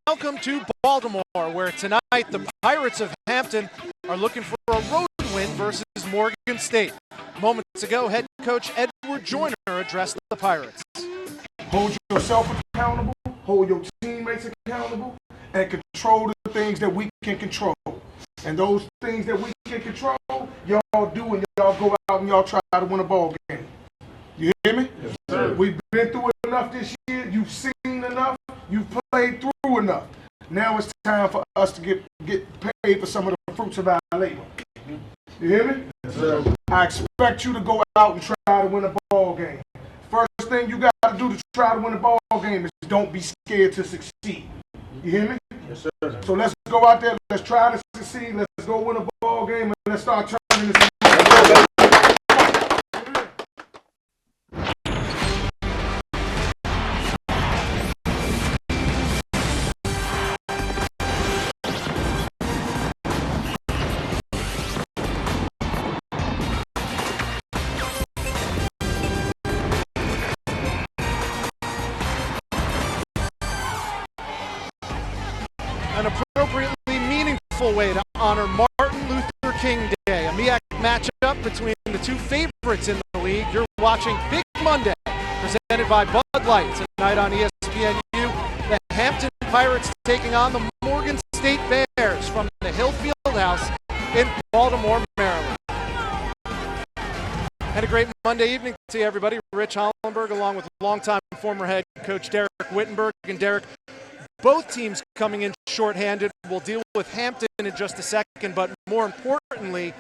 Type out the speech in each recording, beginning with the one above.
Welcome to Baltimore, where tonight the Pirates of Hampton are looking for a road win versus Morgan State. Moments ago, head coach Edward Joyner addressed the Pirates. Hold yourself accountable, hold your teammates accountable, and control the things that we can control. And those things that we can control, y'all do, and y'all go out and y'all try to win a ball game. You hear me? Yes, sir. We've been through enough this year. You've seen enough. You've played through enough. Now it's time for us to get paid for some of the fruits of our labor. You hear me? Yes, sir. I expect you to go out and try to win a ball game. First thing you got to do to try to win a ball game is don't be scared to succeed. You hear me? Yes, sir. So let's go out there, let's try to succeed, let's go win a ball game, and let's start turning this. An appropriately meaningful way to honor Martin Luther King Day, a MEAC matchup between the two favorites in the league. You're watching Big Monday, presented by Bud Light. Tonight on ESPNU, the Hampton Pirates taking on the Morgan State Bears from the Hill Fieldhouse in Baltimore, Maryland. And a great Monday evening to you, everybody. Rich Hollenberg, along with longtime former head coach Derek Wittenberg. And Derek, both teams coming in shorthanded. We'll deal with Hampton in just a second, but more importantly,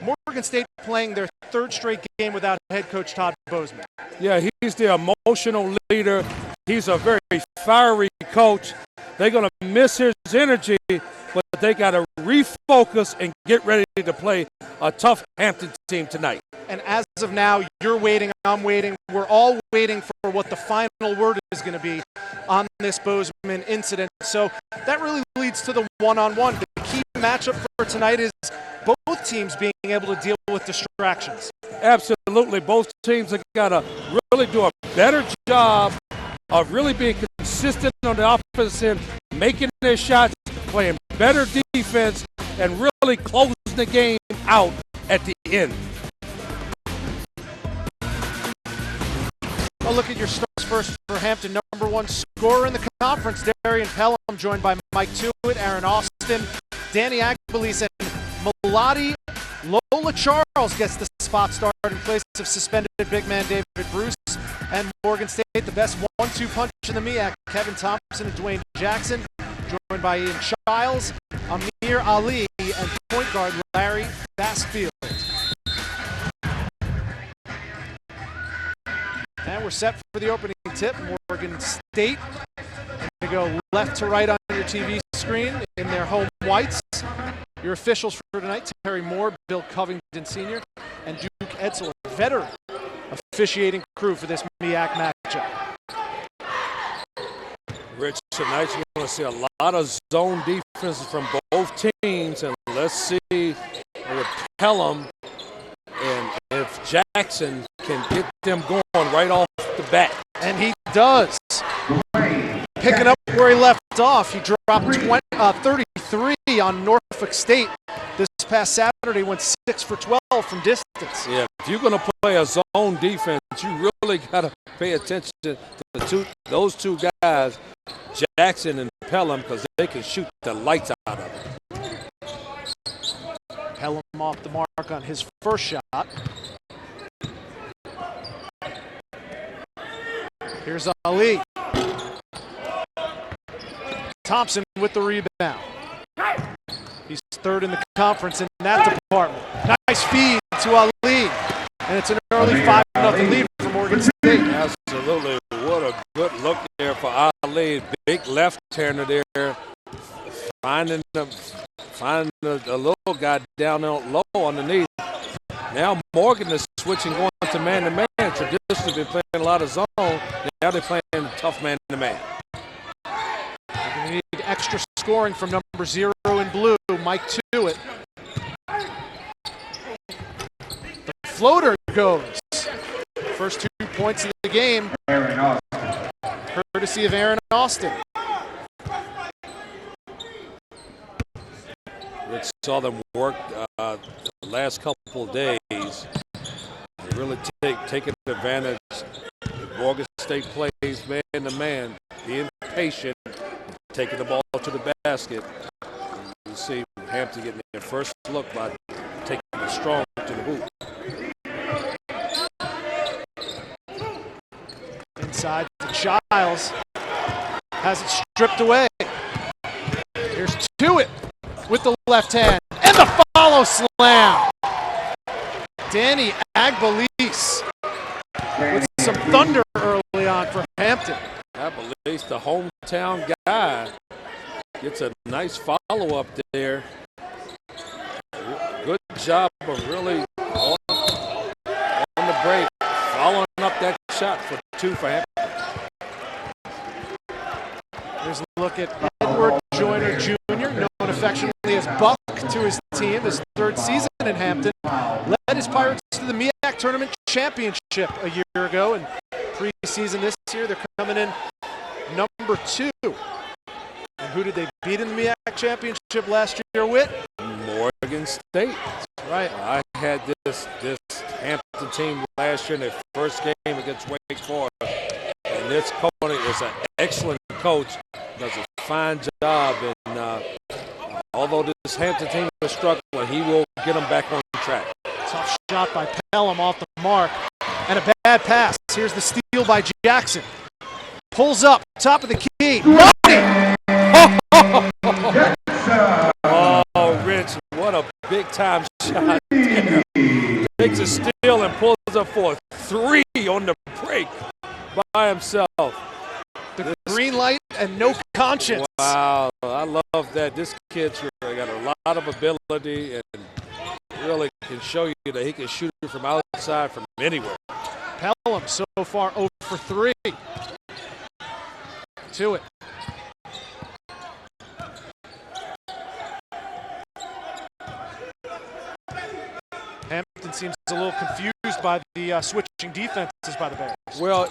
Morgan State playing their third straight game without head coach Todd Bozeman. Yeah, he's the emotional leader. He's a very fiery coach. They're going to miss his energy, but they got to refocus and get ready to play a tough Hampton team tonight. And as of now, you're waiting, I'm waiting. We're all waiting for what the final word is going to be on this Bozeman incident. So that really leads to the one-on-one. The key matchup for tonight is both teams being able to deal with distractions. Absolutely. Both teams have got to really do a better job of really being consistent on the offensive end, making their shots, playing better defense, and really closing the game out at the end. A look at your starts first for Hampton. Number one scorer in the conference, Darrion Pellum, joined by Mike Tewitt, Aaron Austin, Danny Aguilis, and Melody Lola Charles gets the spot start in place of suspended big man David Bruce. And Morgan State, the best 1-2 punch in the MEAC, Kevin Thompson and Dwayne Jackson, joined by Ian Childs, Amir Ali, and point guard Larry Bassfield. And we're set for the opening tip. Morgan State going to go left to right on your TV screen in their home whites. Your officials for tonight, Terry Moore, Bill Covington Sr., and Duke Edsel, a veteran officiating crew for this MEAC matchup. Rich, tonight you're going to see a lot of zone defenses from both teams, and let's see with Pelham and if Jackson can get them going right off the bat. And he does. Picking up where he left off, he dropped 33 on Norfolk State this past Saturday, went 6 for 12 from distance. Yeah, if you're going to play a zone defense, you really got to pay attention to those two guys, Jackson and Pelham, because they can shoot the lights out of it. Pelham off the mark on his first shot. Here's Ali. Thompson with the rebound. He's third in the conference in that department. Nice feed to Ali. And it's an early 5-0 lead for Morgan State. Absolutely. What a good look there for Ali. Big left-hander there. Finding the little guy down low underneath. Now Morgan is switching, going to man-to-man. Traditionally been playing a lot of zone. Now they're playing tough man-to-man. They're going to need extra scoring from number 0 in blue, Mike Tewitt. The floater goes. First 2 points of the game, courtesy of Aaron Austin. We saw them work the last couple of days. They really taking advantage. Morgan State plays man-to-man, being patient, taking the ball to the basket. You see Hampton getting their first look by taking it strong to the hoop. Inside to Childs. Has it stripped away. Here's to it with the left hand. And the follow slam. Danny Agbalise with some thunder early on for Hampton. Agbalise, the hometown guy, gets a nice follow-up there. Good job of really on the break, following up that shot for 2 for Hampton. Here's a look at Edward Joyner Jr., known affectionately as Buck to his team, his 3rd season in Hampton. Led his Pirates to the MEAC Tournament Championship a year ago, and preseason this year they're coming in number 2. And who did they beat in the MEAC Championship last year with? Morgan State. That's right. I had this Hampton team last year in their first game against Wake Forest, and this coach is an excellent coach, does a fine job, and although this Hampton team is struggling, he will get them back on track. Tough shot by Pellum off the mark, and a bad pass. Here's the steal by Jackson. Pulls up, top of the key. Money! Oh, Rich, what a big-time shot there. Takes a steal and pulls up for a 3 on the break by himself. The green light and no conscience. Wow, I love that. This kid's really got a lot of ability and really can show you that he can shoot it from outside, from anywhere. Pellum so far 0 for 3. To it. Hampton seems a little confused by the switching defenses by the Bears. Well,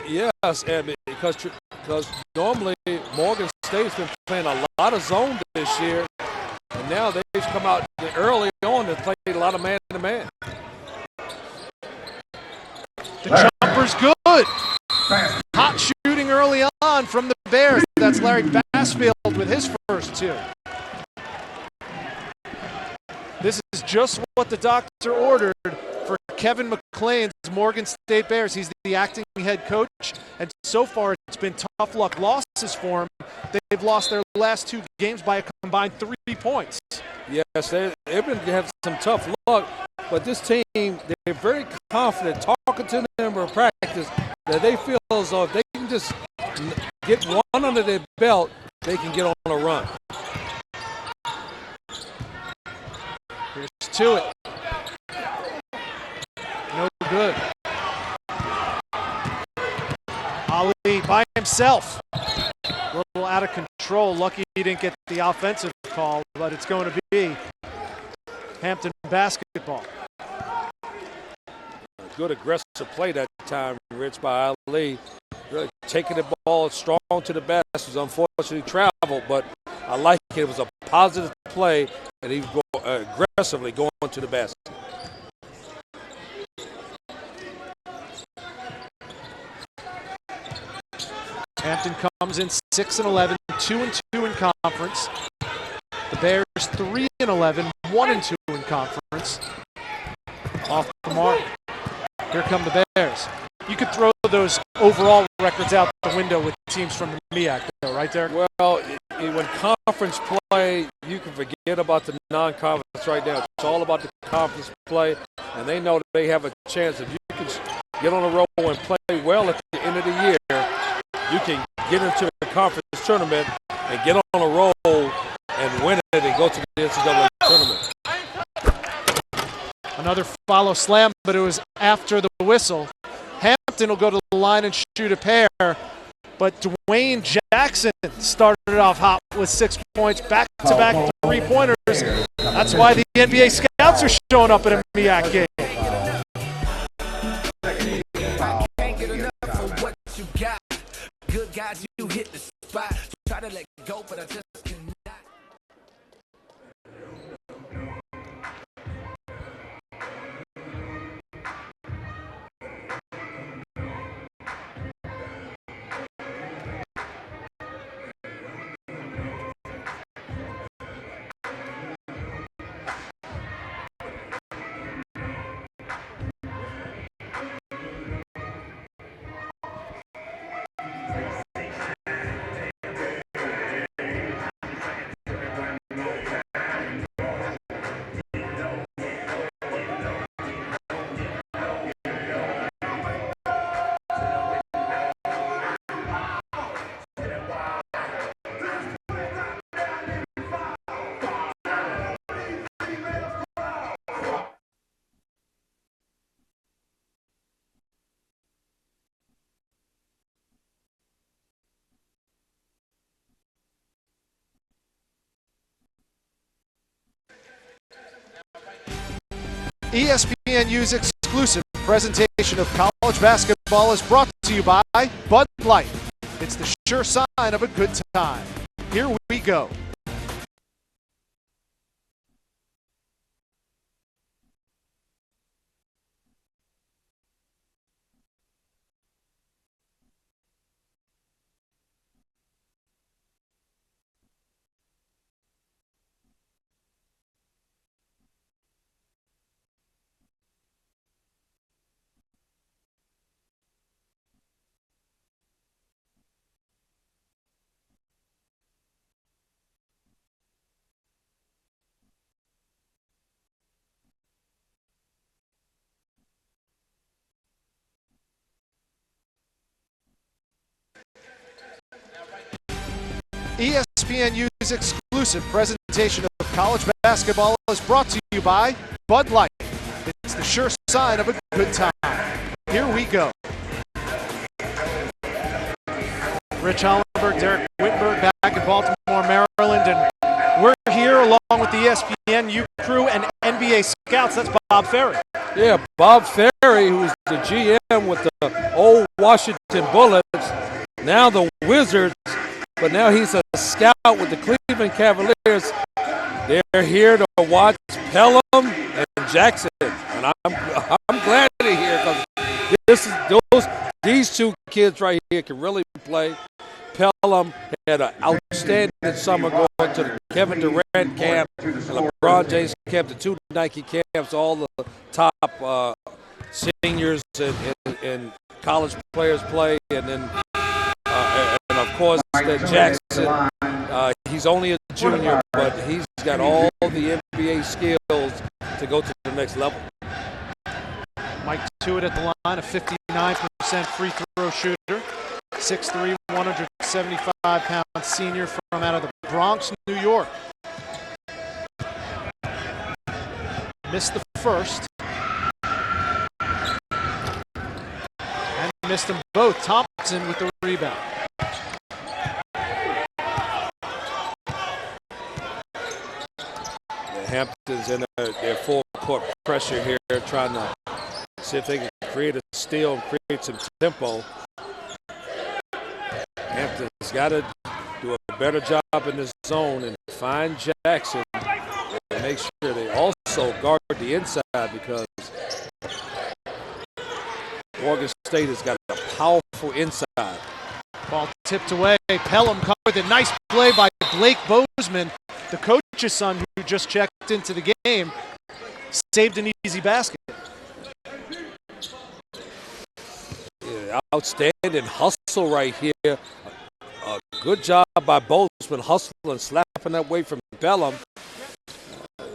yes, and because normally Morgan State's been playing a lot of zone this year, and now they've come out early on and played a lot of man-to-man. The jumper's good. Hot shooting early on from the Bears. That's Larry Bassfield with his first 2. This is just what the doctor ordered for Kevin McLean's Morgan State Bears. He's the acting head coach, and so far it's been tough luck losses for him. They've lost their last 2 games by a combined 3 points. Yes, they've been having some tough luck, but this team, they're very confident talking to them in practice that they feel as though if they can just get one under their belt, they can get on a run. Here's to it. No good. Ali by himself. A little out of control. Lucky he didn't get the offensive call, but it's going to be Hampton basketball. Good aggressive play that time, Rich, by Ali. Really taking the ball strong to the basket. Was unfortunately traveled, but I like it. It was a positive play, and he aggressively going to the basket. Hampton comes in 6-11, 2-2 in conference. The Bears 3-11, 1-2 in conference. Off the mark. Here come the Bears. You could throw those overall records out the window with teams from the MEAC, though, right there? Well, when conference play, you can forget about the non-conference right now. It's all about the conference play, and they know that they have a chance. If you can get on a roll and play well at the end of the year, you can get into the conference tournament and get on a roll and win it and go to the NCAA tournament. Another follow slam, but it was after the whistle. Hampton will go to the line and shoot a pair, but Dwayne Jackson started it off hot with 6 points, back-to-back three-pointers. That's why the NBA scouts are showing up at a MEAC game. Can't get enough of what you got. Good guys, you hit the spot. Try to let go, but I just cannot. ESPNU's exclusive presentation of college basketball is brought to you by Bud Light. It's the sure sign of a good time. Here we go. ESPNU's exclusive presentation of college basketball is brought to you by Bud Light. It's the sure sign of a good time. Here we go. Rich Hollenberg, Derek Whitberg back in Baltimore, Maryland, and we're here along with the ESPNU crew and NBA scouts. That's Bob Ferry. Yeah, Bob Ferry, who's the GM with the old Washington Bullets, now the Wizards, but now he's a scout with the Cleveland Cavaliers. They're here to watch Pellum and Jackson, and I'm glad they're here because these two kids right here can really play. Pellum had an outstanding summer going to the Kevin Durant camp, and LeBron James camp, the two Nike camps, all the top seniors and college players play, and then and of course Jackson. He's only a junior, but he's got all the NBA skills to go to the next level. Mike Tewitt at the line, a 59% free throw shooter. 6'3", 175-pound senior from out of the Bronx, New York. Missed the first. And missed them both. Thompson with the rebound. The Hamptons in their full court pressure here, trying to see if they can create a steal and create some tempo. Hampton's got to do a better job in the zone and find Jackson and make sure they also guard the inside, because Oregon State has got a powerful inside. Ball tipped away. Pellum covered it. Nice play by Blake Bozeman, the coach's son who just checked into the game. Saved an easy basket. Yeah, outstanding hustle right here. A good job by Bozeman, hustling, slapping that way from Pellum.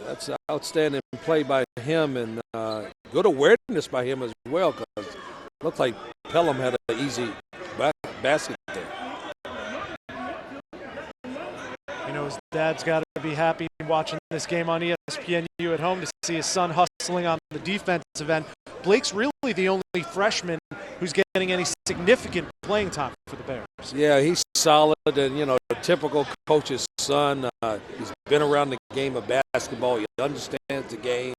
That's an outstanding play by him, and good awareness by him as well, because it looked like Pellum had an easy basket there. You know, his dad's got to be happy watching this game on ESPNU at home to see his son hustling on the defensive end. Blake's really the only freshman who's getting any significant playing time for the Bears. Yeah, he's solid, and, you know, a typical coach's son. He's been around the game of basketball. He understands the game.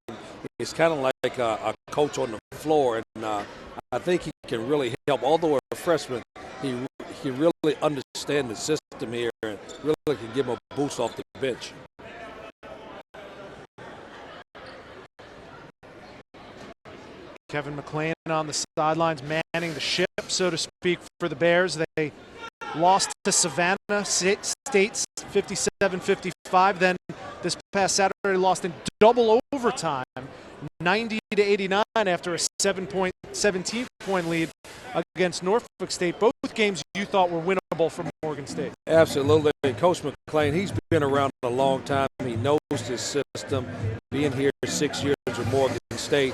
He's kind of like a coach on the floor, and I think he can really help. Although a freshman, he really understands the system here and really can give him a boost off the bench. Kevin McClain on the sidelines, manning the ship, so to speak, for the Bears. They lost to Savannah State 57-55. Then this past Saturday lost in double overtime, 90-89 after a 17-point lead against Norfolk State. Both games you thought were winnable from Oregon State. Absolutely. Coach McClain, he's been around a long time. He knows this system, being here 6 years with Oregon State.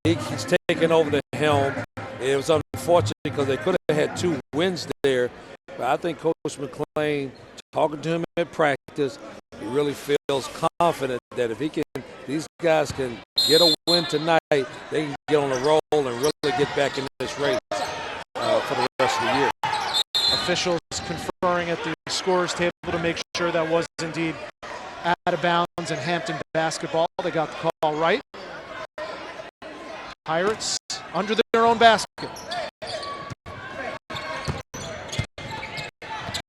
He's taken over the helm. It was unfortunate because they could have had 2 wins there. But I think Coach McClain, talking to him in practice, he really feels confident that if these guys can get a win tonight, they can get on the roll and really get back in this race for the rest of the year. Officials conferring at the scorer's table to make sure that was indeed out of bounds in Hampton basketball. They got the call right. Pirates under their own basket.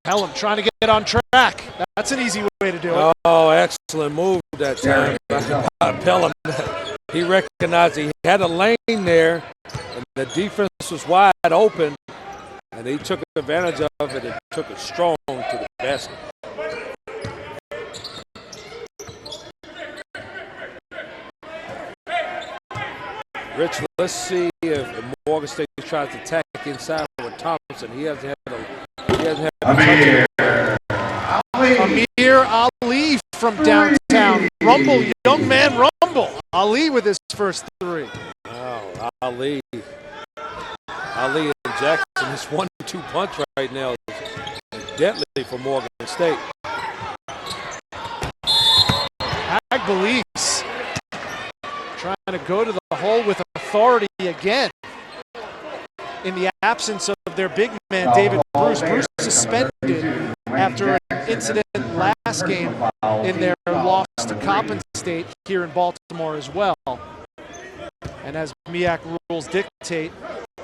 Pellum trying to get on track. That's an easy way to do it. Oh, excellent move that time by Pellum. He recognized he had a lane there, and the defense was wide open, and he took advantage of it and took it strong to the basket. Rich, let's see if Morgan State tries to attack inside with Thompson. He hasn't had Amir Ali from downtown. Rumble, young man rumble. Ali with his first three. Wow, Ali and Jackson, his 1-2 punch right now is deadly for Morgan State. Agbalise trying to go to the hole with authority again. In the absence of their big man, David Bruce. Bruce suspended after an incident last game in their loss to Coppin State here in Baltimore as well. And as MEAC rules dictate,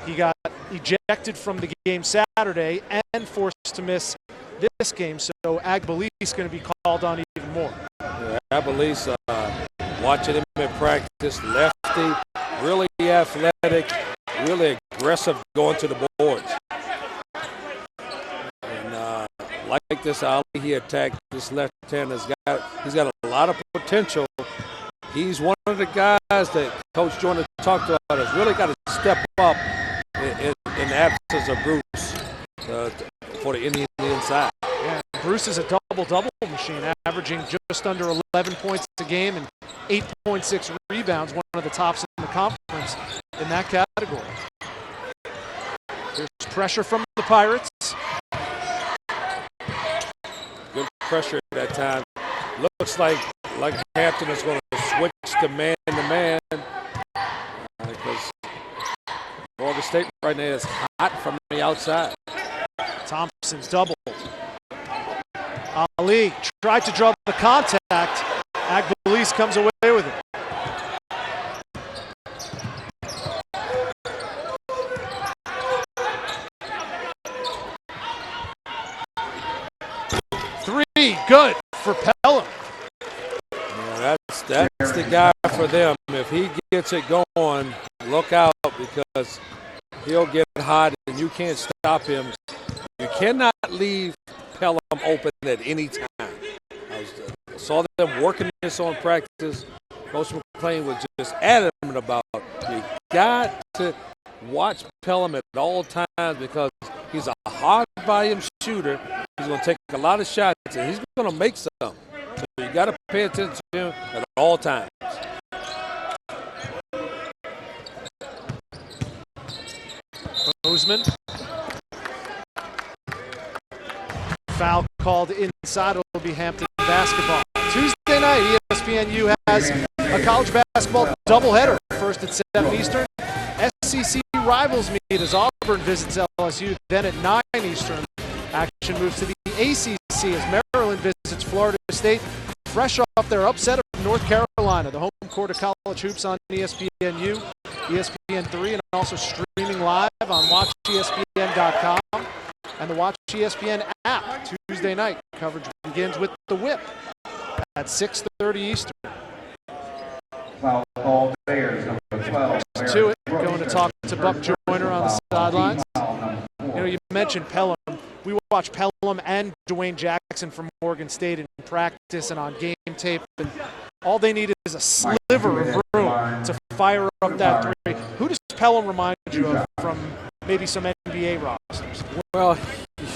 he got ejected from the game Saturday and forced to miss this game. So Agbalise is going to be called on even more. Yeah, Agbalise, watching him in practice, lefty, really athletic, really aggressive going to the boards. And like this Ali, he attacked this left hand. He's got a lot of potential. He's one of the guys that Coach Jordan talked about has really got to step up in the absence of Bruce for the Indians inside. Yeah, Bruce is a double-double machine, averaging just under 11 points a game and 8.6 rebounds, one of the tops in the conference in that category. There's pressure from the Pirates. Good pressure at that time. Looks like Hampton is going to switch to man-to-man because Morgan State right now is hot from the outside. Thompson's doubled. Ali tried to draw the contact. Agbalise comes away with it. Three, good for Pellum. Yeah, that's the guy for them. If he gets it going, look out because he'll get hot and you can't stop him. You cannot leave Pellum open at any time. I saw them working this on practice. Coach McClain was just adamant about you got to watch Pellum at all times because he's a hard volume shooter. He's going to take a lot of shots and he's going to make some. So you got to pay attention to him at all times. Bozeman. Foul called inside. It'll be Hampton basketball. Tuesday night, ESPNU has a college basketball doubleheader. First at 7 Eastern. SEC rivals meet as Auburn visits LSU. Then at 9 Eastern, action moves to the ACC as Maryland visits Florida State. Fresh off their upset of North Carolina. The home court of college hoops on ESPNU, ESPN3, and also streaming live on WatchESPN.com and the Watch ESPN app. Tuesday night coverage begins with the Whip at 6:30 Eastern. Foul called Bears, number 12. To it, going to talk to Buck Joyner on the sidelines. You know, you mentioned Pellum. We watched Pellum and Dwayne Jackson from Morgan State in practice and on game tape, and all they need is a sliver of room to fire up that three. Who does Pellum remind you of from maybe some NBA rosters? Well,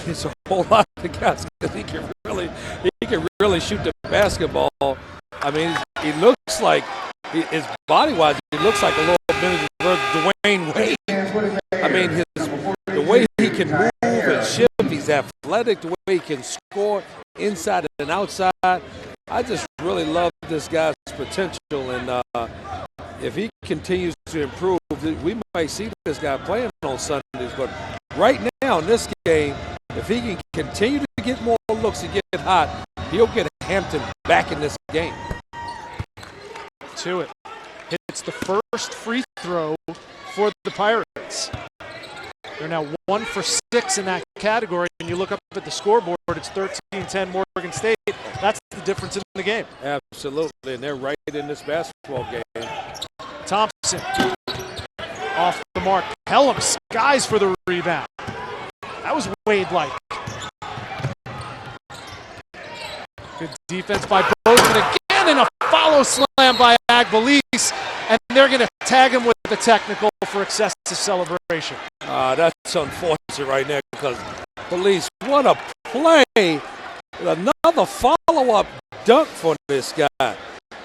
it's a whole lot of guys because he can really shoot the basketball. I mean, he looks like his body-wise, he looks like a little bit of Dwayne Wade. I mean, the way he can move and shift, he's athletic, the way he can score inside and outside. I just really love this guy's potential, and if he continues to improve, we might see this guy playing on Sundays. But right now in this game, if he can continue to get more looks and get hot, he'll get Hampton back in this game. To it. Hit It's the first free throw for the Pirates. They're now 1 for 6 in that category, and you look up at the scoreboard, it's 13-10 Morgan State. That's the difference in the game. Absolutely, and they're right in this basketball game. Thompson off the mark. Pellum skies for the rebound. That was Wade-like. Good defense by Bozeman again, and a follow slam by Agbelis, and they're going to tag him with the technical for excessive celebration. That's unfortunate right now because Police, what a play. Another follow-up dunk for this guy.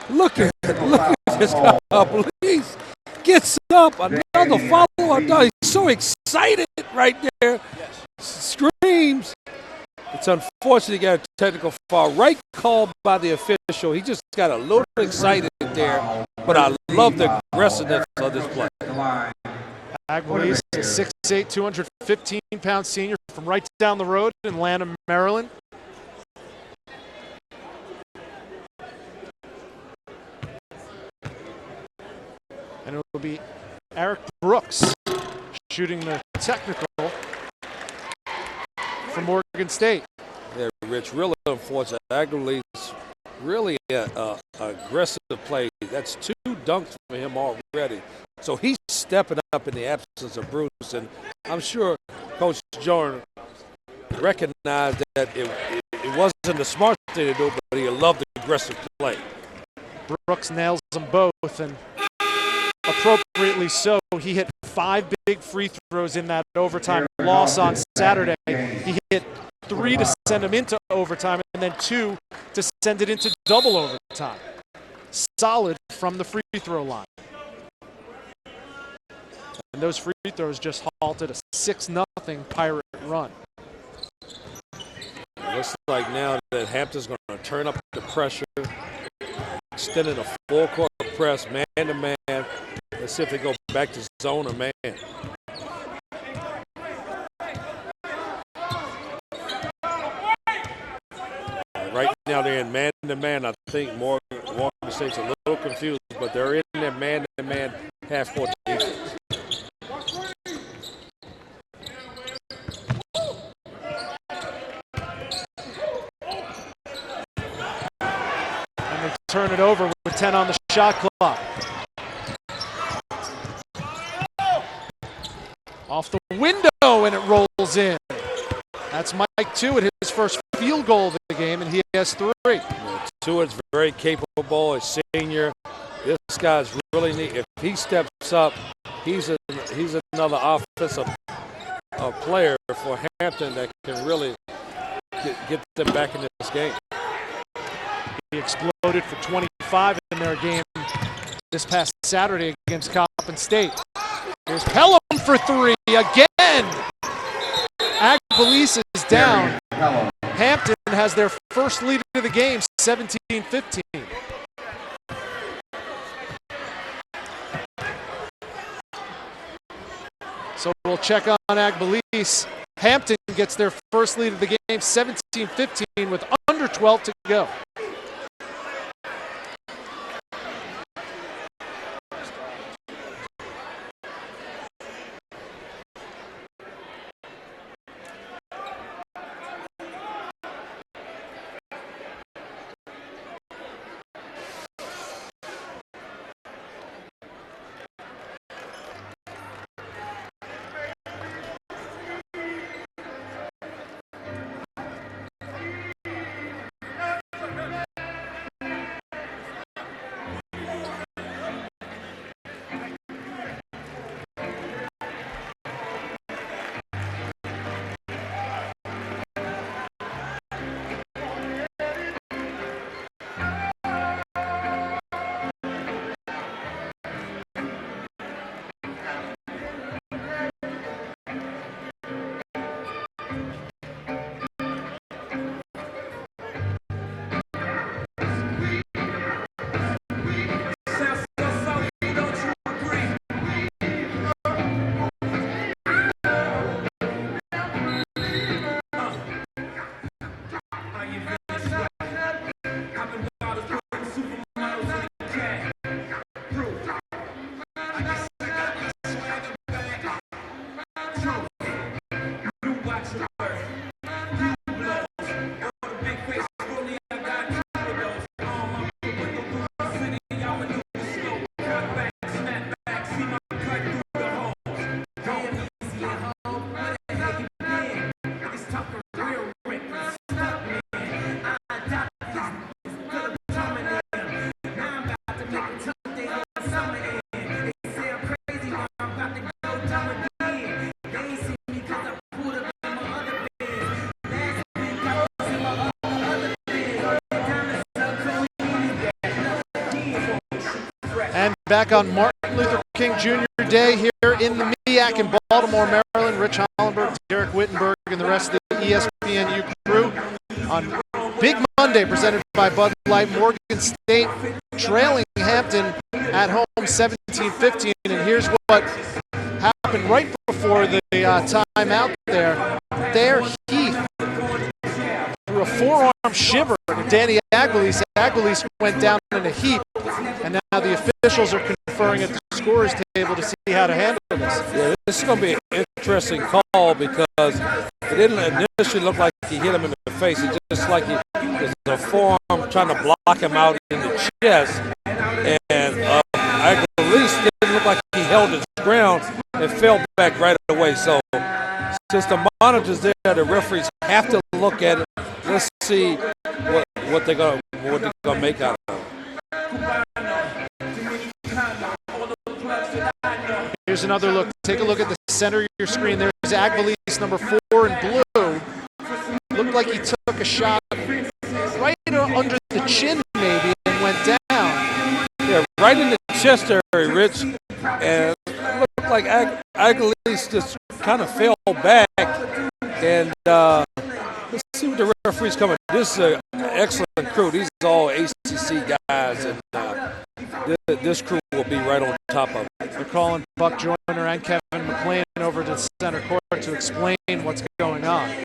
Look at this guy. Police gets up, another follow-up dunk. He's so excited right there. Screams. It's unfortunate he got a technical foul. Right call by the official. He just got a little excited there, but I love the aggressiveness of this play. Agbelis, a 6'8", 215-pound senior from right down the road in Lanham, Maryland. And it will be Eric Brooks shooting the technical for Morgan State. Yeah, Rich, really unfortunate. Agbelis, really aggressive play. That's 2 dunks for him already. So he's stepping up in the absence of Bruce, and I'm sure Coach Jordan recognized that it wasn't the smart thing to do, but he loved the aggressive play. Brooks nails them both, and appropriately so. He hit 5 big free throws in that overtime loss on Saturday. He hit 3 to send him into overtime, and then 2 to send it into double overtime. Solid from the free throw line. And those free throws just halted a 6-0 Pirate run. It looks like now that Hampton's going to turn up the pressure, extending a full court press, man-to-man. Let's see if they go back to zone or man. Right now they're in man-to-man. I think Morgan State's a little confused, but they're in their man-to-man half-court defense. And they turn it over with 10 on the shot clock. Off the window, and it rolls in. That's Mike Tewitt, his first field goal of the game, and he has 3. Tewitt's very capable, a senior. This guy's really neat. If he steps up, he's another offensive player for Hampton that can really get them back in this game. He exploded for 25 in their game this past Saturday against Coppin State. Here's Pellum for 3 again. Agbelis is down. Hampton has their first lead of the game, 17-15. So we'll check on Agbelis. Hampton gets their first lead of the game, 17-15, with under 12 to go. And back on Martin Luther King Jr. Day here in the MEAC in Baltimore, Maryland, Rich Hollenberg, Derek Wittenberg, and the rest of the ESPNU crew on Big Monday presented by Bud Light. Morgan State trailing Hampton at home 17-15, and here's what happened right before the timeout there. There, Heath threw a forearm shiver to Danny Aguilise. Aguilise went down in a heap, and now the officials are conferring at the scorer's table to see how to handle this. Yeah, this is going to be an interesting call because it didn't initially look like he hit him in the face. It just like he was a forearm trying to block him out in the chest, and Aguilise didn't look like he held his ground and fell back right away. So since the monitor's there, the referees have to look at it. Let's see what they're gonna make out of it. Here's another look. Take a look at the center of your screen. There's Aguilise, number 4 in blue. Looked like he took a shot right under the chin maybe and went down. Yeah, right in the chest area, Rich. And it looked like Aguilise just kind of fell back. And let's see what the referee's coming. This is an excellent crew. These are all ACC guys, and this crew will be right on top of it. They're calling Buck Joyner and Kevin McLean over to the center court to explain what's going on.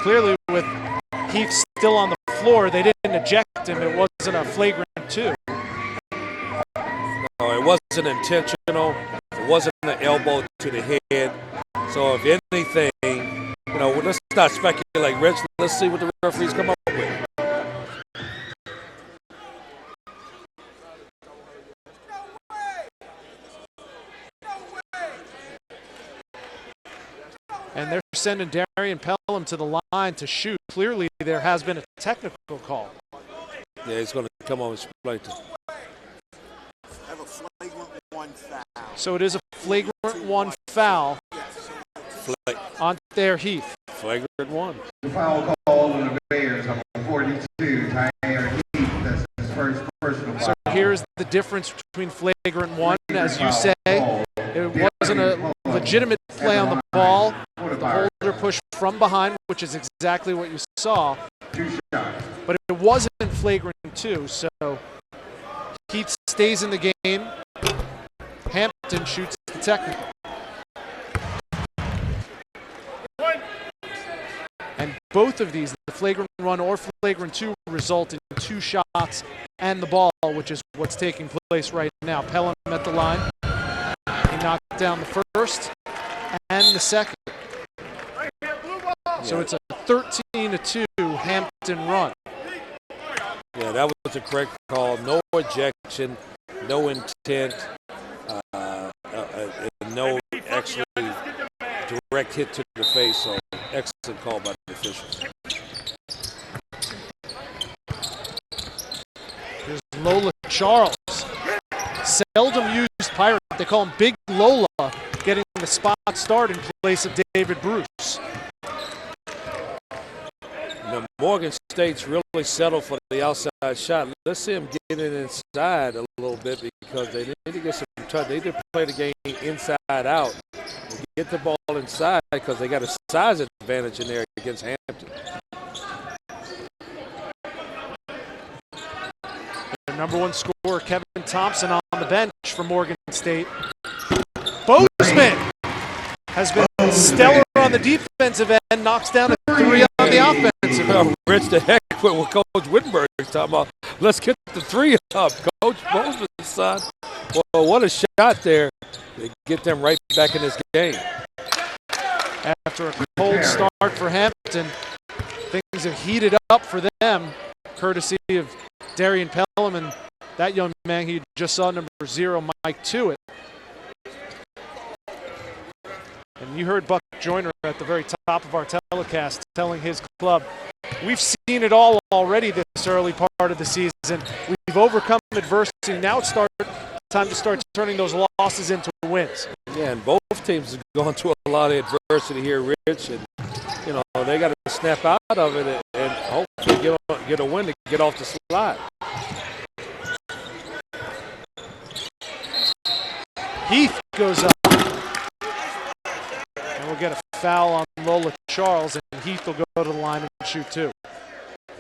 Clearly, with Heath still on the floor, they didn't eject him. It wasn't a flagrant 2. No, it wasn't intentional. It wasn't an elbow to the head. So if anything, let's not speculate, Rich. Let's see what the referees come up with. And they're sending Darrion Pellum to the line to shoot. Clearly, there has been a technical call. Yeah, he's going to come on and explain to him. So it is a flagrant 1 foul on there, Heath. Flagrant 1. The foul call on the Bears, number 42, Tyler Heath. That's his first personal foul. So here's the difference between flagrant 1, as you say. It wasn't a legitimate play on the ball. The holder pushed from behind, which is exactly what you saw. But it wasn't flagrant 2, so Heath stays in the game. Hampton shoots the technical. And both of these, the flagrant 1 or flagrant 2, result in 2 shots and the ball, which is what's taking place right now. Pelham at the line. He knocked down the first and the second. So it's a 13-2 Hampton run. Yeah, that was a correct call. No ejection, no intent, no actually direct hit to the face. So excellent call by the officials. Here's Lola Charles. Seldom used Pirate. They call him Big Lola, getting the spot start in place of David Bruce. Now, Morgan State's really settled for the outside shot. Let's see them get it inside a little bit because they need to get some touch. They need to play the game inside out and get the ball inside because they got a size advantage in there against Hampton. Their number 1 scorer, Kevin Thompson, on the bench for Morgan State. Bozeman has been stellar on the defensive end, knocks down a 3 on the offensive end. Rich, the heck with what Coach Wittenberg is talking about. Let's get the 3 up, Coach. Bozeman's son. Well, what a shot there. they get them right back in this game. After a cold start for Hampton, things have heated up for them, courtesy of Darrion Pellum and that young man you just saw, number 0, Mike Tewitt. And you heard Buck Joyner at the very top of our telecast telling his club, we've seen it all already this early part of the season. We've overcome adversity. Now it's time to start turning those losses into wins. Yeah, and both teams have gone through a lot of adversity here, Rich. And, you know, they got to snap out of it and hopefully get a win to get off the slide. Heath goes up. And we'll get a foul on Lola Charles, and Heath will go to the line and shoot 2.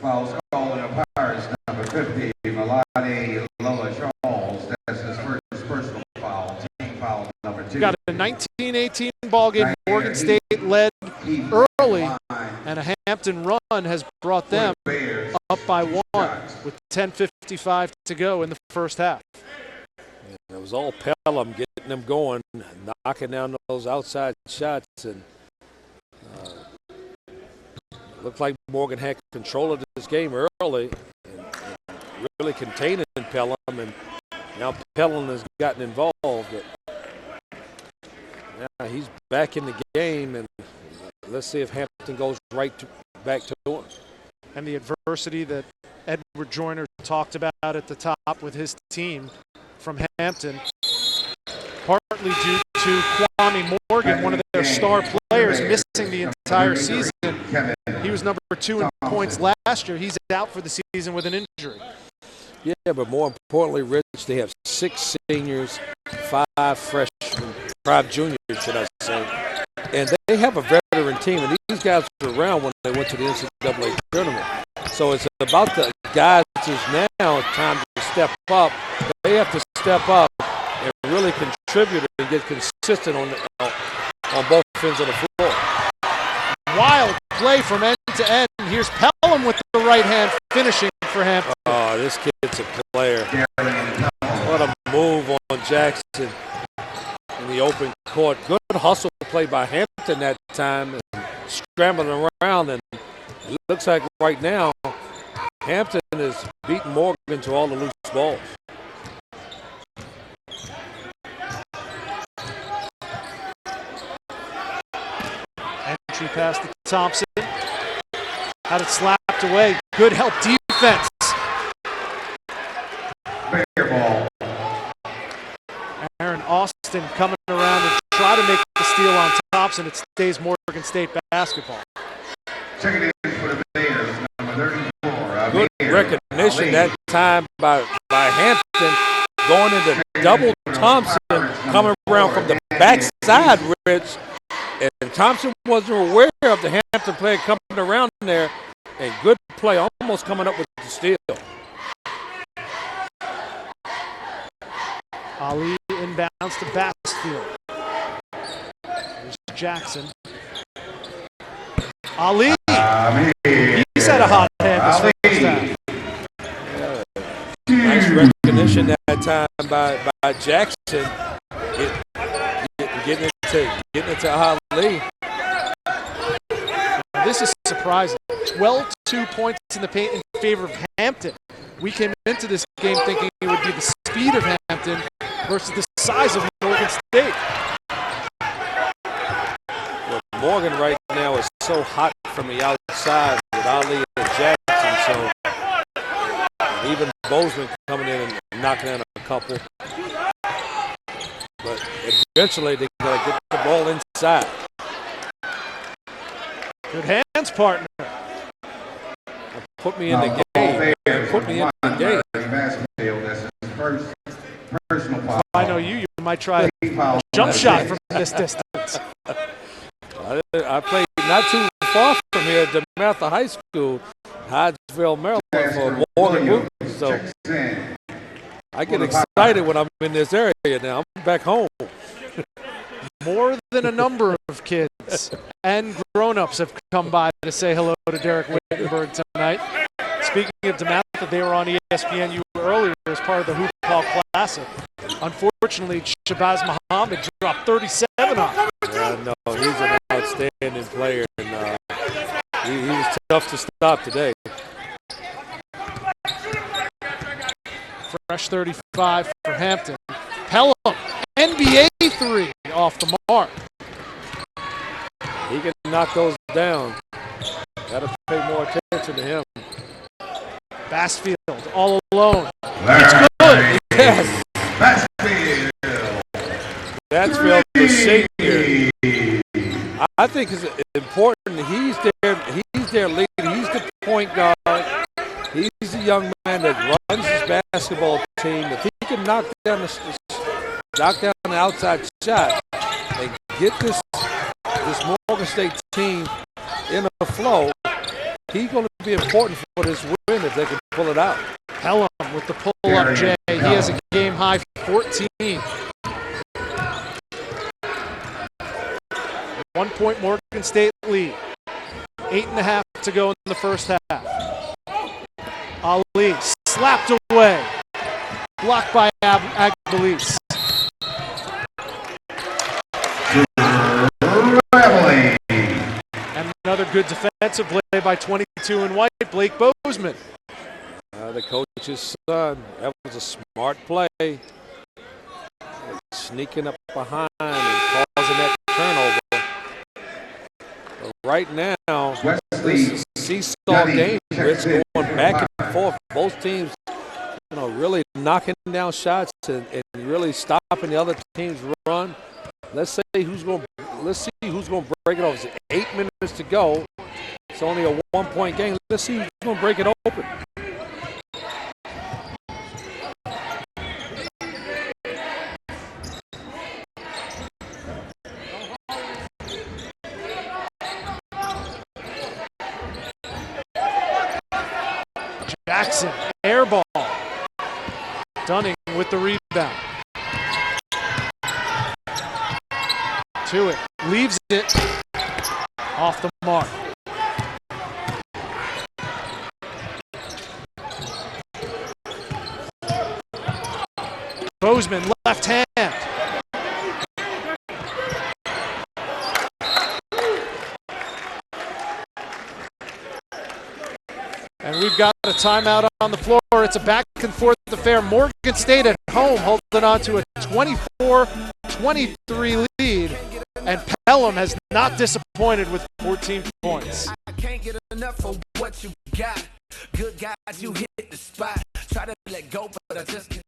Fouls called and umpires number 50, Melody Lola Charles. That's his first personal foul. Team foul number 2. Got a 19-18 ball game. Morgan State led early, and a Hampton run has brought them up by 1 with 10:55 to go in the first half. It was all Pellum getting them going, knocking down those outside shots, and looked like Morgan had control of this game early and really containing Pellum, and now Pellum has gotten involved. But yeah, he's back in the game, and let's see if Hampton goes back to him. And the adversity that Edward Joyner talked about at the top with his team from Hampton, partly due to Kwame Morgan, one of their star players, missing the entire season. He was number 2 in points last year. He's out for the season with an injury. Yeah, but more importantly, Rich, they have 6 seniors, 5 freshmen, 5 juniors, should I say. And they have a veteran team, and these guys were around when they went to the NCAA tournament. So it's about the guys who's now time to step up. They have to step up and really contribute and get consistent on both ends of the floor. Wild play from end to end. Here's Pellum with the right hand finishing for Hampton. Oh, this kid's a player. What a move on Jackson in the open court. Good hustle play by Hampton that time, and scrambling around. And it looks like right now Hampton is beating Morgan to all the loose balls. Entry pass to Thompson. Had it slapped away. Good help defense. Fair ball. Aaron Austin coming around and try to make the steal on Thompson. It stays Morgan State basketball. Check it in for the Bears, number 34. Good recognition that time by Hampton, going into double Thompson, coming around from the backside, Rich. And Thompson wasn't aware of the Hampton player coming around there. And good play, almost coming up with the steal. Ali inbounds to Bassfield. There's Jackson. Ali! He's had a hot hand this first half. Nice recognition that time by Jackson. Getting it to Ali. This is surprising. 12 2 points in the paint in favor of Hampton. We came into this game thinking it would be the speed of Hampton versus the size of Morgan State. Well, Morgan right now is so hot from the outside with Ali and Jackson, so even Bozeman coming in and knocking down a couple. But eventually they got to get the ball inside. Good hands, partner. Put me in the game. Put me in the game. That's his first personal foul. I know you might try a jump shot from this distance. I played not too far from here at DeMatha High School, Hyattsville, Maryland, for Morgan Wooten. So I get excited when I'm in this area now. I'm back home. More than a number of kids and grown-ups have come by to say hello to Derek Wittenberg tonight. Speaking of DeMatha, they were on ESPN. You were earlier as part of the Hoop Hall Classic. Unfortunately, Shabazz Muhammad dropped 37 on him. Yeah, no, he's an outstanding player, and he was tough to stop today. Fresh 35 for Hampton. Pellum, NBA three off the mark. He can knock those down. Got to pay more attention to him. Bassfield all alone. It's good. Yes. That's Phil, the senior. I think it's important. He's their leader. He's the point guard. He's the young man that runs his basketball team. If he can knock down the outside shot and get this Morgan State team in a flow, he's going to be important for this win if they can pull it out. Pellum with the pull-up, Jay. He has a game-high 14. 1 point Morgan State lead. 8.5 to go in the first half. Ali slapped away. Blocked by Agbelis. And another good defensive play by 22 in white, Blake Bozeman. The coach's son. That was a smart play. Sneaking up behind and causing that turnover. But right now, this is a seesaw game. It's going back and forth. Both teams, really knocking down shots and really stopping the other team's run. Let's see who's going to break it off. It's 8 minutes to go. It's only a 1 point game. Let's see who's going to break it open. Jackson, air ball. Dunning with the rebound. To it, leaves it off the mark. Bozeman, left hand. And we've got a timeout on the floor. It's a back and forth affair. Morgan State at home holding on to a 24-23 lead. And Pellum has not disappointed with 14 points. I can't get enough of what you got. Good guys, you hit the spot. Try to let go, but I just can't.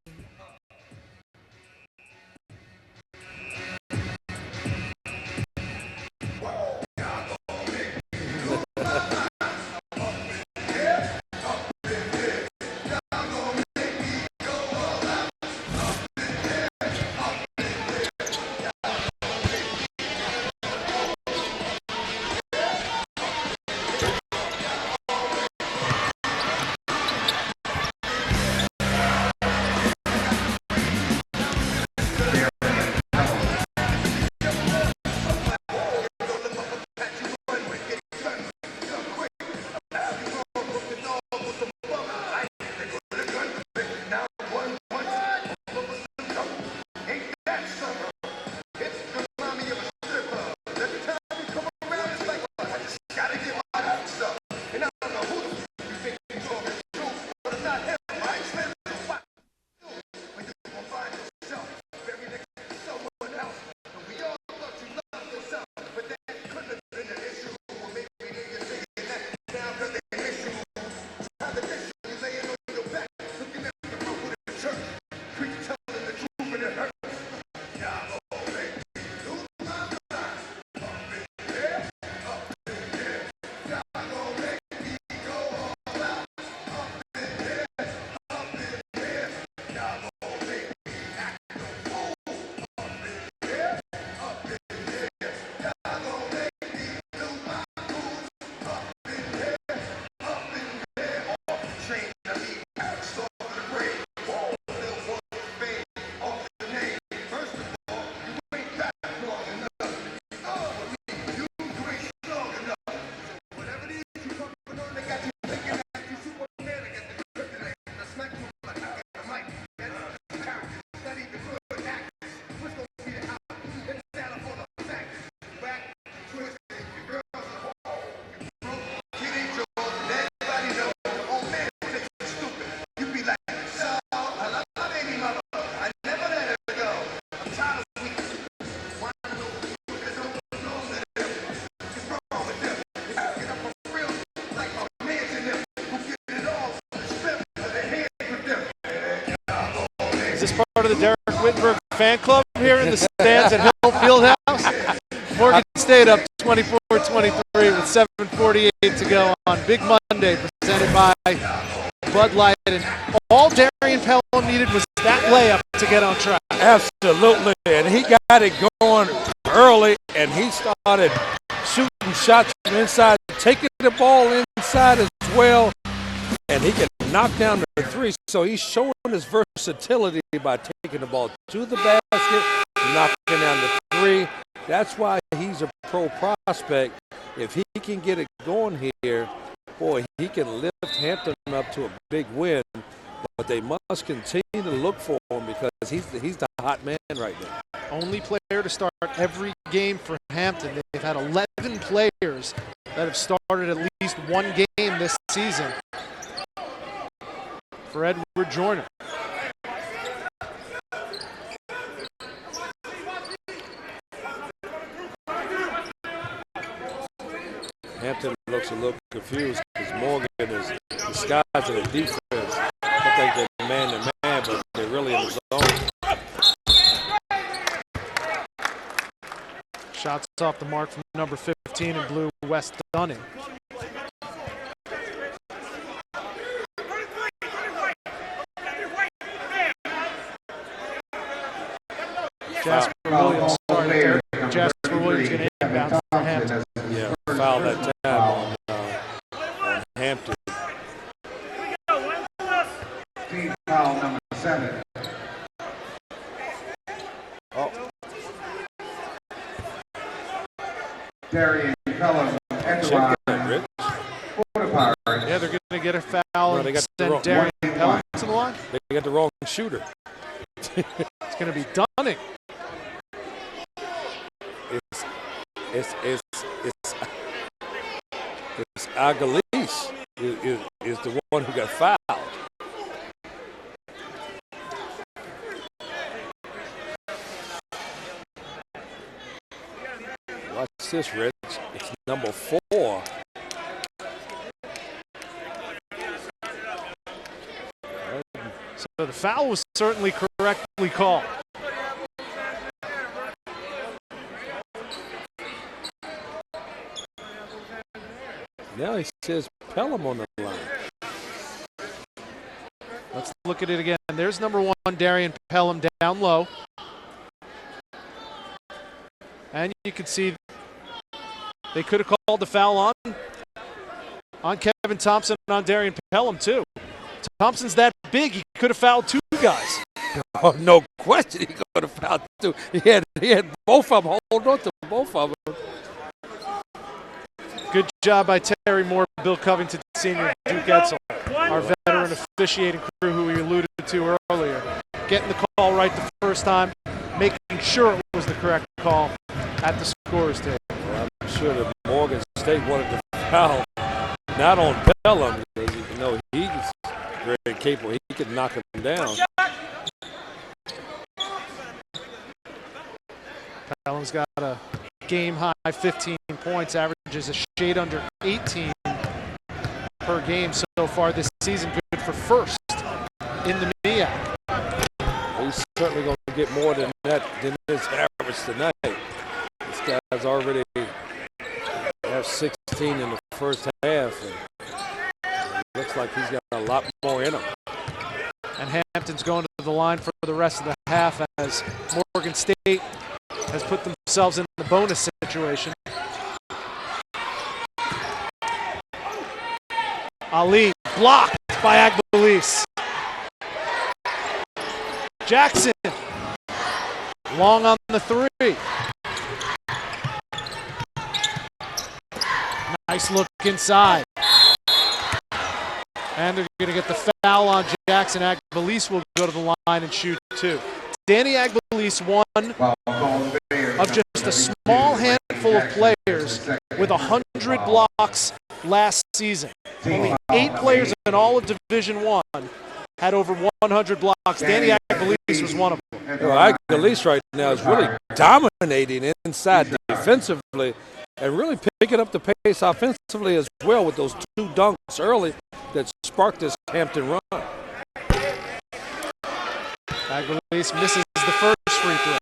part of the Derek Wittenberg fan club here in the stands at Hill Fieldhouse. Morgan State up 24-23 with 7:48 to go on Big Monday, presented by Bud Light. And all Darrion Pellum needed was that layup to get on track. Absolutely, and he got it going early, and he started shooting shots from inside, taking the ball inside as well, and he can knock down the three. So he's showing his versatility by taking the ball to the basket, knocking down the three. That's why he's a pro prospect. If he can get it going here, boy, he can lift Hampton up to a big win. But they must continue to look for him because he's the hot man right now. Only player to start every game for Hampton. They've had 11 players that have started at least one game this season for Edward Joyner. Hampton looks a little confused because Morgan is disguising the defense. I think they're man-to-man, but they're really in the zone. Shots off the mark from number 15 in blue, Wes Dunning. Jasper Williams started. Jasper Williams going to inbound for Hampton. Yeah, foul that time on Hampton. Team foul number 7. Oh, Darrion Pellum at the check line. that, Rich. For the Pirates. Yeah, they're going to get a foul No, and they got the send wrong- Darrion Pellum to the line. They got the wrong shooter. It's going to be Dunning. It's Aguilis is the one who got fouled. Watch this, Rich. It's number 4. So the foul was certainly correctly called. Now he says Pellum on the line. Let's look at it again. There's number 1, Darrion Pellum down low. And you can see they could have called the foul on Kevin Thompson and on Darrion Pellum too. Thompson's that big, he could have fouled 2 guys. Oh, no question he could have fouled 2. He had both of them, hold on to both of them. Good job by Terry Moore, Bill Covington Sr., Duke Edsel, our veteran officiating crew who we alluded to earlier. Getting the call right the first time, making sure it was the correct call at the scorer's table. Well, I'm sure that Morgan State wanted to foul, not on Pellum. You know, he's very capable. He could knock him down. Pellum's got a game-high 15 points, averages a shade under 18 per game so far this season. Good for first in the MEAC. He's certainly going to get more than that than his average tonight. This guy's already have 16 in the first half. And looks like he's got a lot more in him. And Hampton's going to the line for the rest of the half as Morgan State has put themselves in the bonus situation. Ali blocked by Aguilis. Jackson long on the 3. Nice look inside. And they're going to get the foul on Jackson. Aguilis will go to the line and shoot 2. Danny Aguilis, one of just a small handful of players with 100 blocks last season. Only 8 players in all of Division I had over 100 blocks. Danny Aguilis was one of them. Well, Aguilis right now is really dominating inside defensively and really picking up the pace offensively as well with those 2 dunks early that sparked this Hampton run. Aguilera misses the first free throw.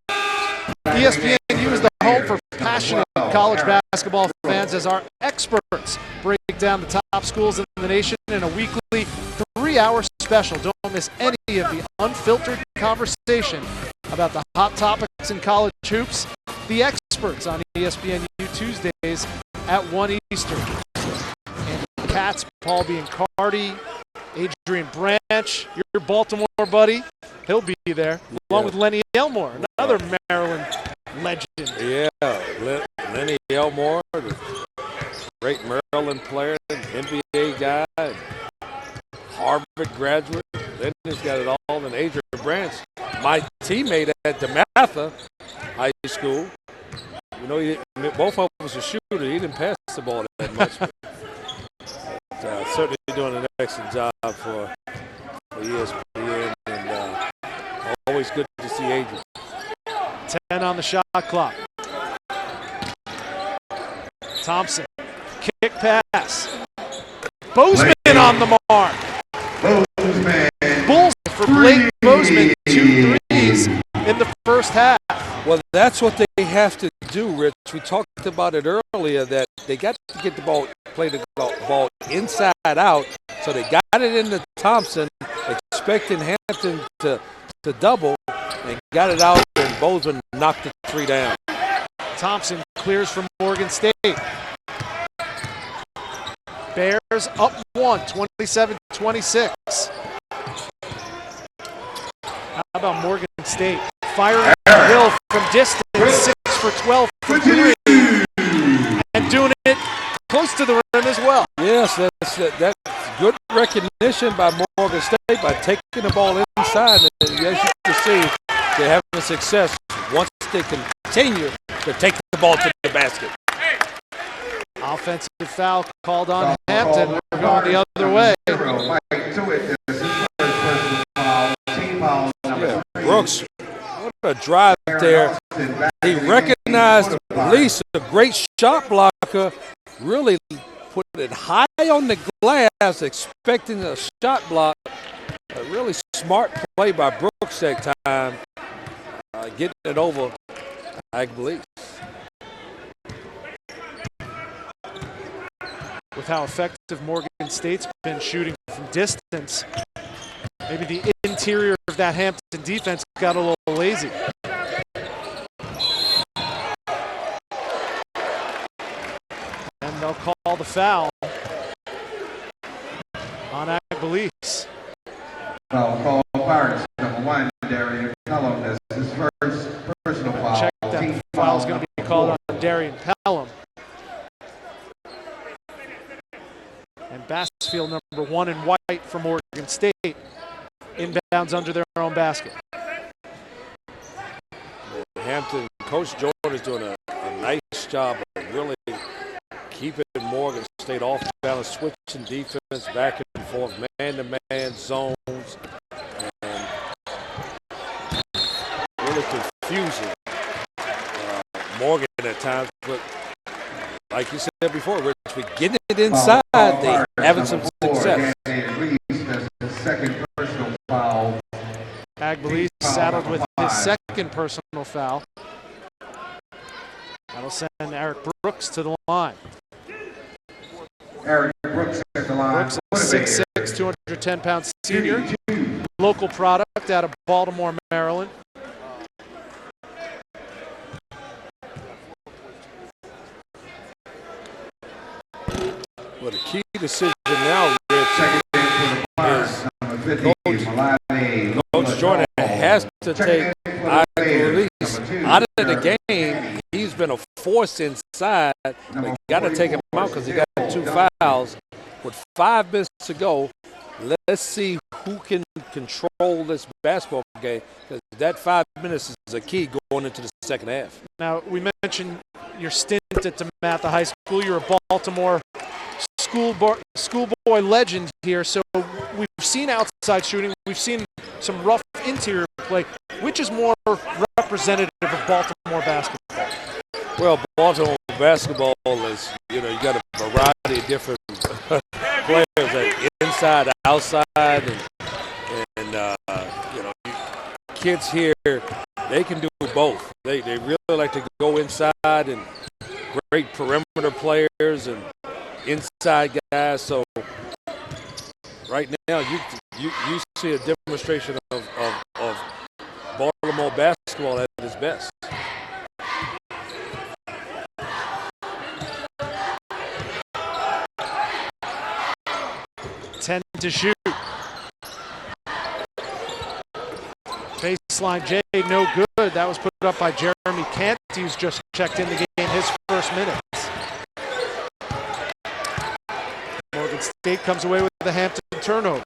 ESPNU is the home for passionate college basketball fans as our experts break down the top schools in the nation in a weekly 3-hour special. Don't miss any of the unfiltered conversation about the hot topics in college hoops. The experts on ESPNU Tuesdays at 1 Eastern. Andy Katz, Paul Biancardi, Adrian Branch, your Baltimore buddy. He'll be there, along with Lenny Elmore, another Maryland legend. Yeah, Lenny Elmore, the great Maryland player, NBA guy, Harvard graduate. Lenny's got it all. And Adrian Branch, my teammate at DeMatha High School. You know, both of us are shooters. He didn't pass the ball that much. But, certainly doing an excellent job for ESPN, and always good to see Adrian. 10 on the shot clock. Thompson, kick pass. Bozeman on the mark. Bulls for Blake Bozeman, 2 threes in the first half. Well, that's what they have to do, Rich. We talked about it earlier that they got to get the ball, play the ball inside out. So they got it into Thompson, expecting Hampton to double, and got it out, and Bozeman knocked the 3 down. Thompson clears from Morgan State. Bears up 1, 27-26. How about Morgan State? Firing the hill from distance, 6 for 12 from 3. And doing it close to the rim as well. Yes, that's good recognition by Morgan State by taking the ball inside. And as you can see, they're having success once they continue to take the ball to the basket. Offensive foul called on Hampton. We're going the other way. Yeah, Brooks, what a drive there. He recognized Lease, a great shot blocker, really put it high on the glass, expecting a shot block. A really smart play by Brooks that time, getting it over Aguilera. With how effective Morgan State's been shooting from distance, maybe the interior of that Hampton defense got a little lazy. And they'll call the foul on Aguilera. Foul call Pirates, number 1, Darrion Pellum. This is his first personal foul. Check that foul is going to be called on Darrion Pellum. And Bassfield, number 1 in white for Morgan State, inbounds under their own basket. Hampton, Coach Jordan is doing a nice job of really keeping Morgan State off balance, switching defense back and forth, man-to-man zones, and really confusing Morgan at times. But like you said before, Rich, we getting it inside, they having some success. Aguilera saddled with his second personal foul. That'll send Eric Brooks to the line. Eric Brooks at the line. Brooks, a 6'6", 210-pound senior, local product out of Baltimore, Maryland. Well, the key decision now, Rich, is Coach Jordan has to take Aguilera out of the game. He's been a force inside. They got to take him out because he got 2 fouls. With 5 minutes to go, let's see who can control this basketball game. That 5 minutes is a key going into the second half. Now, we mentioned your stint at DeMatha High School. You're a Baltimore schoolboy legend here. So we've seen outside shooting. We've seen some rough interior play. Which is more representative of Baltimore basketball? Well, Baltimore basketball is, you got a variety of different players, that inside, outside, and you kids here, they can do both. They really like to go inside, and great perimeter players and inside guys. So right now you see a demonstration of Baltimore basketball at its best. Ten to shoot. Baseline J, no good. That was put up by Jeremy Canty, who's just checked in the game, his first minutes. Morgan State comes away with the Hampton turnover.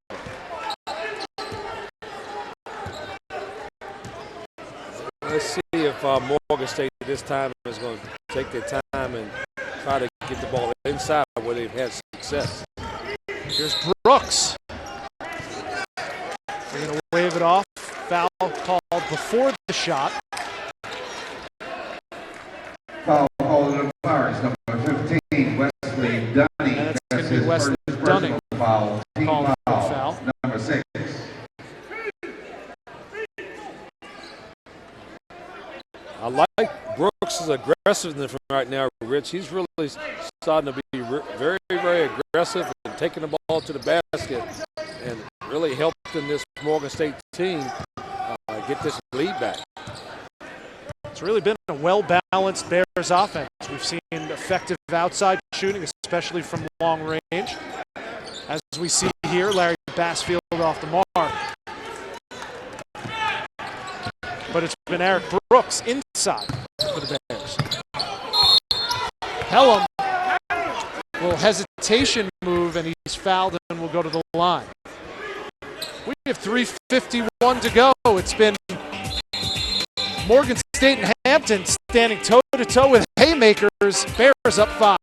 Let's see if Morgan State this time is going to take their time and try to get the ball inside where they've had success. Here's Brooks. They're going to wave it off. Foul called before the shot. Foul called on the Pirates, number 15, Wesley Dunning. And That's going to be Wesley Dunning. Foul, team foul. Number 6. I like Brooks' aggressiveness right now, Rich. He's really starting to be very, very aggressive and taking the ball to the basket and really helping this Morgan State team get this lead back. It's really been a well-balanced Bears offense. We've seen effective outside shooting, especially from long range. As we see here, Larry Bassfield off the mark. But it's been Eric Brooks inside for the Bears. Pellum, little hesitation move, and he's fouled and will go to the line. We have 3:51 to go. It's been Morgan State and Hampton standing toe-to-toe with haymakers. Bears up 5.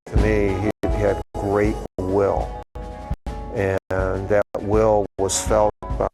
To me, he had great will, and that will was felt by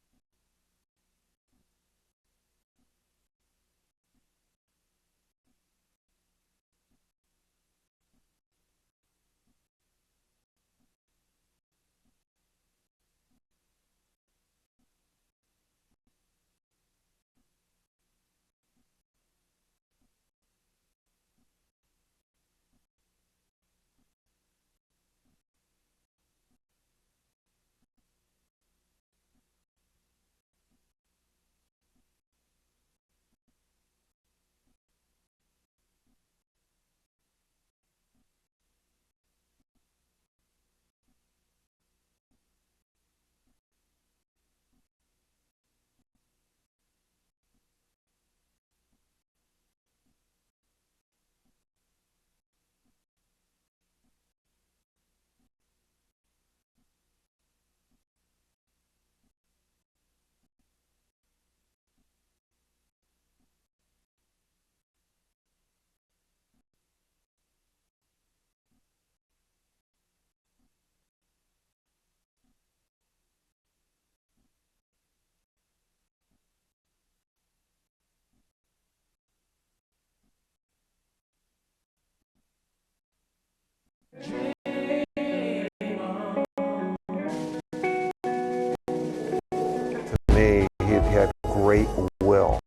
he had great will,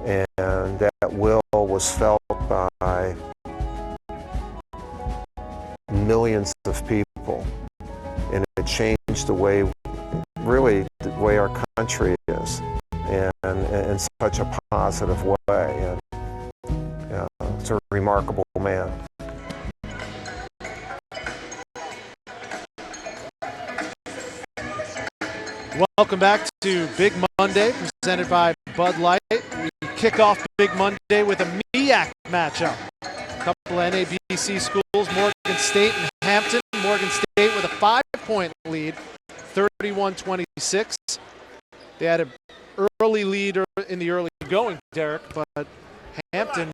and that will was felt by millions of people, and it changed the way, really, the way our country is, and in such a positive way. And it's a remarkable man. Welcome back to Big Monday, presented by Bud Light. We kick off Big Monday with a MEAC matchup. A couple of NABC schools, Morgan State and Hampton. Morgan State with a 5-point lead, 31-26. They had an early lead in the early going, Derek, but Hampton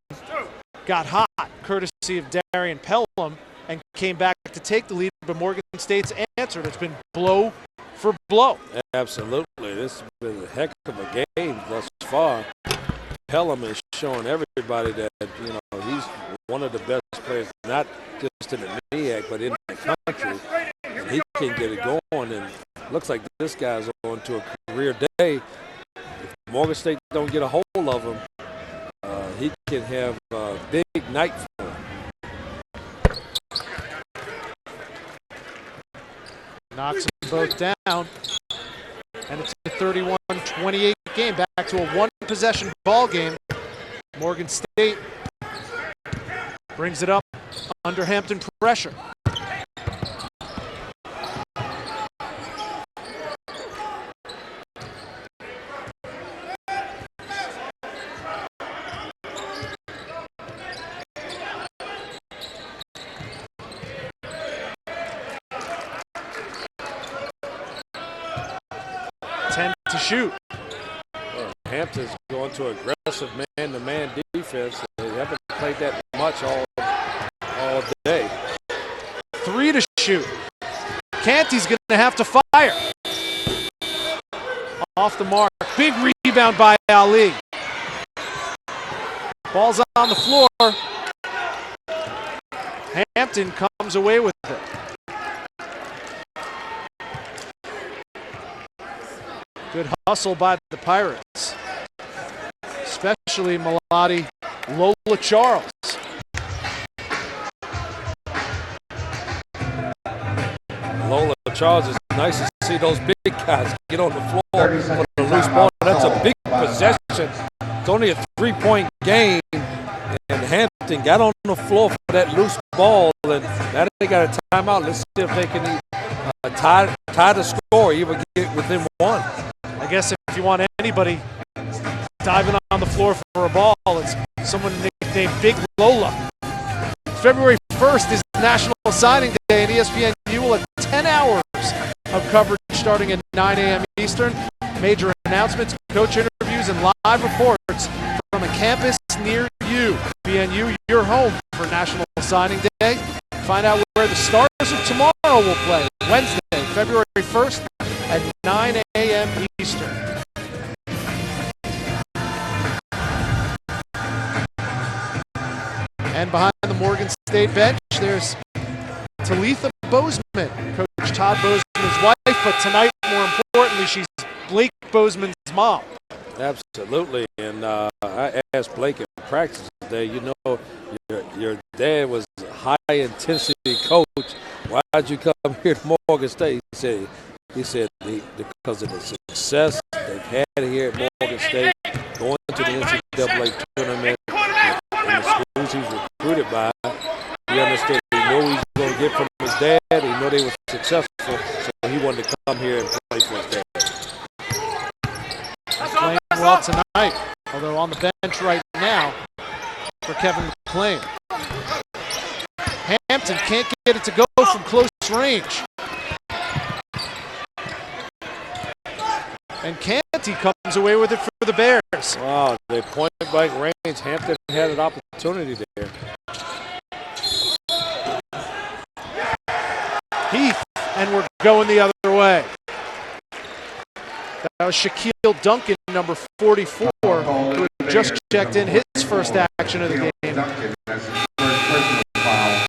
got hot, courtesy of Darrion Pellum, and came back to take the lead, but Morgan State's answered. It's been blow for blow. Absolutely. This has been a heck of a game thus far. Pellum is showing everybody that, he's one of the best players, not just in the MEAC, but in the country. And he can get it going, and looks like this guy's on to a career day. If Morgan State don't get a hold of him, he can have a big night for him. Knocks them both down, and it's a 31-28 game, back to a one-possession ball game. Morgan State brings it up under Hampton pressure. To shoot. Well, Hampton's going to aggressive man-to-man defense. They haven't played that much all day. 3 to shoot. Canty's going to have to fire. Off the mark. Big rebound by Ali. Ball's on the floor. Hampton comes away with it. Good hustle by the Pirates, especially Melody Lola Charles. Lola Charles, is nice to see those big guys get on the floor for the loose ball. That's a big possession. It's only a 3-point game, and Hampton got on the floor for that loose ball, and now they got a timeout. Let's see if they can tie the score, even get within one. I guess if you want anybody diving on the floor for a ball, it's someone nicknamed Big Lola. February 1st is National Signing Day, and ESPNU will have 10 hours of coverage starting at 9 a.m. Eastern. Major announcements, coach interviews, and live reports from a campus near you. ESPNU, your home for National Signing Day. Find out where the Stars of Tomorrow will play Wednesday, February 1st at 9 a.m. Eastern. And behind the Morgan State bench, there's Talitha Bozeman, Coach Todd Bozeman's wife, but tonight, more importantly, she's Blake Bozeman's mom. Absolutely, and I asked Blake at practice today, your dad was a high-intensity coach. Why'd you come here to Morgan State? He said because of the success they've had here at Morgan State, going to the NCAA tournament, and the schools he's recruited by, he understood. He knew he was going to get from his dad. He knew they were successful, so he wanted to come here and play for his dad. Playing well tonight, although on the bench right now for Kevin McClain. Hampton can't get it to go from close range. And Canty comes away with it for the Bears. Wow, they point blank range. Hampton had an opportunity there. Heath, and we're going the other way. That was Shaquille Duncan, number 44, who just checked in his first action of the game.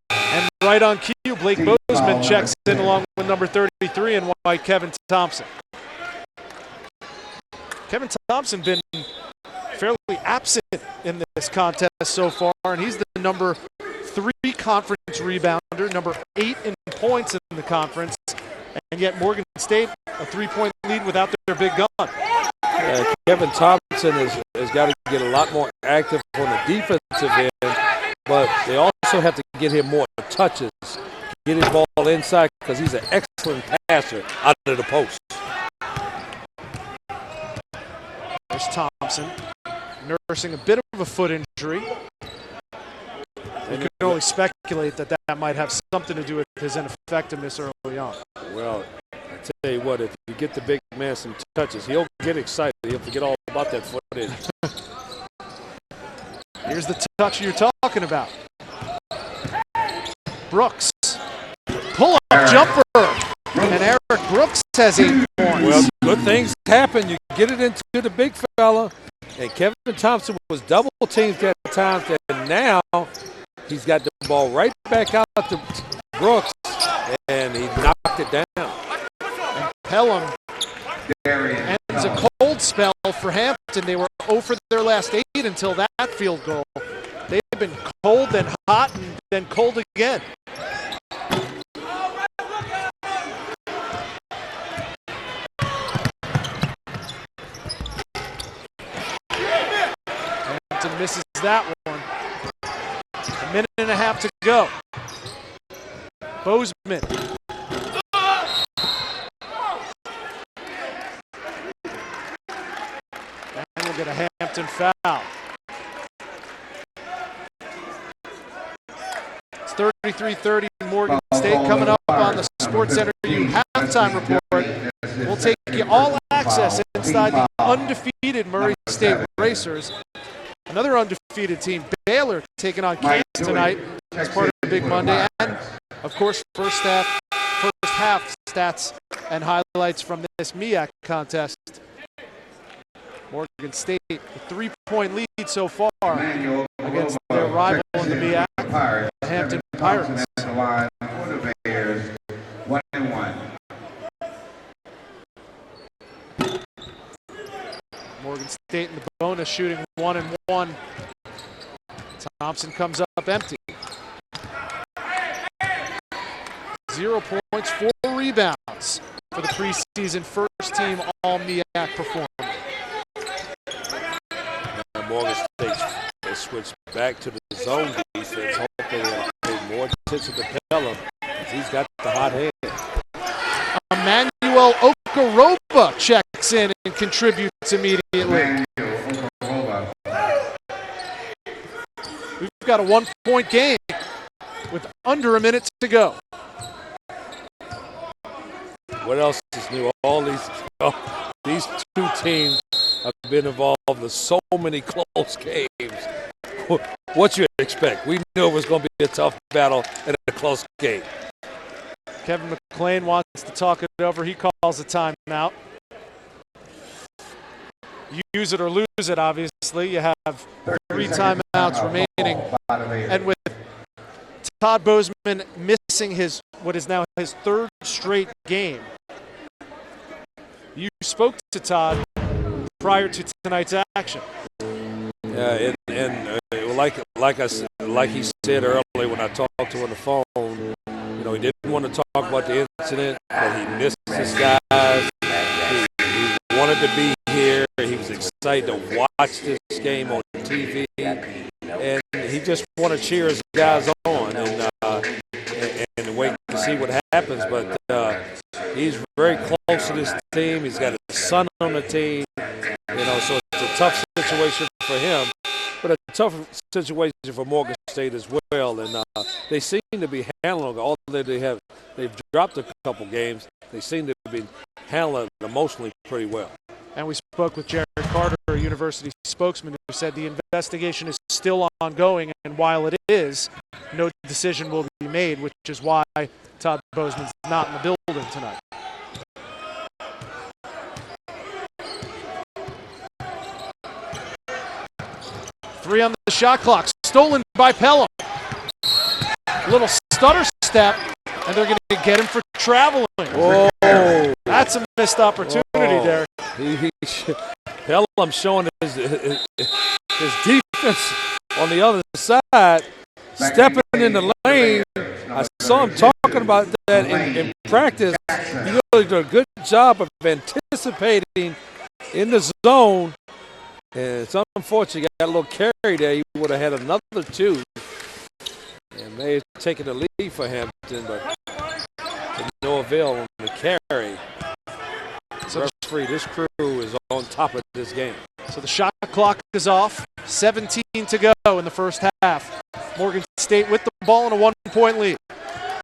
And right on cue, Blake Bozeman checks in along with number 33 in white, Kevin Thompson. Kevin Thompson been fairly absent in this contest so far, and he's the number 3 conference rebounder, number 8 in points in the conference, and yet Morgan State a 3-point lead without their big gun. Kevin Thompson has got to get a lot more active on the defensive end, but they also have to get him more touches, get his ball inside, because he's an excellent passer out of the post. There's Thompson, nursing a bit of a foot injury. You can only speculate that might have something to do with his ineffectiveness early on. Well, I tell you what, if you get the big man some touches, he'll get excited. He'll forget all about that footage. Here's the touch you're talking about. Brooks, pull-up jumper, and Eric Brooks has 8 points. Well, good things happen. You get it into the big fella, and Kevin Thompson was double teamed at times, and now he's got the ball right back out to Brooks, and he knocked it down. And Pellum ends a cold spell for Hampton. They were 0 for their last 8 until that field goal. They've been cold, then hot, and then cold again. Hampton misses that one. 1.5 minutes to go. Bozeman. And we'll get a Hampton foul. It's 33-30 Morgan State coming up on the SportsCenter U halftime report. We'll take you all access inside the undefeated Murray State Racers. Another undefeated team, Baylor, taking on Kansas tonight as part of the Big Monday. And, of course, first half stats and highlights from this MEAC contest. Morgan State, a 3-point lead so far against their rival in the MEAC, the Hampton Pirates. Morgan State in the bonus, shooting 1 and 1. Thompson comes up empty. 0 points, 4 rebounds for the preseason first-team All-MEAC performer. Morgan State has switched back to the zone defense. Hopefully they'll pay more attention to Pellum because he's got the hot hand. Emmanuel Okoroba checks in and contributes immediately. We've got a 1-point game with under a minute to go. What else is new? All these two teams have been involved in so many close games. What you expect? We knew it was going to be a tough battle and a close game. Kevin McClain wants to talk it over. He calls a timeout. Use it or lose it, obviously. You have 3 timeouts remaining. And with Todd Bozeman missing what is now his 3rd straight game, you spoke to Todd prior to tonight's action. Yeah, like he said earlier when I talked to him on the phone, he didn't want to talk about the incident, but he missed his guys. He wanted to be here. He was excited to watch this game on TV, and he just wanted to cheer his guys on and wait to see what happens. But he's very close to this team. He's got his son on the team, so it's a tough situation for him, but a tough situation for Morgan State as well. And they seem to be handling all that they have. They've dropped a couple games. They seem to be handling it emotionally pretty well. And we spoke with Jared Carter, a university spokesman, who said the investigation is still ongoing, and while it is, no decision will be made, which is why Todd Bozeman's not in the building tonight. Three on the shot clock, stolen by Pellum. Little stutter step, and they're going to get him for traveling. Whoa. That's a missed opportunity, Derek. Pellum showing his defense on the other side, stepping in the lane. I saw him talking about that in practice. He really did a good job of anticipating in the zone. And it's unfortunate he got a little carry there. He would have had another 2. And may have taken the lead for Hampton, but to no avail on the carry. So referee, this crew is on top of this game. So the shot clock is off. 17 to go in the first half. Morgan State with the ball in a 1-point lead.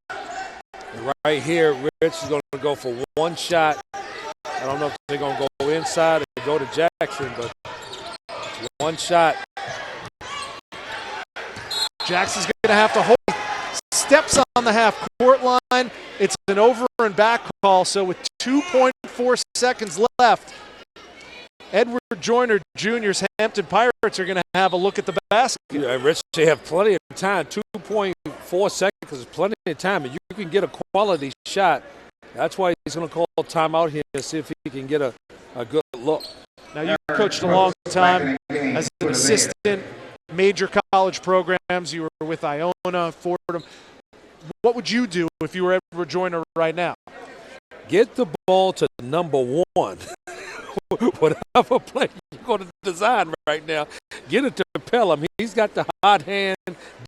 And right here, Rich is going to go for 1 shot. I don't know if they're going to go inside or go to Jackson, but 1 shot. Jackson's going to have to hold. Steps on the half-court line. It's an over and back call, so with 2.4 seconds left, Edward Joyner Jr.'s Hampton Pirates are going to have a look at the basket. Yeah, Rich, they have plenty of time. 2.4 seconds is plenty of time, and you can get a quality shot. That's why he's going to call timeout here to see if he can get a good look. Now, you coached a long time as an assistant, major college programs. You were with Iona, Fordham. What would you do if you were Edward Joyner right now? Get the ball to number one. Whatever play you're going to design right now, get it to Pellum. He's got the hot hand,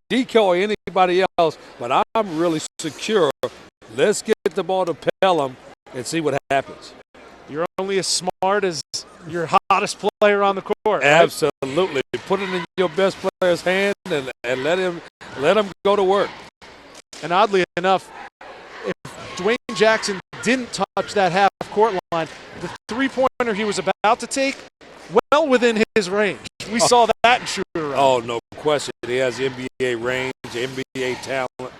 decoy anybody else, but I'm really secure. Let's get the ball to Pellum and see what happens. You're only as smart as your hottest player on the court. Right? Absolutely. Put it in your best player's hand and let him go to work. And oddly enough, if Dwayne Jackson didn't touch that half-court line, the three-pointer he was about to take, well within his range. We saw that in shoot-around. Oh, no question. He has NBA range, NBA talent.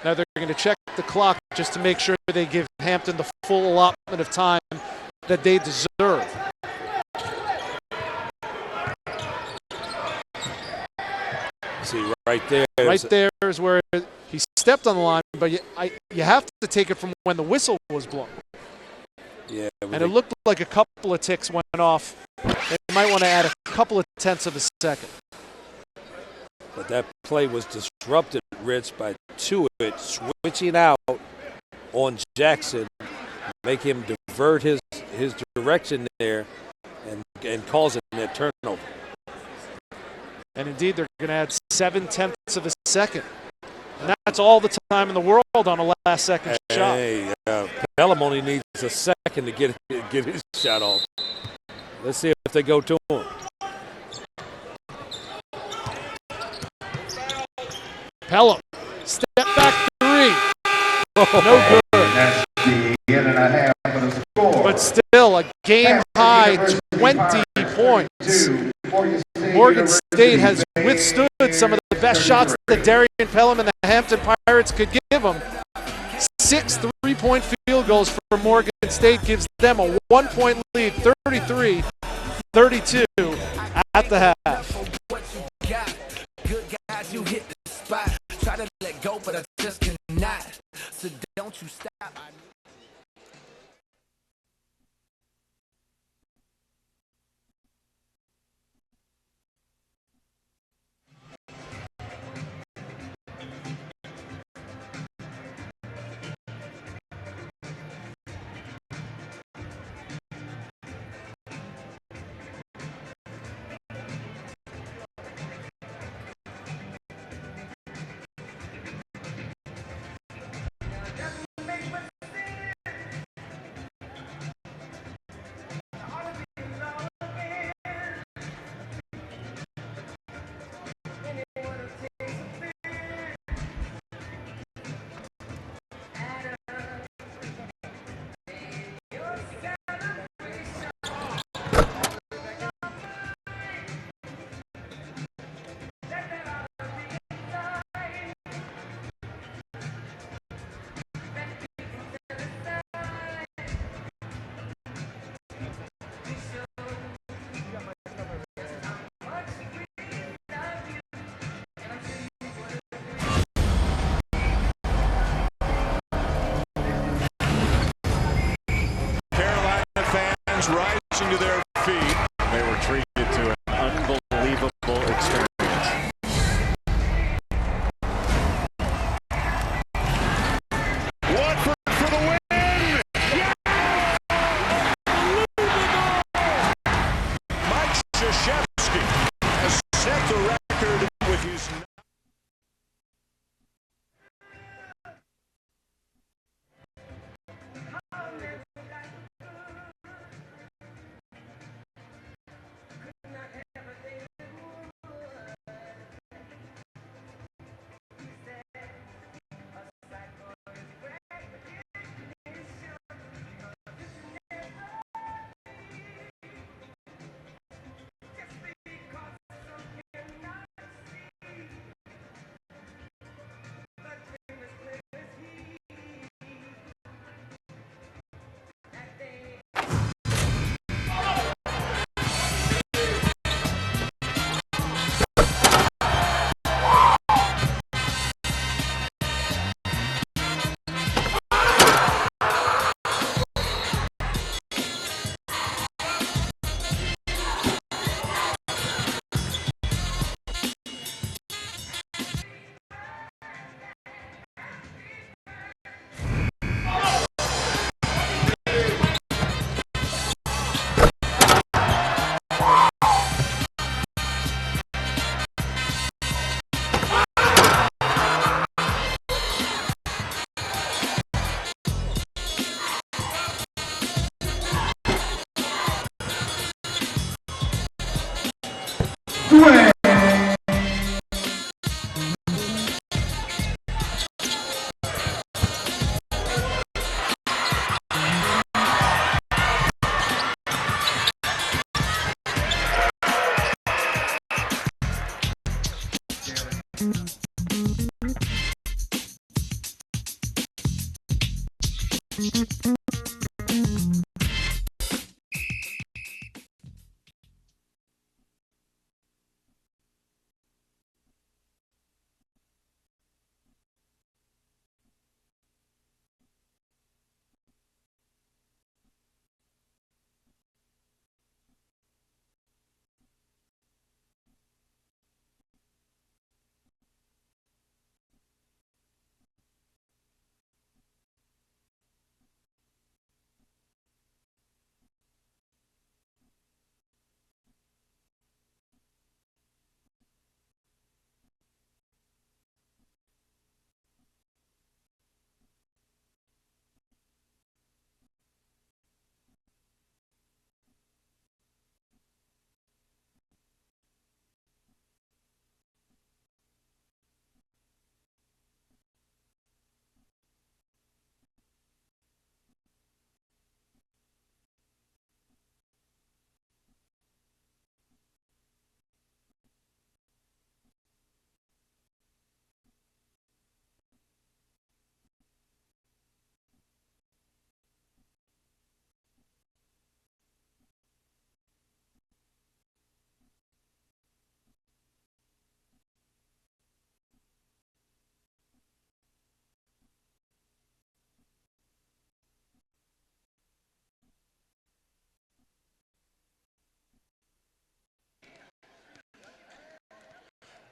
Now they're going to check the clock just to make sure they give Hampton the full allotment of time that they deserve. See, right there. Right there is where he stepped on the line, but you have to take it from when the whistle was blown. Yeah, and it looked like a couple of ticks went off. They might want to add a couple of tenths of a second. But that play was disrupted, Rich, by Tuitt switching out on Jackson, make him divert his direction there and causing that turnover. And indeed, they're going to add 7/10 of a second. And that's all the time in the world on a last-second shot. Hey, Pellum only needs a second to get his shot off. Let's see if they go to him. Pellum, step back three. No good. That's the in and a half of the score. But still, a game-high 20 points. Morgan State has withstood some of the best shots that Darrion Pellum and the Hampton Pirates could give them. 6 3-point field goals for Morgan State gives them a 1-point lead, 33-32 at the half. Good guys, you hit the spot. Try to let go, but I just cannot. So don't you stop. Rising to their feet, they were treated to an unbelievable experience. Watford for the win! Yeah! Mike Krzyzewski has set the record with his...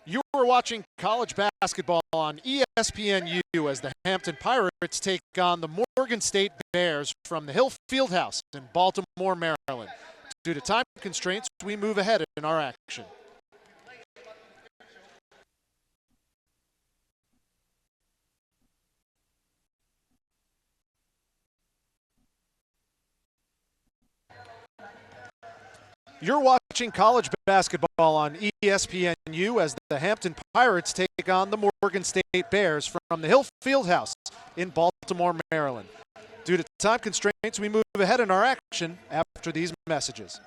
You are watching college basketball on ESPNU as the Hampton Pirates take on the Morgan State Bears from the Hill Fieldhouse in Baltimore, Maryland. Due to time constraints, we move ahead in our action. You're watching college basketball on ESPNU as the Hampton Pirates take on the Morgan State Bears from the Hill Fieldhouse in Baltimore, Maryland. Due to time constraints, we move ahead in our action after these messages.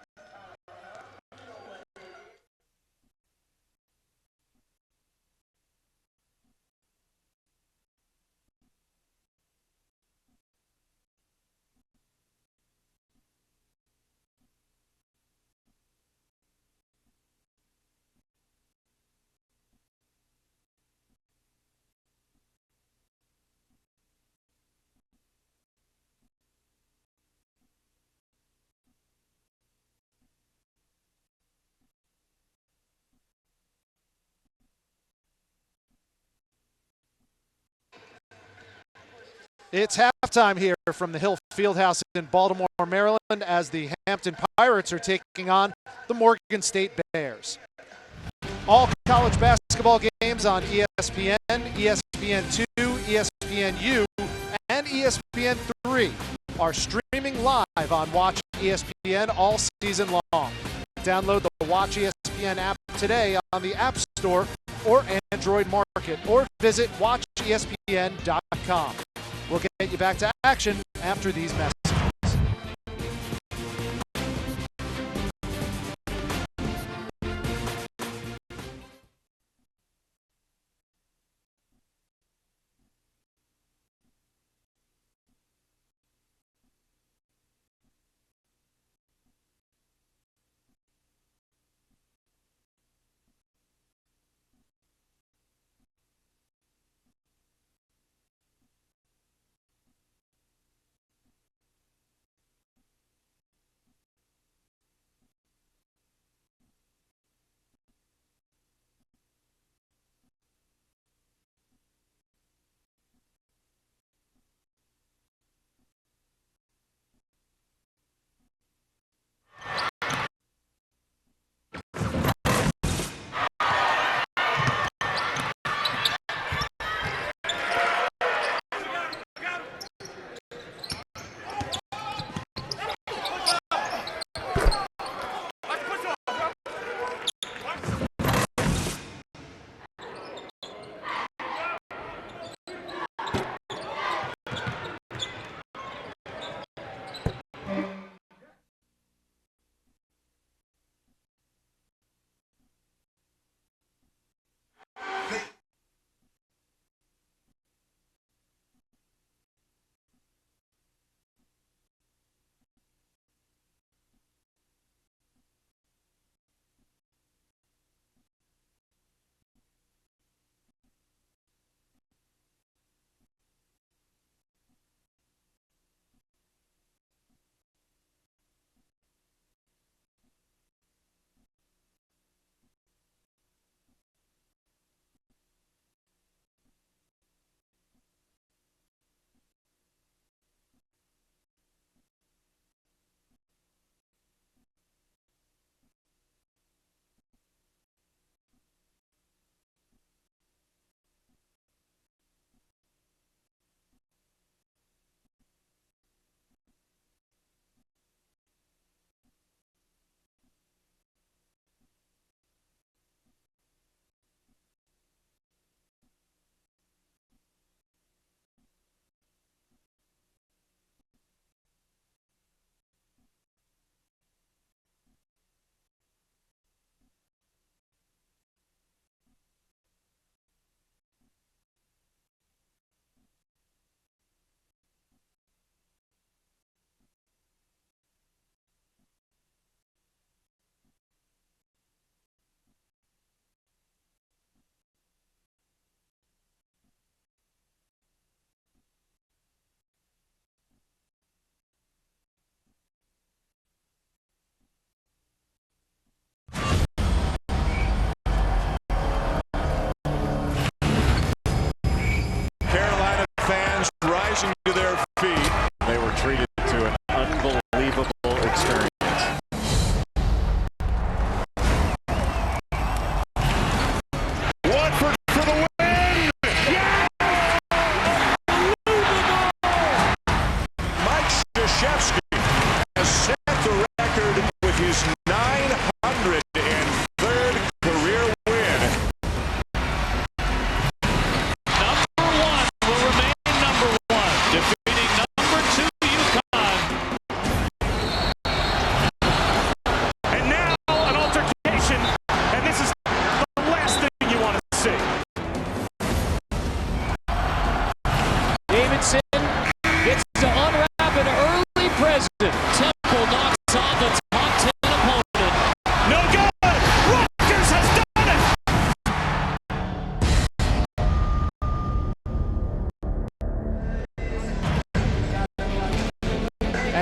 It's halftime here from the Hill Fieldhouse in Baltimore, Maryland, as the Hampton Pirates are taking on the Morgan State Bears. All college basketball games on ESPN, ESPN2, ESPNU, and ESPN3 are streaming live on Watch ESPN all season long. Download the Watch ESPN app today on the App Store or Android Market, or visit watchespn.com. We'll get you back to action after these messages.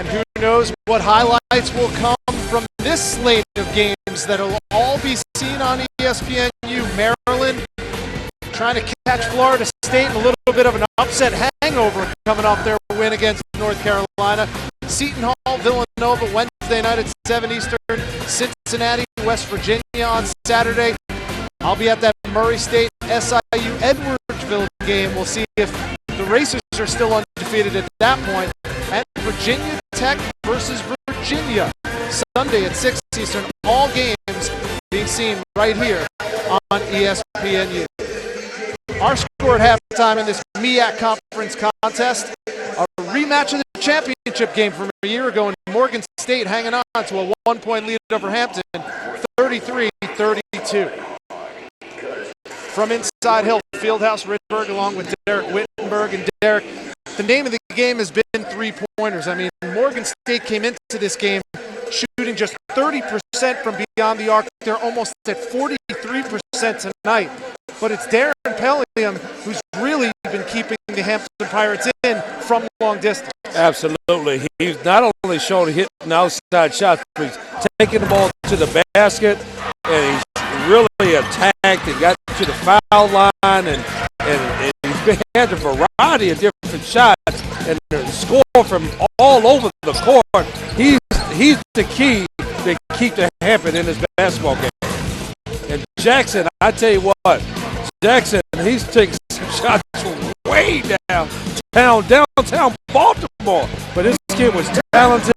And who knows what highlights will come from this slate of games that'll all be seen on ESPNU. Maryland trying to catch Florida State in a little bit of an upset hangover coming off their win against North Carolina. Seton Hall, Villanova, Wednesday night at 7 Eastern. Cincinnati, West Virginia on Saturday. I'll be at that Murray State SIU Edwardsville game. We'll see if the Racers are still undefeated at that point. And Virginia Tech versus Virginia, Sunday at 6 Eastern. All games being seen right here on ESPNU. Our score at halftime in this MEAC conference contest, a rematch of the championship game from a year ago, and Morgan State hanging on to a 1-point lead over Hampton, 33-32. From inside Hill Fieldhouse, Rydberg along with Derek Wittenberg. And Derek, the name of the game has been three-pointers. I mean, Morgan State came into this game shooting just 30% from beyond the arc. They're almost at 43% tonight. But it's Darrion Pellum who's really been keeping the Hampton Pirates in from long distance. Absolutely. He's not only shown hitting outside shots, but he's taking the ball to the basket, and he's really attacked and got to the foul line, and he's had a variety of different shots and score from all over the court. He's the key to keep the Hampton in this basketball game. And Jackson, I tell you what, Jackson, he's taking some shots from way downtown Baltimore. But this kid was talented.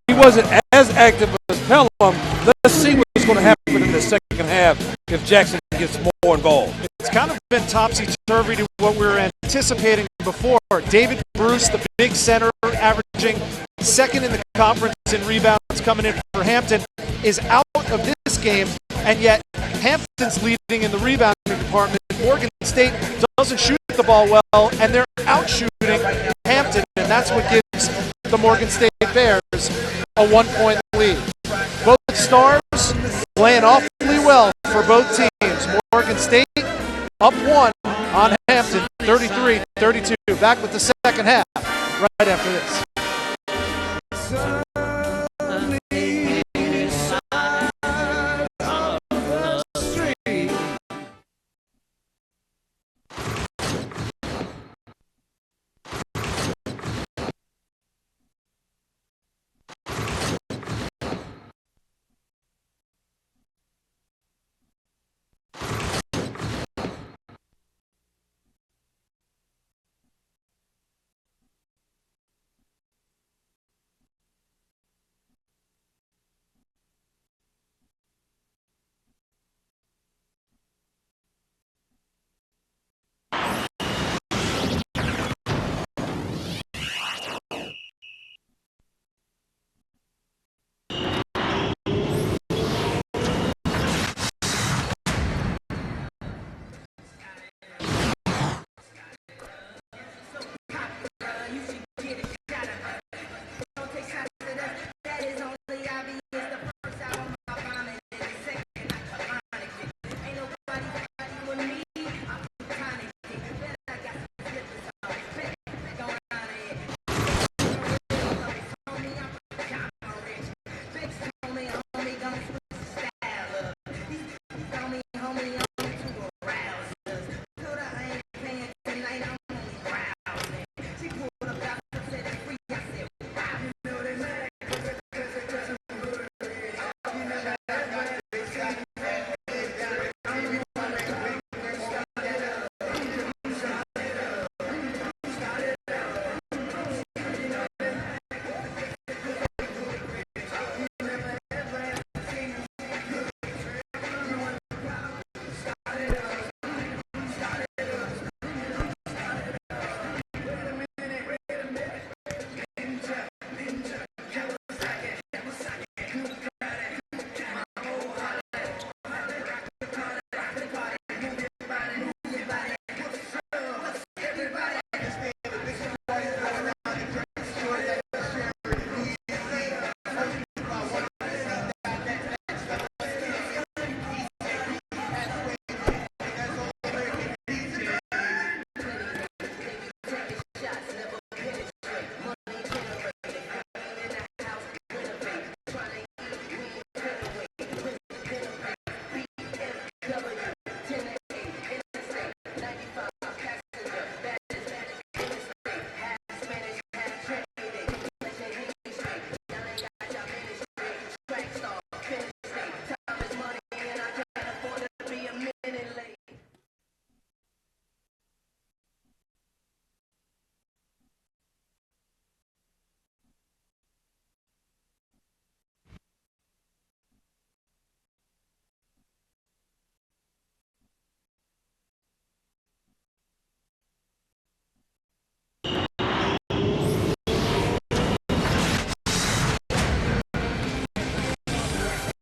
He wasn't as active as Pellum. Let's see what's going to happen in the second half if Jackson gets more involved. It's kind of been topsy-turvy to what we were anticipating before. David Bruce, the big center, averaging second in the conference in rebounds coming in for Hampton, is out of this game, and yet Hampton's leading in the rebounding department. Morgan State doesn't shoot the ball well, and they're out-shooting Hampton, and that's what gives the Morgan State Bears a 1-point lead. Both stars playing awfully well for both teams. Morgan State up 1 on Hampton, 33-32. Back with the second half right after this.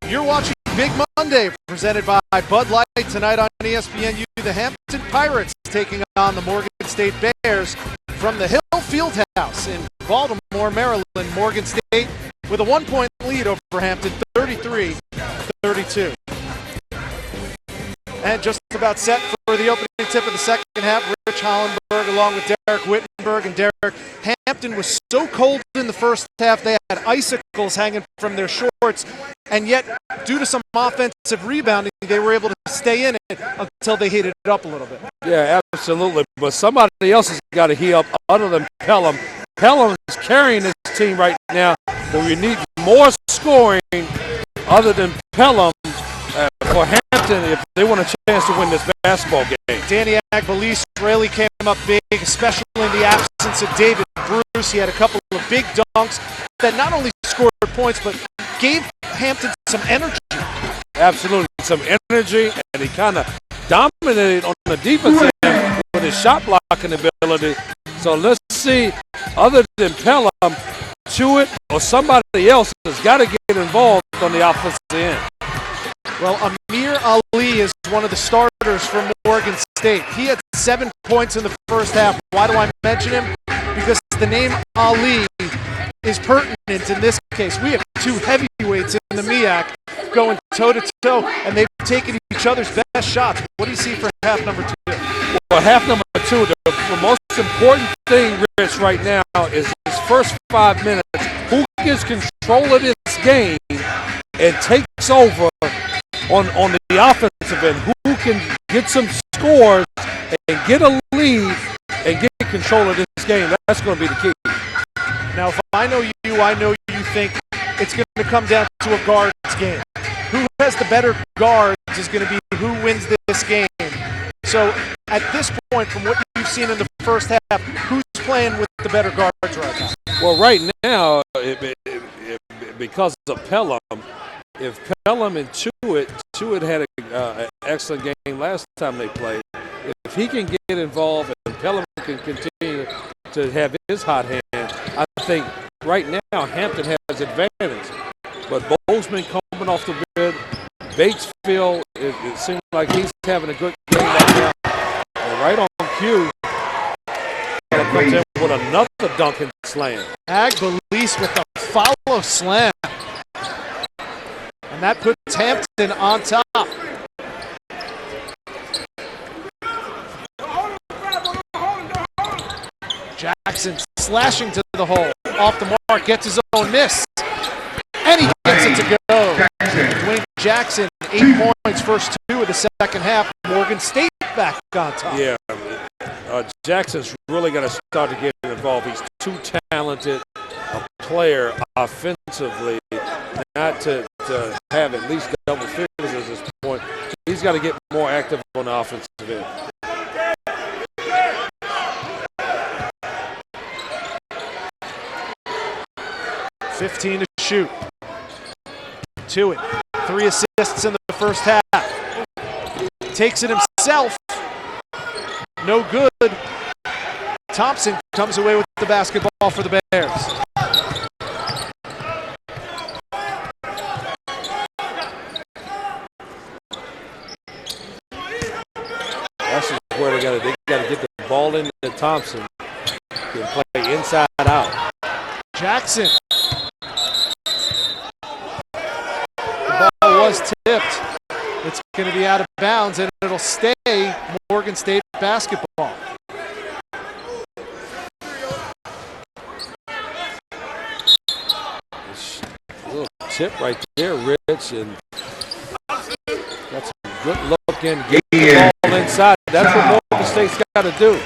You're watching Big Monday, presented by Bud Light. Tonight on ESPNU, the Hampton Pirates taking on the Morgan State Bears from the Hill Fieldhouse in Baltimore, Maryland. Morgan State with a 1-point lead over Hampton, 33-32. And just about set for the opening tip of the second half, Rich Hollenberg along with Derek Wittenberg. And Derek, Hampton was so cold in the first half, they had icicles hanging from their shorts, and yet, due to some offensive rebounding, they were able to stay in it until they heated it up a little bit. Yeah, absolutely. But somebody else has got to heat up other than Pellum. Pellum is carrying this team right now, but we need more scoring other than Pellum for Hampton if they want a chance to win this basketball game. Danny Agbalise really came up big, especially in the absence of David Bruce. He had a couple of big dunks that not only scored points, but gave Hampton some energy. Absolutely, some energy, and he kind of dominated on the defensive end with his shot blocking ability. So let's see, other than Pellum, Chewett or somebody else has got to get involved on the offensive end. Well, Amir Ali is one of the starters for Morgan State. He had 7 points in the first half. Why do I mention him? Because the name Ali is pertinent in this case. We have 2 heavyweights in the MEAC going toe-to-toe, and they've taken each other's best shots. What do you see for half number 2? Well, half number 2, the most important thing, Rich, right now is his first 5 minutes. Who gets control of this game and takes over on the offensive end? Who can get some scores and get a lead and get control of this game? That's going to be the key. Now, if I know you think it's going to come down to a guards game. Who has the better guards is going to be who wins this game. So, at this point, from what you've seen in the first half, who's playing with the better guards right now? Well, right now, because of Pellum, if Pellum and Chewett had an excellent game last time they played. If he can get involved and Pellum can continue to have his hot hand, I think right now Hampton has advantage. But Bozeman coming off the bid, Batesville, it seems like he's having a good game right now. And right on cue, comes in with another dunk and slam. Agbalise with the follow slam. And that puts Hampton on top. Jackson slashing to the hole. Off the mark, gets his own miss. And he gets it to go. Dwayne Jackson, 8 points, first 2 of the second half. Morgan State back on top. Yeah, Jackson's really got to start to get involved. He's too talented a player offensively not to have at least double figures at this point. He's got to get more active on the offensive end. $15 to shoot. 2 it. 3 assists in the first half. Takes it himself. No good. Thompson comes away with the basketball for the Bears. That's where they got to get the ball into Thompson. Can play inside out. Jackson. The ball was tipped. It's going to be out of bounds, and it'll stay Morgan State basketball. A little tip right there, Rich, and got some good look in, get the ball inside. That's what Morgan State's got to do.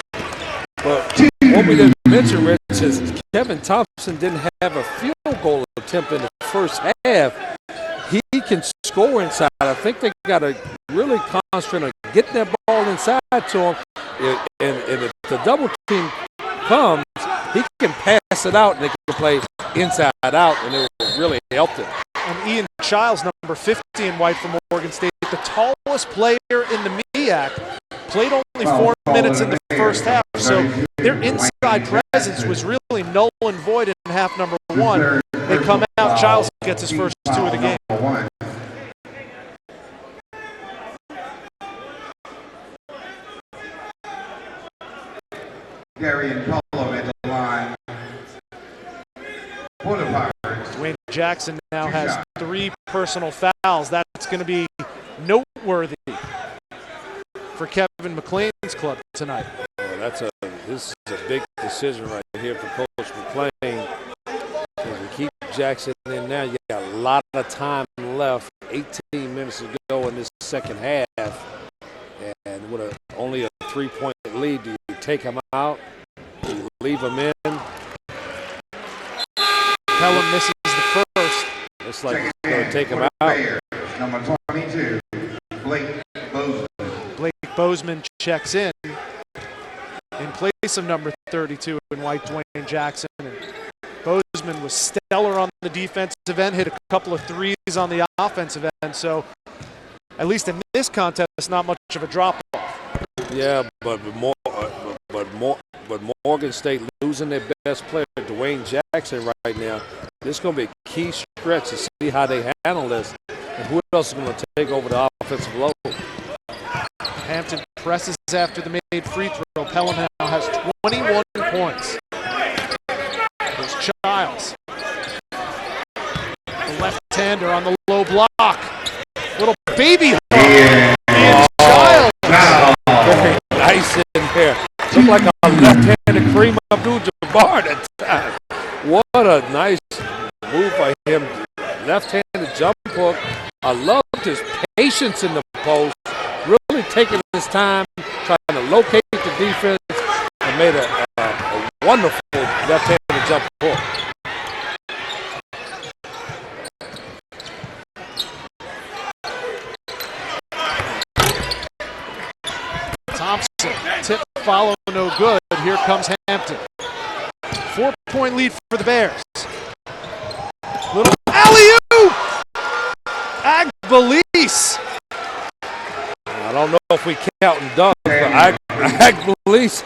But what we didn't mention, Rich, is Kevin Thompson didn't have a field goal attempt in the first half. He can score inside. I think they got to really concentrate on getting that ball inside to him. And if the double team comes, he can pass it out and they can play inside out, and it will really help them. And Ian Childs, number 50 in white for Morgan State, the tallest player in the MEAC, played only 4 minutes in the first half, so their inside presence was really null and void in half number 1. They come out, Childs gets his first 2 of the game. Darrion Pellum at the line. For the Pirates. Dwayne Jackson now has 3 personal fouls. That's going to be noteworthy for Kevin McLean's club tonight. Well, this is a big decision right here for Coach McLean. If we keep Jackson in now, you got a lot of time left. 18 minutes to go in this second half. And with only a 3-point lead, do you take him out? Do you leave him in? Pellum misses the first. Looks like he's going to take him out. Number 22, Blake Bozeman. Blake Bozeman checks in place of number 32 in white, Dwayne Jackson. And Bozeman was stellar on the defensive end, hit a couple of threes on the offensive end. So at least in this contest, not much of a drop-off. Yeah, but Morgan State losing their best player, Dwayne Jackson, right now. This is going to be a key stretch to see how they handle this. And who else is going to take over the offensive load? Hampton presses after the made free throw. Pellum now has 21 points. There's Childs. The left-hander on the low block. Little baby hook. And Childs. Very nice in there. Looked like a left-handed Kareem Abdul-Jabbar at time. What a nice move by him. Left-handed jump hook. I loved his patience in the post. Really taking his time, trying to locate the defense, and made a wonderful left-handed jump hook. Thompson, tip follow no good. Here comes Hampton. 4-point lead for the Bears. Little alley-oop! Agbalise. I don't know if we count in dunks, but Agbalise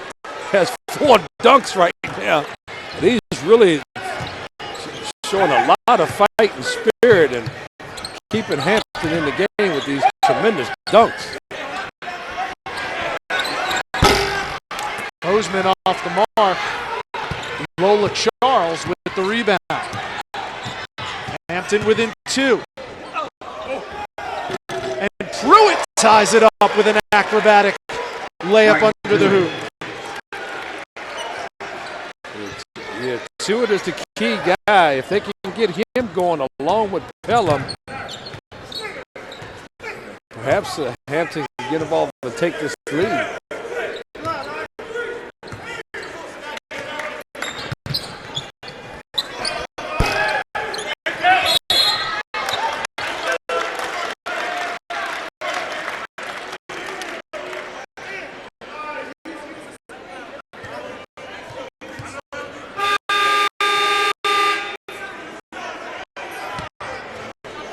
has 4 dunks right now. And he's really showing a lot of fight and spirit and keeping Hampton in the game with these tremendous dunks. Bozeman off the mark. Lola Charles with the rebound. Hampton within 2. And Pruitt ties it up with an acrobatic layup under the hoop. Yeah, Stewart is the key guy. If they can get him going along with Pellum, perhaps Hampton can get involved and take this lead.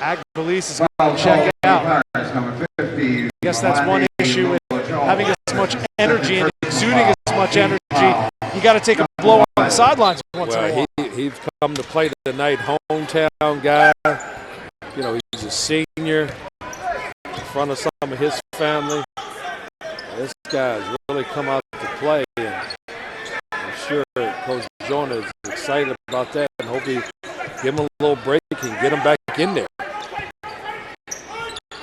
Agbalise is going to check out. I guess that's one issue with having as much energy and exuding as much energy. You got to take a blow on the sidelines once in a while. He's come to play tonight, hometown guy. You know, he's a senior in front of some of his family. This guy's really come out to play, and I'm sure Coach Jonah is excited about that and hope he give him a little break and get him back in there.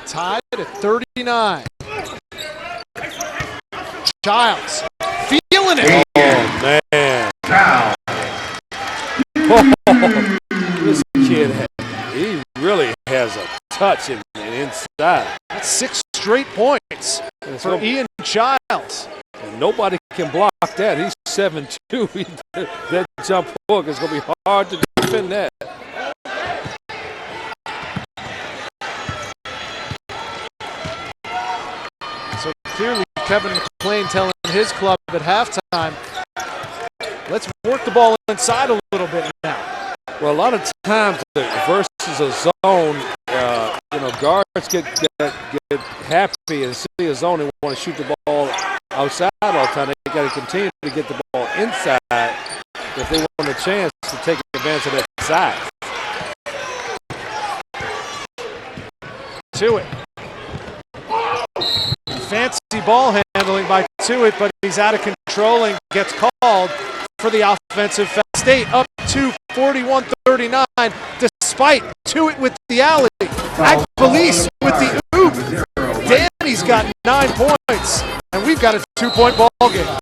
Tied at 39. Childs feeling it. Oh, man. Oh, this kid, he really has a touch in inside. That's 6 straight points for Ian Childs. And nobody can block that. He's 7'2". That jump hook is going to be hard to defend that. So clearly Kevin McLean telling his club at halftime, let's work the ball inside a little bit now. Well, a lot of times versus a zone, guards get happy and see a zone and want to shoot the ball outside all the time. They got to continue to get the ball inside if they want a chance to take advantage of that size. To it. Fancy ball handling by Tuitt, but he's out of control and gets called for the offensive foul. State up to 41-39, despite Tuitt with the alley. Agbeliz with the oop. Danny's got 9 points, and we've got a 2-point ball game.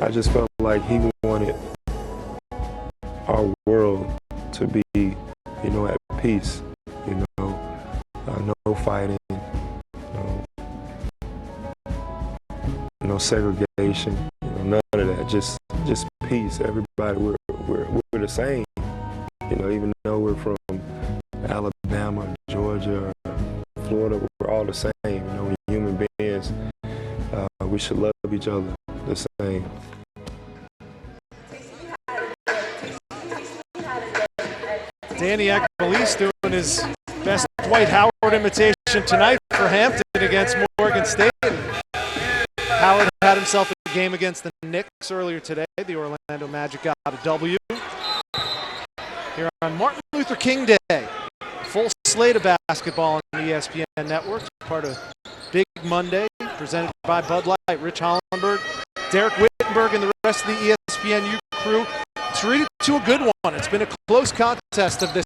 I just felt like he wanted our world to be, at peace, no fighting, no segregation, none of that, just peace. Everybody, we're the same, even though we're from Alabama, Georgia, Florida, we're all the same, we're human beings. We should love each other the same. Danny Agbeliz doing his best Dwight Howard imitation tonight for Hampton against Morgan State. Howard had himself a game against the Knicks earlier today. The Orlando Magic got a W. Here on Martin Luther King Day, full slate of basketball on the ESPN network, part of Big Monday, presented by Bud Light. Rich Hollenberg, Derek Wittenberg, and the rest of the ESPNU crew. It's really to a good one. It's been a close contest of this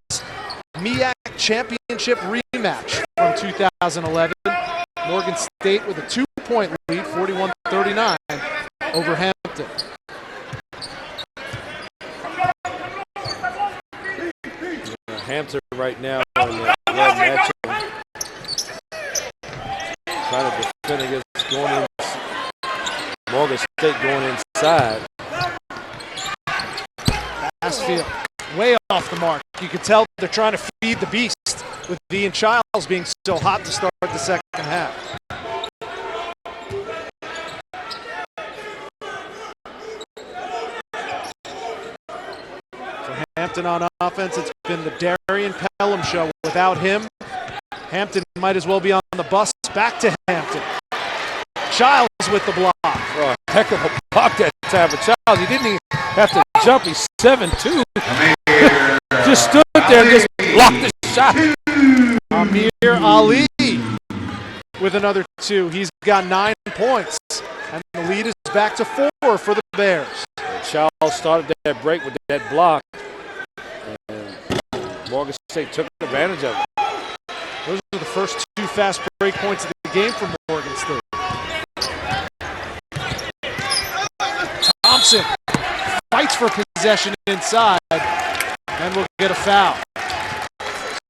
MEAC Championship rematch from 2011. Morgan State with a 2-point lead, 41-39 over Hampton. Hampton right now in the red matchup, trying to defend against going in. Morgan State going inside. Passfield way off the mark. You can tell they're trying to feed the beast with Ian Childs being so hot to start the second half. For Hampton on offense, it's been the Darrion Pellum show. Without him, Hampton might as well be on the bus back to Hampton. Childs with the block. Oh, a heck of a block that time for Childs. He didn't even have to jump. He's 7'2". Just stood there and just blocked the shot. Amir Ali with another 2. He's got 9 points, and the lead is back to 4 for the Bears. And Childs started that break with that block, and Morgan State took advantage of it. Those are the first 2 fast break points of the game for Morgan State. Thompson for possession inside, and we'll get a foul.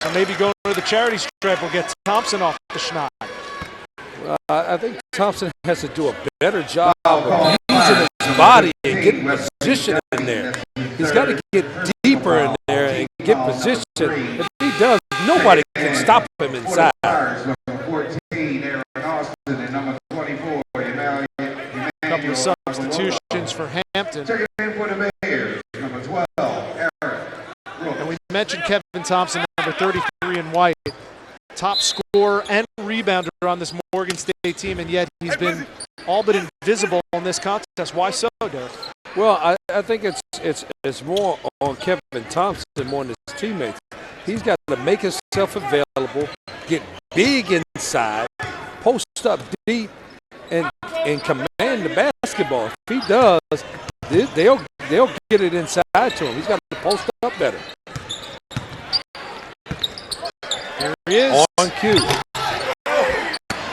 So maybe going to the charity stripe will get Thompson off the schneid. I think Thompson has to do a better job of using his body and getting position in there. He's got to get deeper in there and get position. If he does, nobody can stop him inside. Number 14, Darrion Austin, and number 24, A couple of substitutions for Hampton. Checking in for the Bears, number 12, Eric Brooks. And we mentioned Kevin Thompson, number 33 in white. Top scorer and rebounder on this Morgan State team, and yet he's been all but invisible in this contest. Why so, Derek? Well, I think it's more on Kevin Thompson more than his teammates. He's got to make himself available, get big inside, post up deep, and command the basketball. If he does, they'll get it inside to him. He's got to post up better. Here he is. On cue.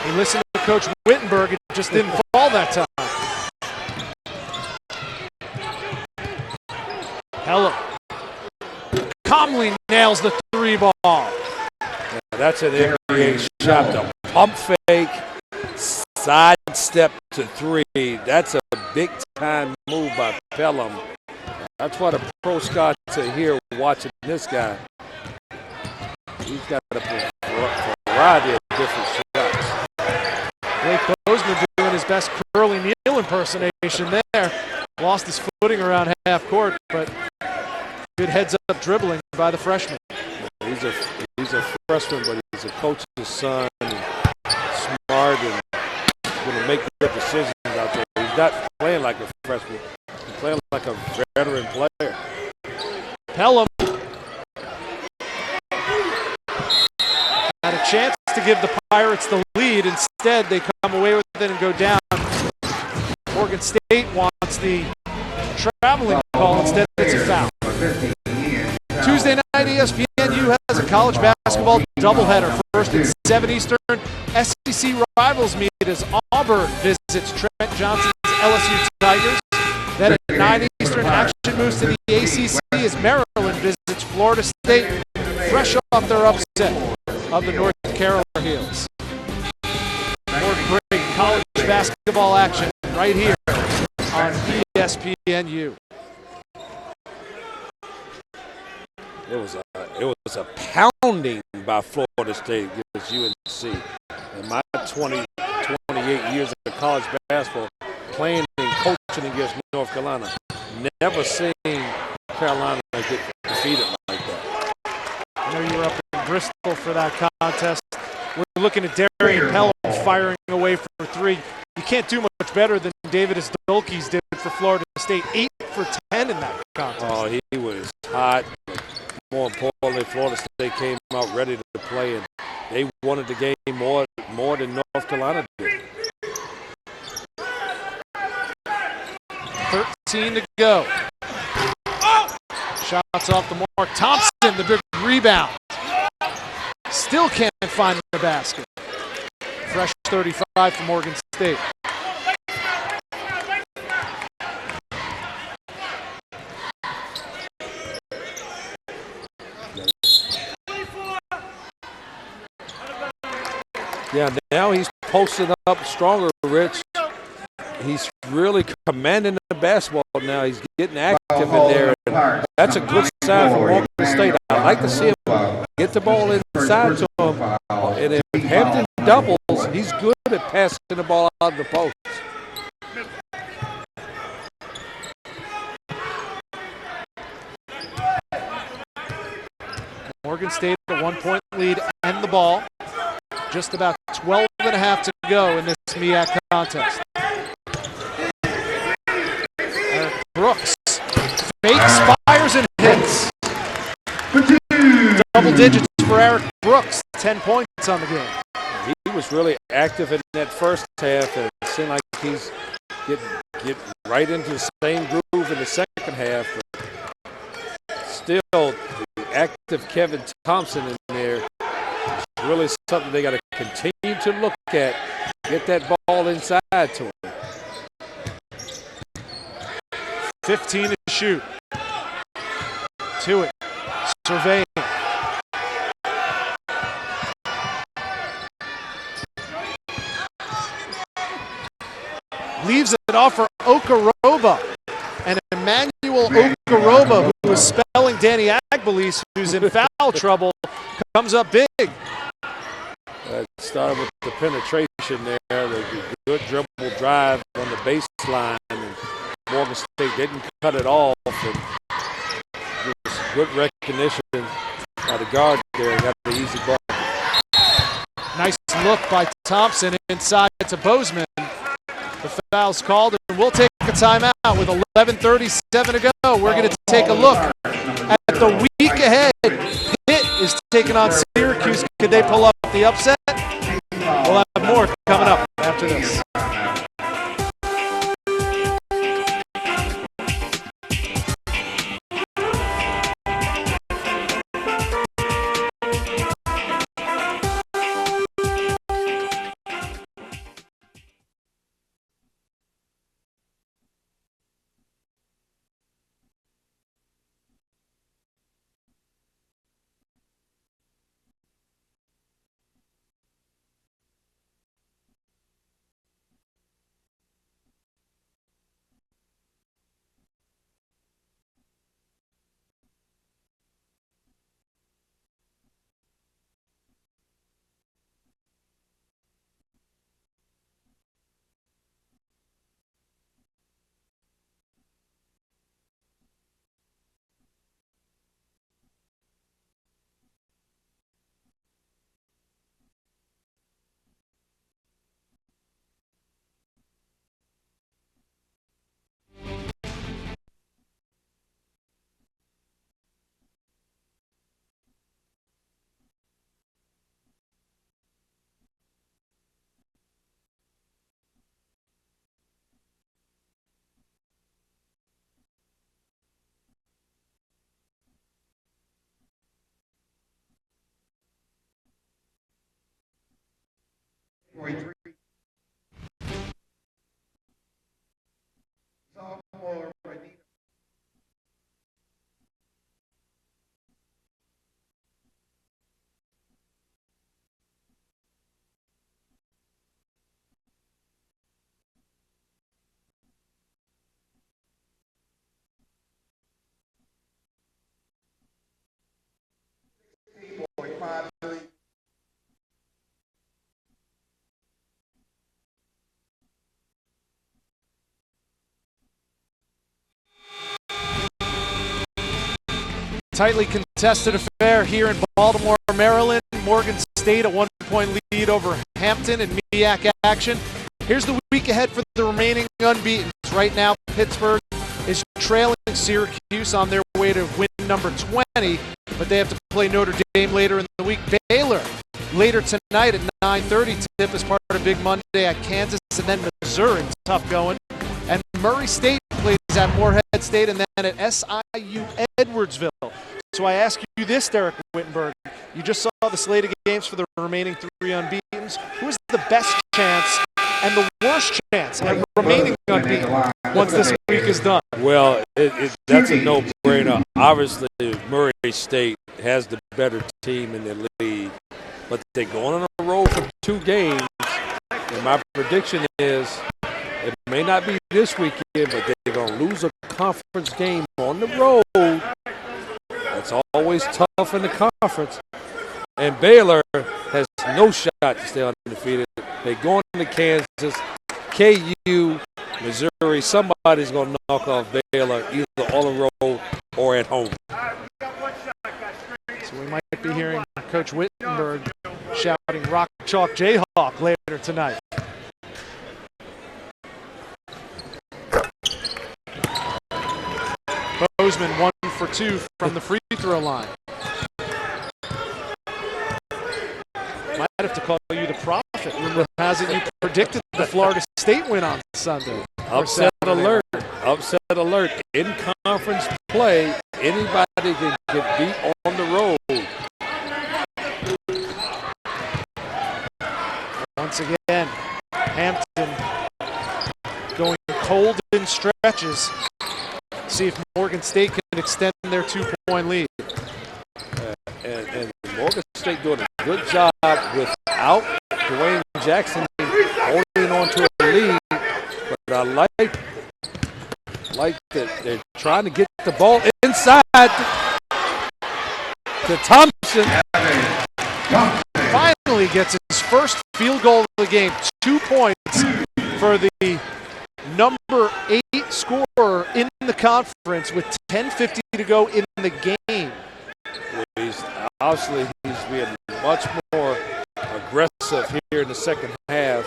He listened to Coach Wittenberg. It just didn't fall that time. Pellum calmly nails the three ball. Yeah, that's an NBA shot. The pump fake, side step to three. That's a big time move by Pellum. That's what a pro scout to hear watching this guy. He's got a variety of different shots. Blake Bozeman doing his best Curly Neal impersonation there. Lost his footing around half court, but good heads-up dribbling by the freshman. He's a freshman, but he's a coach's son, and smart, and going to make good decisions out there. He's not playing like a freshman. He's playing like a veteran player. Pellum had a chance to give the Pirates the lead. Instead, they come away with it and go down. Morgan State wants the traveling call. Instead, it's a foul. Tuesday night, ESPNU has a college basketball doubleheader. First at 7 Eastern, SEC rivals meet as Auburn visits Trent Johnson's LSU Tigers. Then at 9 Eastern, action moves to the ACC as Maryland visits Florida State, fresh off their upset of the North Carolina Heels. More great college basketball action right here on ESPNU. It was a pounding by Florida State against UNC. In my 28 years of college basketball, playing and coaching against North Carolina, never seen Carolina get defeated like that. I know you were up in Bristol for that contest. We're looking at Darrion Pellum firing away for three. You can't do much better than David Asdolkis did for Florida State. 8 for 10 in that contest. Oh, he was hot. More importantly, Florida State came out ready to play, and they wanted the game more than North Carolina did. 13 to go. Shots off the mark. Thompson, the big rebound. Still can't find the basket. Fresh 35 for Morgan State. Yeah, now he's posted up stronger, Rich. He's really commanding the basketball now. He's getting active in there. And that's a good sign for Morgan State. I'd like to see him get the ball inside to him. And if Hampton doubles, he's good at passing the ball out of the post. Morgan State a 1-point lead and the ball. Just about 12 and a half to go in this MEAC contest. Eric Brooks fakes, fires, and hits. Double digits for Eric Brooks, 10 points on the game. He was really active in that first half, and it seemed like he's getting right into the same groove in the second half. But still, the active Kevin Thompson in there is really something they got to continue to look at. Get that ball inside to him. 15 to shoot. To it. Surveying. Leaves it off for Okoroba. And Emmanuel Okoroba, who was spelling Danny Agbelis, who's in foul trouble, comes up big. Started with the penetration there, the good dribble drive on the baseline, and Morgan State didn't cut it off, and just good recognition by the guard there, and got the easy ball. Nice look by Thompson inside to Bozeman. The foul's called, and we'll take a timeout with 11:37 to go. We're going to take a look at the week ahead. Pitt is taking on Syracuse. Could they pull up the upset? We'll have more coming up after this. Tightly contested affair here in Baltimore, Maryland. Morgan State a 1-point lead over Hampton in MEAC action. Here's the week ahead for the remaining unbeaten. Right now, Pittsburgh is trailing Syracuse on their way to win number 20, but they have to play Notre Dame later in the week. Baylor later tonight at 9:30. Tip is part of Big Monday at Kansas, and then Missouri. Tough going. And Murray State plays at Morehead State and then at SIU Edwardsville. So I ask you this, Derek Wittenberg. You just saw the slate of games for the remaining 3 unbeatens. Who is the best chance and the worst chance at remaining unbeaten once this week is done? Well, that's a no-brainer. Obviously, Murray State has the better team in the league, but they're going on a roll for 2 games. And my prediction is it may not be this weekend, but they're going to lose a conference game on the road. That's always tough in the conference. And Baylor has no shot to stay undefeated. They're going to Kansas, KU, Missouri. Somebody's going to knock off Baylor either on the road or at home. So we might be hearing Coach Wittenberg shouting Rock Chalk Jayhawk later tonight. Bozeman 1 for 2 from the free throw line. Might have to call you the prophet. Rumor has it you predicted the Florida State win on Sunday. Upset alert. Upset alert. In conference play, anybody can get beat on the road. Once again, Hampton going cold in stretches. See if Morgan State can extend their 2-point lead. And Morgan State doing a good job without Dwayne Jackson holding on to a lead. But I like that they're trying to get the ball inside to Thompson. Finally gets his first field goal of the game. 2 points for the number 8 scorer in the conference with 10:50 to go in the game. Obviously, he's being much more aggressive here in the second half,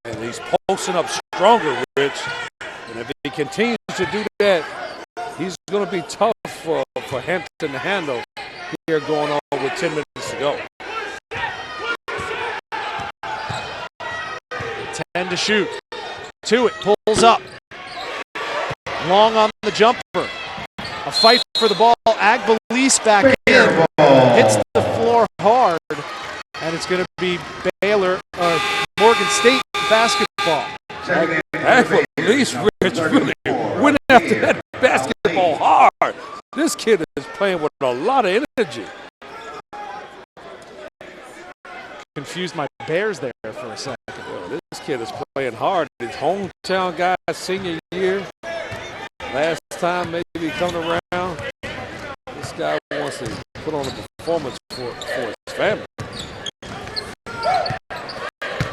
and he's posting up stronger, Rich. And if he continues to do that, he's going to be tough for Hampton to handle here going on with 10 minutes to go. 10 to shoot. To it, pulls up. Long on the jumper. A fight for the ball. Agbalise back in. Hits the floor hard. And it's going to be Morgan State basketball. Agbalise, Rich, really went after that basketball hard. This kid is playing with a lot of energy. Confused my Bears there for a second. Well, this kid is playing hard. His hometown guy, senior year. Last time maybe coming around. This guy wants to put on a performance for his family.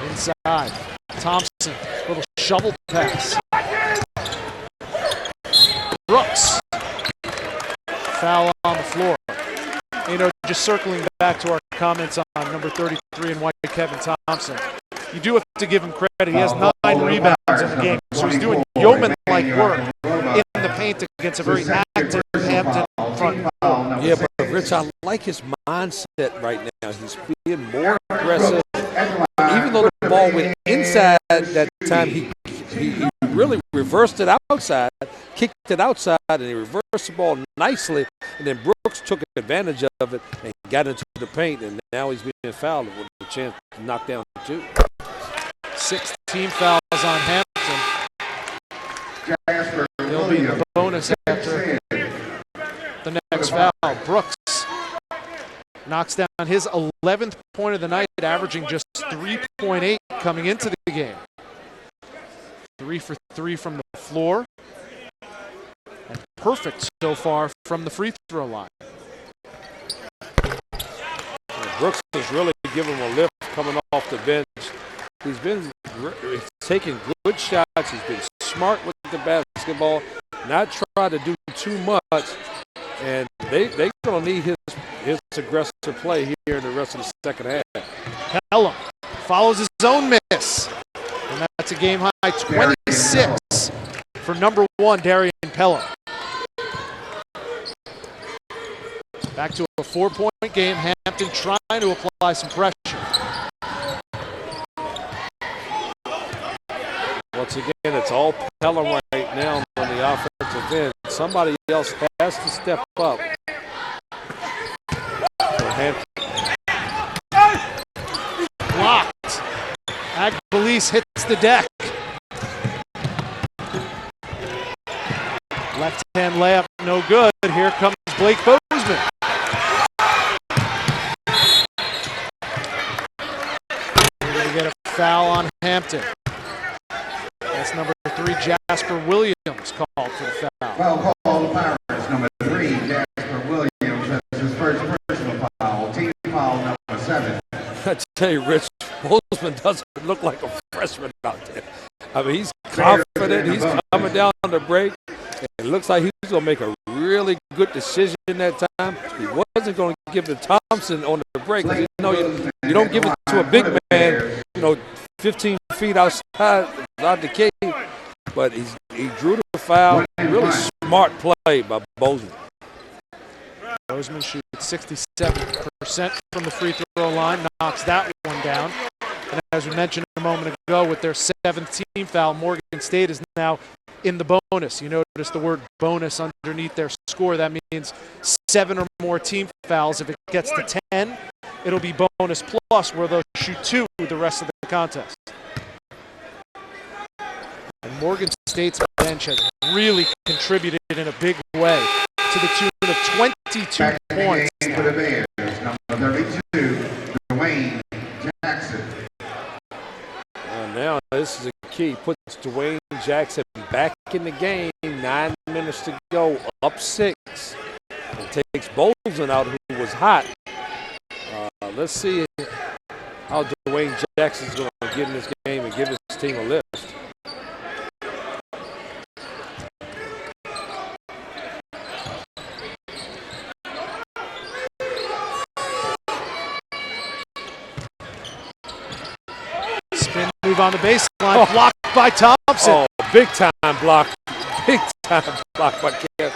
Inside. Thompson, little shovel pass. Brooks. Foul on the floor. You know, just circling back to our comments on number 33 and white, Kevin Thompson. You do have to give him credit. He has 9 rebounds in the game, so he's doing yeoman-like work in the paint against a very active Hampton front. Yeah, but Rich, I like his mindset right now. He's being more aggressive. Even though the ball went inside that time, he really reversed it outside, kicked it outside, and he reversed the ball nicely. And then Brooks took advantage of it and got into the paint, and now he's being fouled with a chance to knock down 2. 16 fouls on Hampton. He'll be the bonus after the next foul. Brooks knocks down his 11th point of the night, averaging just 3.8 coming into the game. 3 for 3 from the floor. And perfect so far from the free throw line. Brooks has really given him a lift coming off the bench. He's been taking good shots. He's been smart with the basketball, not try to do too much. And they're going to need his aggressive play here in the rest of the second half. Pellum follows his own miss. And that's a game high 26 for number 1, Darrion Pellum. Back to a 4-point game. Hampton trying to apply some pressure. Once again, it's all Pellum right now on the offensive end. Somebody else has to step up. Blocked. Agbalise hits the deck. Left-hand layup, no good. Here comes Blake Bozeman. We're going to get a foul on Hampton. That's number 3, Jasper Williams, called for the foul. Foul called the Pirates, number 3, Jasper Williams. That's his first personal foul. Team foul number 7. I tell you, Rich, Bozeman doesn't look like a freshman out there. I mean, he's confident. He's coming down the break. It looks like he's going to make a really good decision that time. He wasn't going to give it to Thompson on the break. You know, you don't give it to a big man, 15 feet outside the cage. But he drew the foul. Really smart play by Bozeman. Bozeman shoots 67% from the free throw line, knocks that one down. And as we mentioned a moment ago, with their 7th team foul, Morgan State is now in the bonus. You notice the word bonus underneath their score. That means 7 or more team fouls. If it gets to 10, it'll be bonus plus, where they'll shoot 2 the rest of the contest. And Morgan State's bench has really contributed in a big way to the tune of 22 Back in the points. game for the Bears, number 32, Dwayne Jackson. Now this is a key. Puts Dwayne Jackson back in the game. 9 minutes to go. Up 6. It takes Bolden out, who was hot. Let's see how Dwayne Jackson's going to get in this game and give his team a lift. Spin move on the baseline, blocked by Thompson. Oh, big time block. Big time block by Cam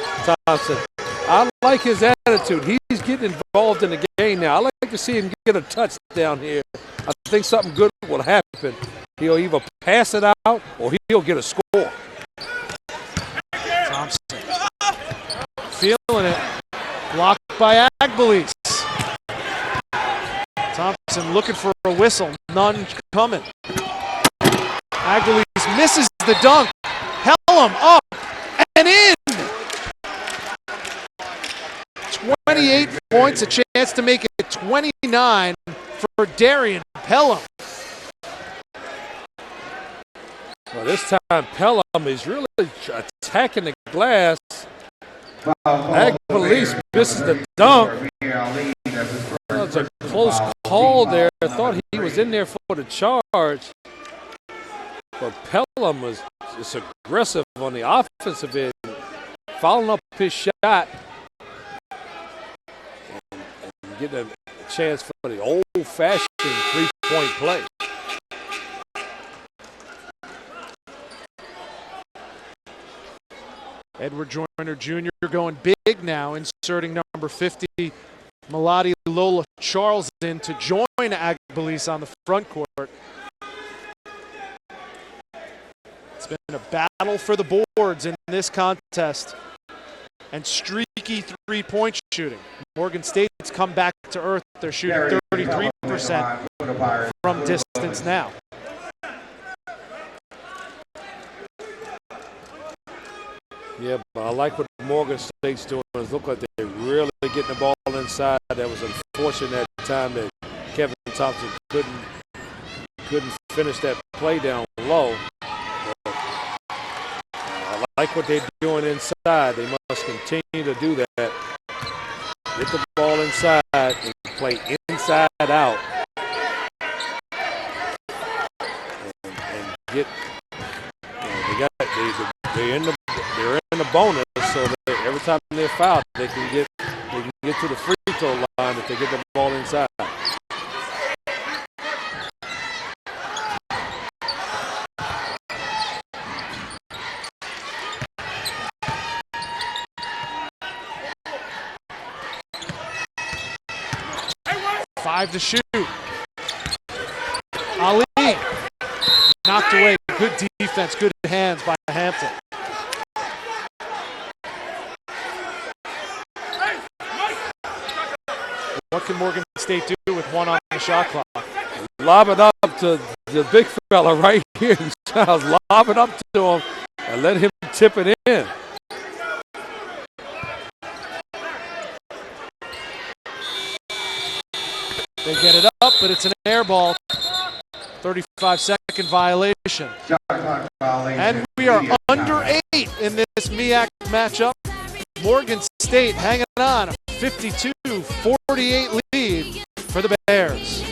Thompson. I like his attitude. He's getting involved in the game now. I like to see him get a touchdown here. I think something good will happen. He'll either pass it out or he'll get a score. Thompson feeling it. Blocked by Agbelis. Thompson looking for a whistle. None coming. Agbelis misses the dunk. Pellum up and in. 28 points, a chance to make it 29 for Darrion Pellum. Well, this time Pellum is really attacking the glass. Agbelis misses the dunk. That was a close call there. I thought he was in there for the charge. But Pellum was just aggressive on the offensive end, following up his shot. And getting a chance for the old-fashioned three-point play. Edward Joyner Jr. going big now, inserting number 50, Malati Lola Charles in to join Agbelis on the front court. It's been a battle for the boards in this contest. And streaky three-point shooting. Morgan State's come back to earth. They're shooting 33% from distance now. Yeah, but I like what Morgan State's doing. It look like they're really getting the ball inside. That was unfortunate at the time that Kevin Thompson couldn't finish that play down low. But I like what they're doing inside. They must continue to do that. Get the ball inside and play inside out. And get, they're in the bonus, so that every time they're fouled, they can get to the free throw line if they get the ball inside. Five to shoot. Ali knocked away. Good defense, good hands by Hampton. What can Morgan State do with one on the shot clock? Lob it up to the big fella right here in Styles. Lob it up to him and let him tip it in. They get it up, but it's an air ball. 35-second violation. And we are under 8 in this MEAC matchup. Morgan State hanging on, a 52-48 lead for the Bears.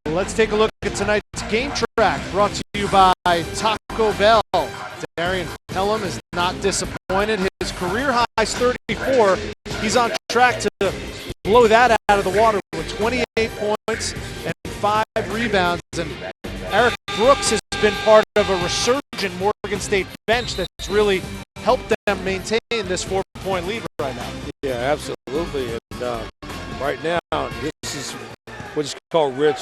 Let's take a look at tonight's game track, brought to you by Taco Bell. Darrion Pellum is not disappointed. His career high is 34. He's on track to blow that out of the water with 28 points and 5 rebounds. And Eric Brooks has been part of a resurgent Morgan State bench that's really helped them maintain this 4-point lead right now. Yeah, absolutely. And right now, this is what's called Rich.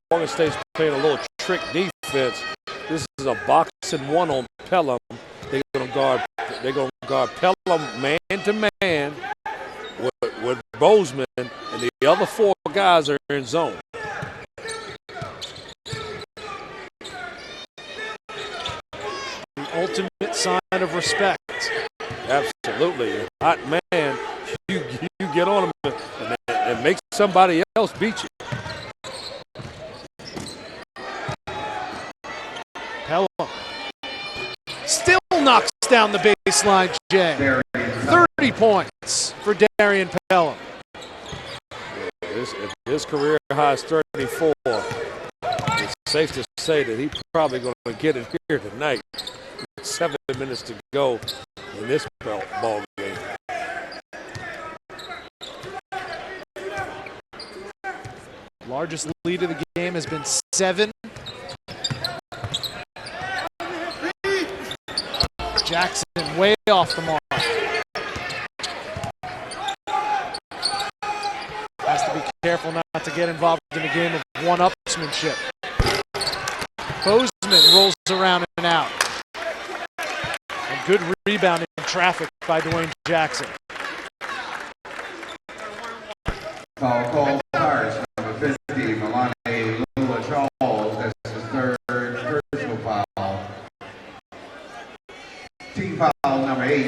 Morgan State's playing a little trick defense. This is a boxing one on Pellum. They're gonna guard Pellum man to man with Bozeman, and the other 4 guys are in zone. The ultimate sign of respect. Absolutely. Hot man, you get on him and make somebody else beat you. Pellum still knocks down the baseline, Jay. 30 points for Darrion Pellum. His career high is 34. It's safe to say that he's probably going to get it here tonight. 7 minutes to go in this ball game. Largest lead of the game has been 7. Jackson way off the mark. Has to be careful not to get involved in a game of one-upsmanship. Bozeman rolls around and out. And good rebounding traffic by Dwayne Jackson. Foul call, Pirates, number 50, Milani Lula-Charles. That's his 3rd personal foul. Team foul number 8.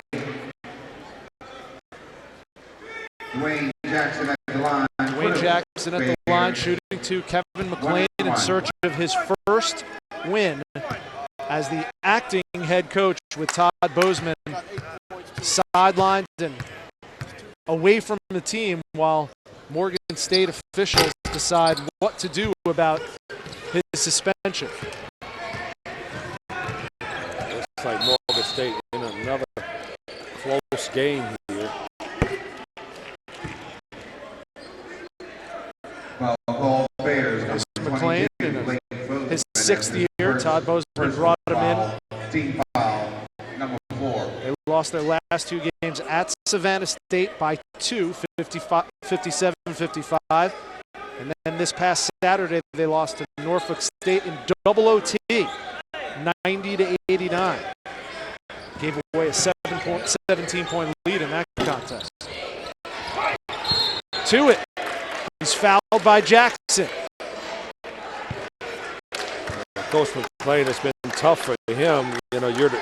Dwayne Jackson at the line. Dwayne Jackson at the line, shooting to Kevin McLean in search of his first win as the acting head coach with Todd Bozeman sidelined and away from the team while Morgan State officials decide what to do about his suspension. Looks like Morgan State in another close game here. Foul call, Bears, McLean in his 6th year. Todd Bozeman brought him in. Team foul number 4. They lost their last 2 games at Savannah State by 2, 57-55. And then this past Saturday, they lost to Norfolk State in double OT, 90-89. Gave away a 17-point lead in that contest. To it. He's fouled by Jackson. Coach McLean, it's been tough for him. You know, you're the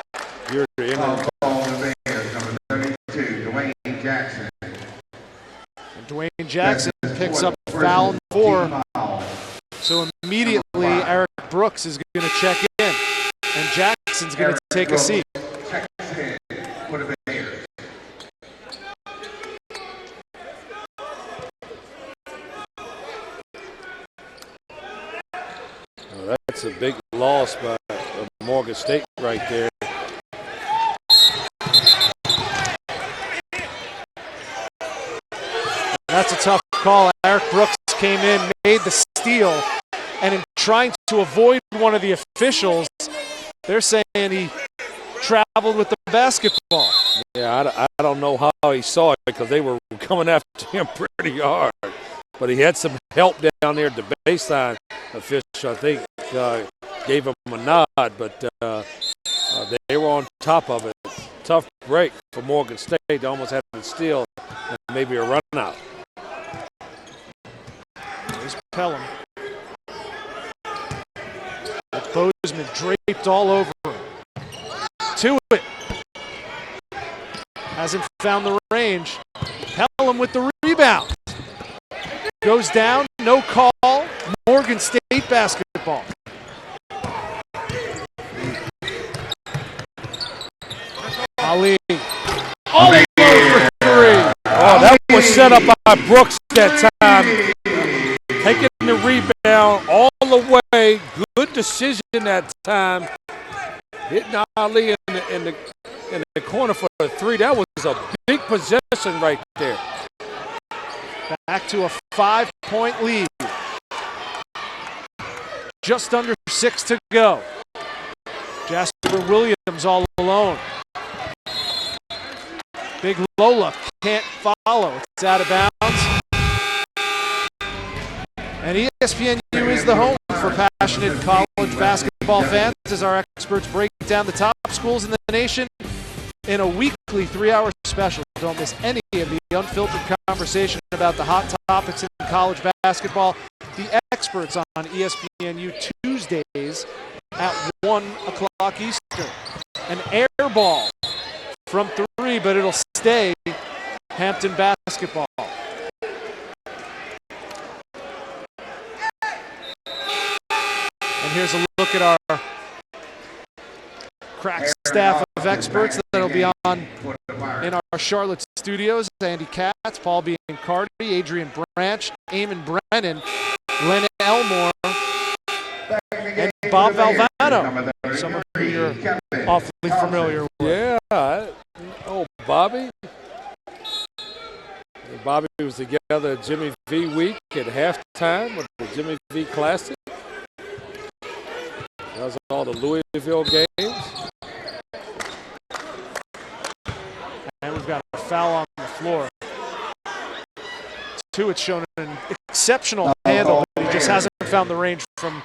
Foul call, the Bears, number 32, Dwayne Jackson. And Dwayne Jackson picks up foul 4. So immediately Eric Brooks is going to check in, and Jackson's going to take a seat. Checks in for the Bears. Well, that's a big loss by Morgan State right there. That's a tough call. Eric Brooks came in, made the steal, and in trying to avoid one of the officials, they're saying he traveled with the basketball. Yeah, I don't know how he saw it because they were coming after him pretty hard. But he had some help down there at the baseline. Official, I think, gave him a nod, but they were on top of it. Tough break for Morgan State. They almost had to steal and maybe a run out. There's Pellum. Bozeman draped all over him. To it. Hasn't found the range. Pellum with the rebound. Goes down, no call. Morgan State basketball. Ali. All over three. Oh, that was set up by Brooks that time. Taking the rebound all the way. Good decision that time. Hitting Ali in the corner for a three. That was a big possession right there. Back to a 5-point lead. Just under 6 to go. Jasper Williams all alone. Big Lola can't follow. It's out of bounds. And ESPNU is the home for passionate college basketball fans as our experts break down the top schools in the nation in a weekly 3-hour special. Don't miss any of the unfiltered conversation about the hot topics in college basketball. The experts on ESPNU Tuesdays at 1 o'clock Eastern. An air ball from 3, but it'll stay Hampton basketball. And here's a look at our crack staff of experts that'll be on in our Charlotte studios. Andy Katz, Paul Biancardi, Adrian Branch, Eamon Brennan, Len Elmore, and Bob Valvano. Some of you you're awfully familiar with. Yeah. Oh, Bobby. Bobby was together at Jimmy V Week at halftime with the Jimmy V Classic. That was all the Louisville games. And we've got a foul on the floor. It's shown an exceptional handle, but he just hasn't found the range from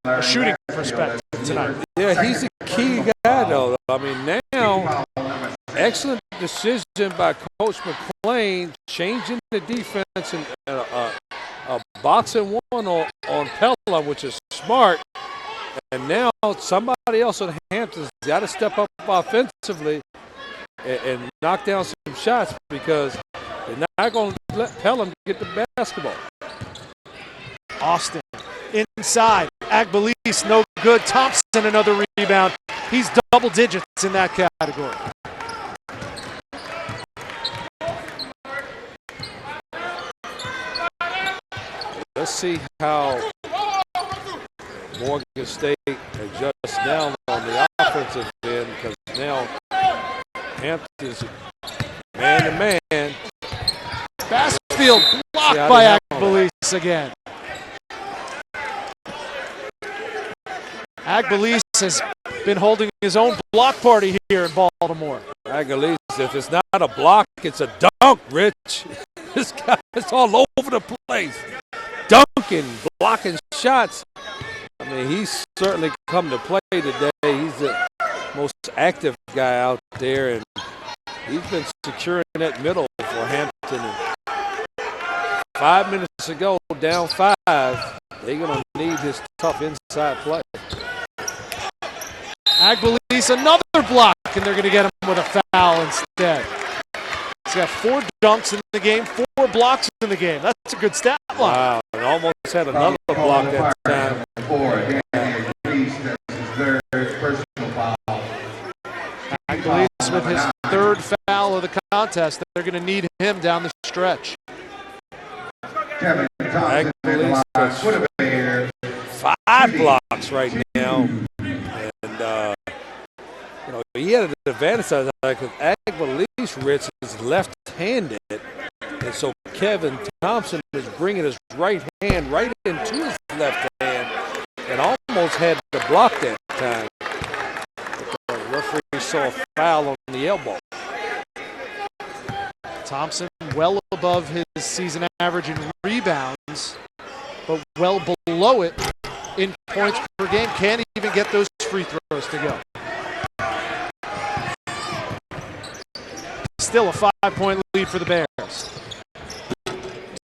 a shooting perspective tonight. Yeah, he's a key guy, though. I mean, now, excellent decision by Coach McClain, changing the defense and a boxing one on Pellum, which is smart. And now somebody else on Hampton's got to step up offensively and knock down some shots because they're not going to let Pellum get the basketball. Austin inside. Agbelis, no good. Thompson, another rebound. He's double digits in that category. Let's see how Morgan State adjusts now on the offensive end because now Hampton's man-to-man. Bassfield blocked by Agbelis again. Agbelis has been holding his own block party here in Baltimore. Agbelis, if it's not a block, it's a dunk, Rich. This guy is all over the place. Dunking, blocking shots. I mean, he's certainly come to play today. He's the most active guy out there, and he's been securing that middle for Hampton. And 5 minutes ago, down 5, they're going to need his tough inside play. Agbelis, another block, and they're going to get him with a foul instead. He's got 4 dunks in the game, 4 blocks in the game. That's a good stat line. Wow, and almost had another block that time. Agbelis with his 3rd foul of the contest. They're going to need him down the stretch. Agbelis has 5 blocks right now. And, he had an advantage because Agbelis, Rich, is left-handed. And so Kevin Thompson is bringing his right hand right into his left hand and almost had to block that time. But the referee saw a foul on the elbow. Thompson well above his season average in rebounds, but well below it in points per game. Can't even get those free throws to go. Still a 5-point lead for the Bears.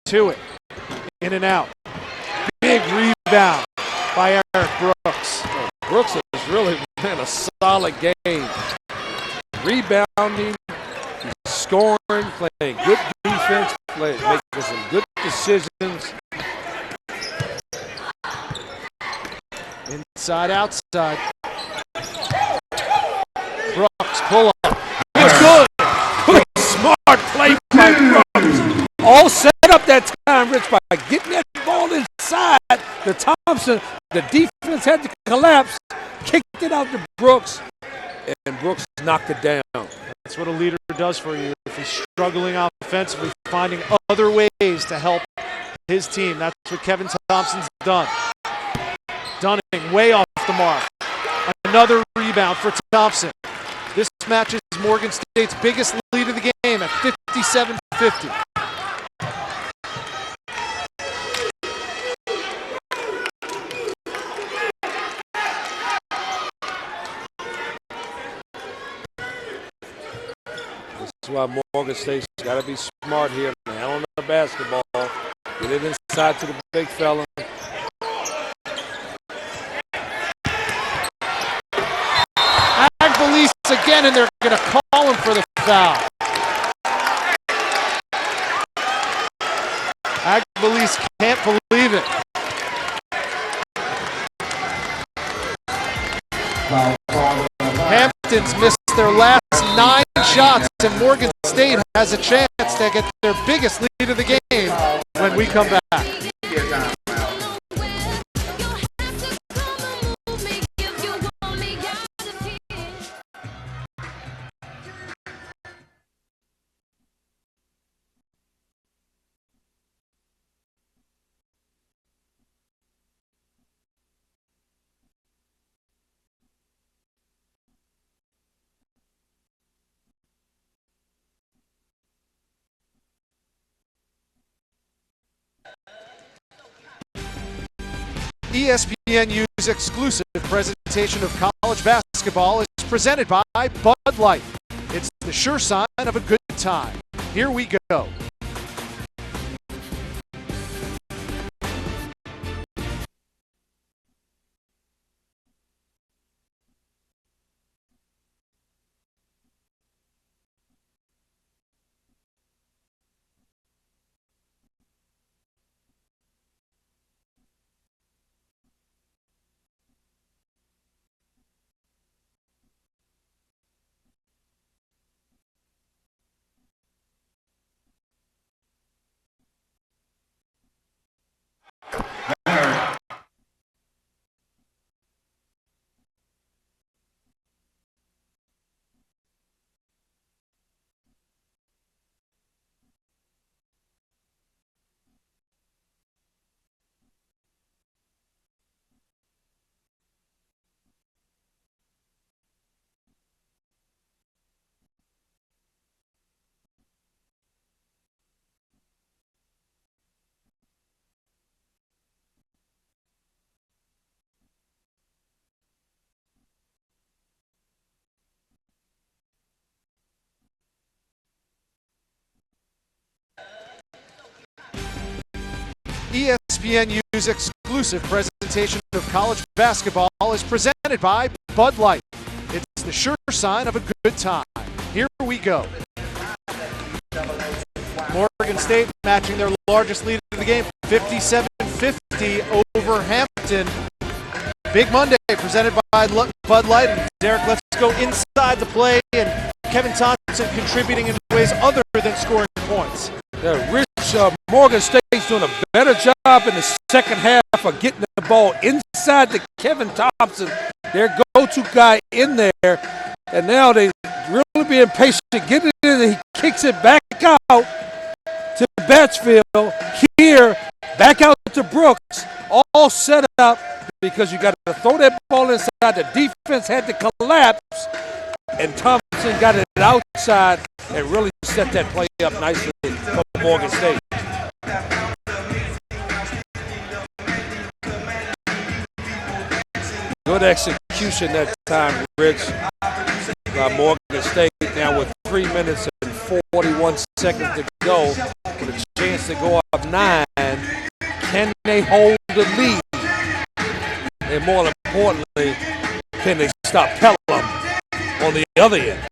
To it, in and out. Big rebound by Eric Brooks. Brooks has really been a solid game. Rebounding, scoring, playing good defense, making some good decisions. Inside, outside. Brooks, pull up. Good. Good, smart play by Brooks. All set up that time, Rich, by getting that ball inside the Thompson. The defense had to collapse, kicked it out to Brooks, and Brooks knocked it down. That's what a leader does for you. If he's struggling offensively, finding other ways to help his team. That's what Kevin Thompson's done. Dunning way off the mark. Another rebound for Thompson. This matches Morgan State's biggest lead of the game at 57-50. This is why Morgan State's got to be smart here. Handling the basketball. Get it inside to the big fella. Police again, and they're going to call him for the foul. Police can't believe it. Hampton's missed their last 9 shots, and Morgan State has a chance to get their biggest lead of the game when we come back. ESPNU's exclusive presentation of college basketball is presented by Bud Light. It's the sure sign of a good time. Here we go. ESPNU's exclusive presentation of college basketball is presented by Bud Light. It's the sure sign of a good time. Here we go. Morgan State matching their largest lead of the game, 57-50 over Hampton. Big Monday presented by Bud Light. And Derek, let's go inside the play, and Kevin Thompson contributing in ways other than scoring points. Yeah, Rich, Morgan State's doing a better job in the second half of getting the ball inside to Kevin Thompson, their go-to guy in there. And now they really being patient, getting it in, and he kicks it back out to Batchfield. Here, back out to Brooks, all set up because you got to throw that ball inside. The defense had to collapse, and Thompson got it outside and really set that play up nicely for Morgan State. Good execution that time, Rich, by Morgan State. Now with 3 minutes and 41 seconds to go, with a chance to go up 9. Can they hold the lead? And more importantly, can they stop Pellum on the other end?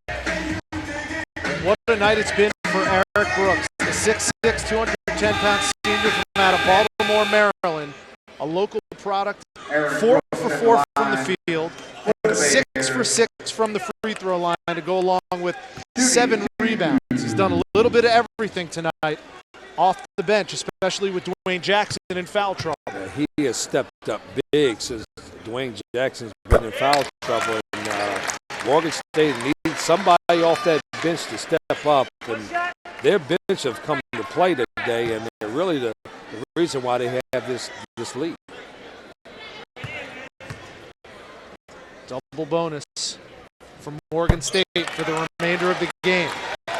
What a night it's been for Eric Brooks, the 6'6", 210-pound senior from out of Baltimore, Maryland. A local product, 4 for 4 from the field, and 6 for 6 from the free throw line to go along with 7 rebounds. He's done a little bit of everything tonight off the bench, especially with Dwayne Jackson in foul trouble. He has stepped up big since Dwayne Jackson's been in foul trouble. And Morgan State needs somebody off that bench to step up. And their bench have come to play today, and they're really the reason why they have this lead. Double bonus from Morgan State for the remainder of the game.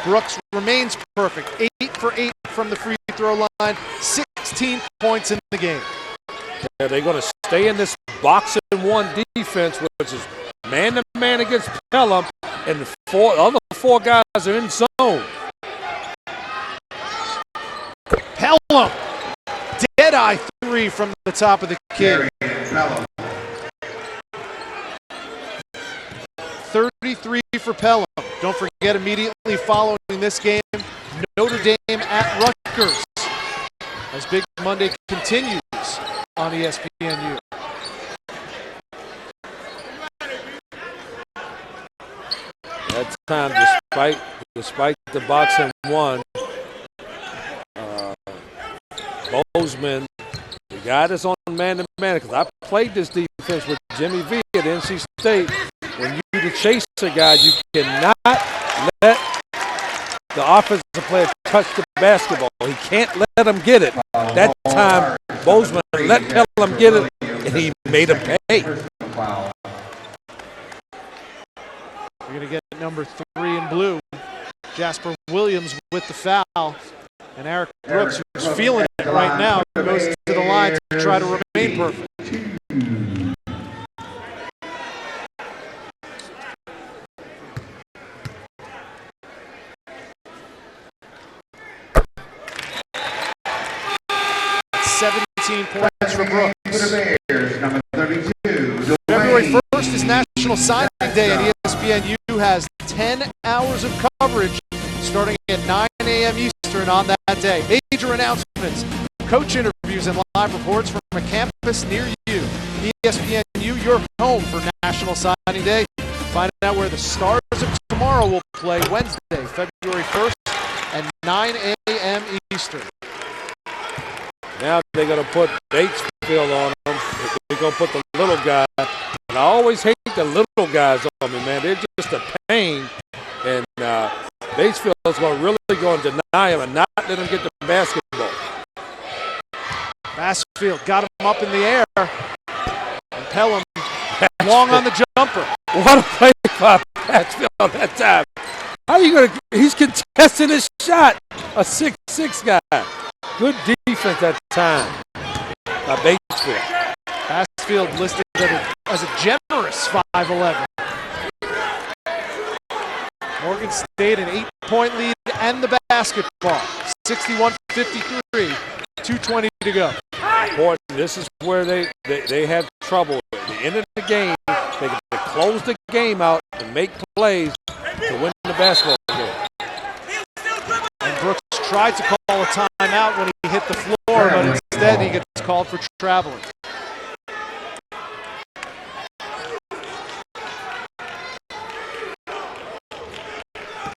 Brooks remains perfect, 8 for 8 from the free throw line, 16 points in the game. Yeah, they're going to stay in this box-and-one defense, which is man-to-man against Pellum, and the other four guys are in zone. Pellum, dead-eye 3 from the top of the key. 33 for Pellum. Don't forget, immediately following this game, Notre Dame at Rutgers, as Big Monday continues on ESPNU. That time, despite the box-and-one, Bozeman, the guy that's on man-to-man, because I played this defense with Jimmy V at NC State. When you're the chaser guy, you cannot let the offensive player touch the basketball. He can't let him get it. That time, Bozeman let Pellum get it, and he made him pay. We're going to get number 3 in blue. Jasper Williams with the foul. And Eric Brooks, who's feeling it right now, goes to the line to try to remain perfect. That's 17 points for Brooks. February 1st is National Signing Day, and ESPNU has 10 hours of coverage starting at 9 a.m. Eastern on that day. Major announcements, coach interviews, and live reports from a campus near you. ESPNU, your home for National Signing Day. Find out where the Stars of Tomorrow will play Wednesday, February 1st at 9 a.m. Eastern. Now they're going to put Batesfield on them. They're going to put the little guy. And I always hate the little guys on me, man. They're just a pain. And Batesfield's going to really go and deny him and not let him get the basketball. Bassfield got him up in the air. And Pellum long on the jumper. What a play by Bassfield that time. How are you going to – he's contesting his shot. A 6'6" guy. Good defense that time by Batesfield. Bassfield listed as a generous 5'11". Morgan State an 8-point lead and the basketball. 61-53, 2:20 to go. Boy, this is where they have trouble. At the end of the game, they get to close the game out and make plays to win the basketball game. And Brooks tried to call a timeout when he hit the floor, but instead he gets called for traveling.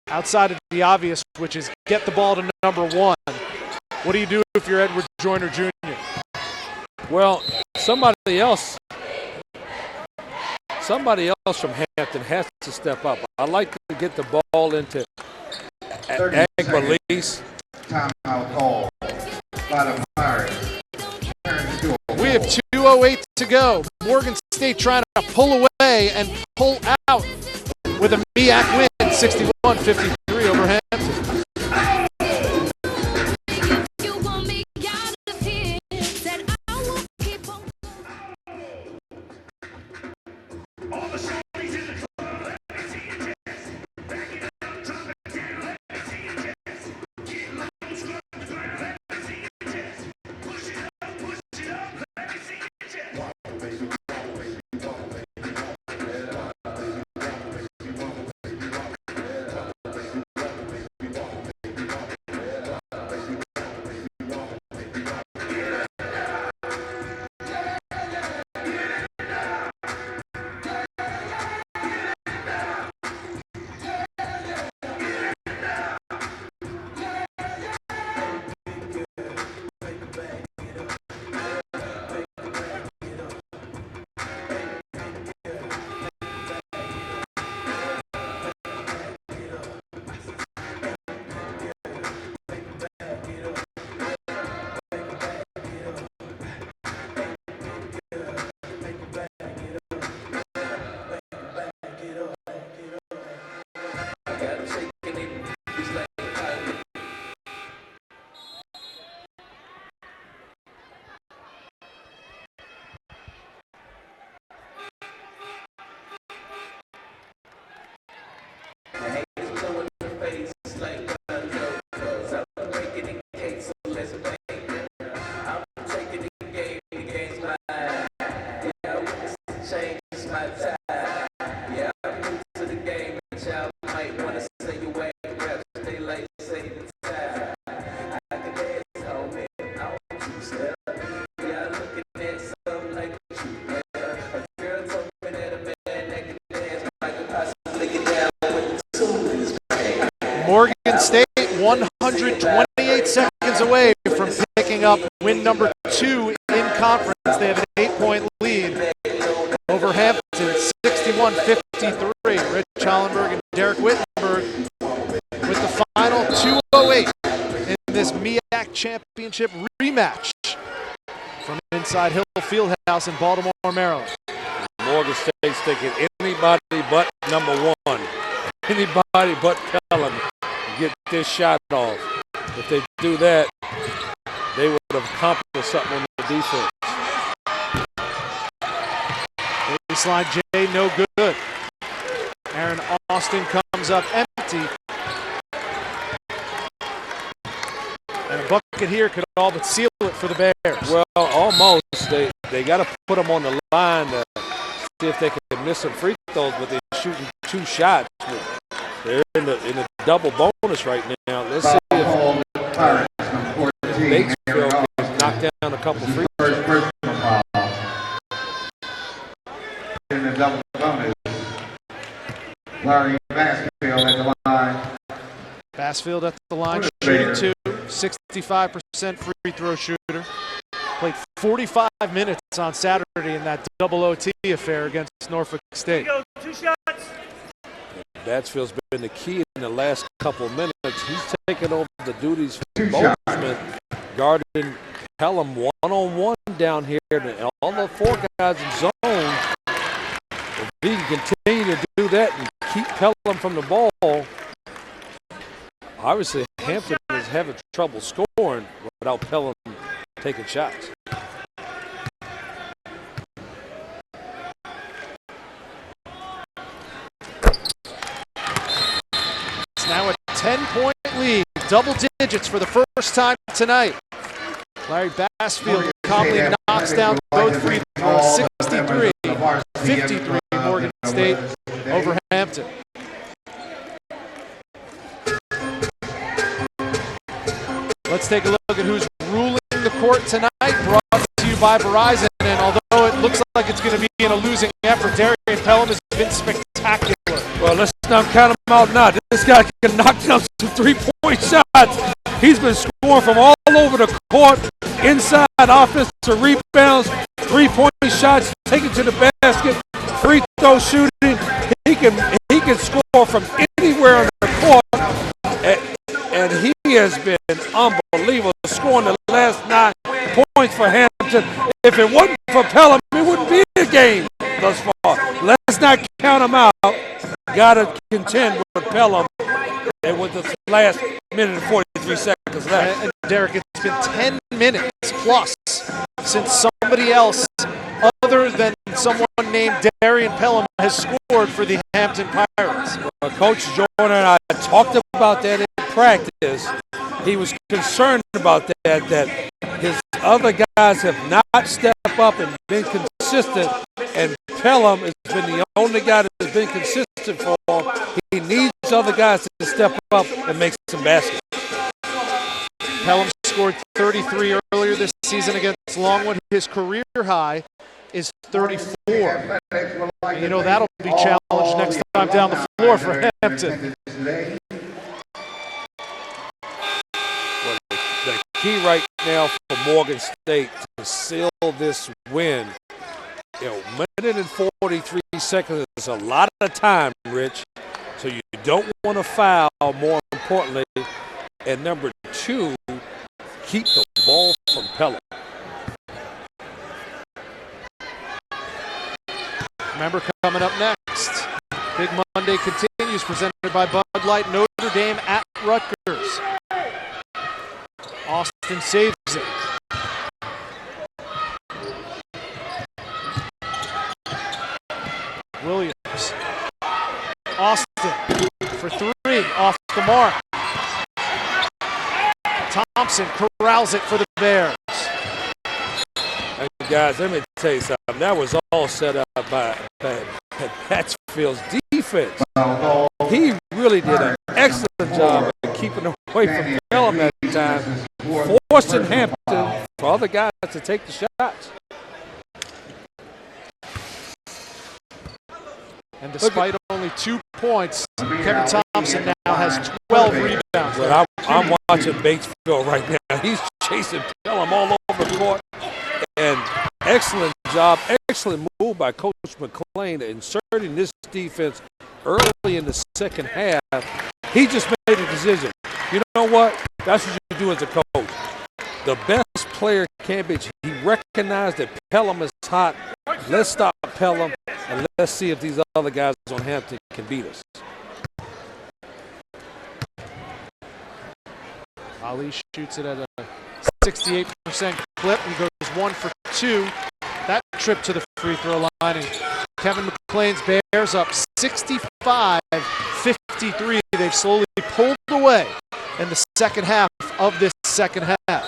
Outside of the obvious, which is get the ball to number 1. What do you do if you're Edward Joyner Jr.? Well, somebody else from Hampton has to step up. I like to get the ball into Agbelese. Timeout call by the Pirates. We have 2:08 to go. Morgan State trying to pull away and pull out with a MEAC win, 61-53 over Hampton. might wanna say you ain't rap, stay like say the time. I can dance, oh man, I want you still. Yeah, looking at something like you, yeah. A girl told me that a man that can dance might could possibly get down with the tunes. Morgan State 128 seconds away from picking up win number 2 in conference. They have an 8-point lead over Hampton, 61-53. Rich Hollenberg and Derek Wittenberg with the final 2:08 in this MEAC championship rematch from inside Hill Fieldhouse in Baltimore, Maryland. Morgan State's thinking anybody but number 1, anybody but Pellum get this shot off. If they do that, they would have accomplished something on the defense. Baseline J, no good. Aaron Austin comes up empty. And a bucket here could all but seal it for the Bears. Well, almost. They got to put them on the line to see if they can miss some free throws, but they're shooting 2 shots. They're in the double bonus right now. Let's see if Bakersfield can knock down a couple free throws. First personal foul. In the double bonus. Larry Bassfield at the line. Bassfield at the line, shooting 2, 65% free throw shooter. Played 45 minutes on Saturday in that double OT affair against Norfolk State. Go, 2 shots. Batsfield's been the key in the last couple of minutes. He's taken over the duties for Bozeman, guarding Pellum one-on-one down here, and all the 4 guys in zone. If he can continue to do that and keep Pellum from the ball, obviously Hampton is having trouble scoring without Pellum taking shots. It's now a 10-point lead, double digits for the first time tonight. Larry Bassfield calmly knocks down both free throws, 63-53 Morgan State over Hampton. Let's take a look at who's ruling the court tonight, brought to you by Verizon. And although it looks like it's going to be in a losing effort, Darrion Pellum has been spectacular. Well, let's not count him out now. This guy can knock down some 3-point shots. He's been scoring from all over the court, inside offensive rebounds, 3-point shots, take it to the basket, free throw shooting. He can score from anywhere on the court, and he has been unbelievable, scoring the last 9 points for Hampton. If it wasn't for Pellum, it wouldn't be a game thus far. Let's not count him out. Got to contend with Pellum, and with the last minute and 43 seconds left. And Derek, it's been 10 minutes plus since somebody else other than someone named Darrion Pellum has scored for the Hampton Pirates. Coach Jordan and I talked about that in practice. He was concerned about that his other guys have not stepped up and been consistent, and Pellum has been the only guy that's been consistent for him. He needs other guys to step up and make some baskets. Pellum scored 33 earlier this season against Longwood. His career high is 34. And you know that'll be challenged next time down the floor for Hampton. Well, the key right now for Morgan State to seal this win, minute and 43 seconds is a lot of time, Rich. So you don't want to foul, more importantly. And number 2, keep the ball from Pellum. Remember, coming up next, Big Monday continues, presented by Bud Light. Notre Dame at Rutgers. Austin saves it. Williams. Austin for 3, off the mark. Thompson corrals it for the Bears. Hey guys, let me tell you something. That was all set up by Batsfield's defense. He really did an excellent job of keeping away from Pellum at the time, forcing Hampton for other guys to take the shots. And despite only 2 points, Kevin Thompson now has 12 rebounds. But I'm watching Batesville right now. He's chasing Pellum all over the court. And excellent job, excellent move by Coach McLean inserting this defense early in the second half. He just made a decision. You know what? That's what you do as a coach. The best player can't be. He recognized that Pellum is hot. Let's stop Pellum, and let's see if these other guys on Hampton can beat us. Ali shoots it at a 68% clip and goes 1 for 2. That trip to the free throw line. And Kevin McLean's Bears up 65-53. They've slowly pulled away in the second half of this second half.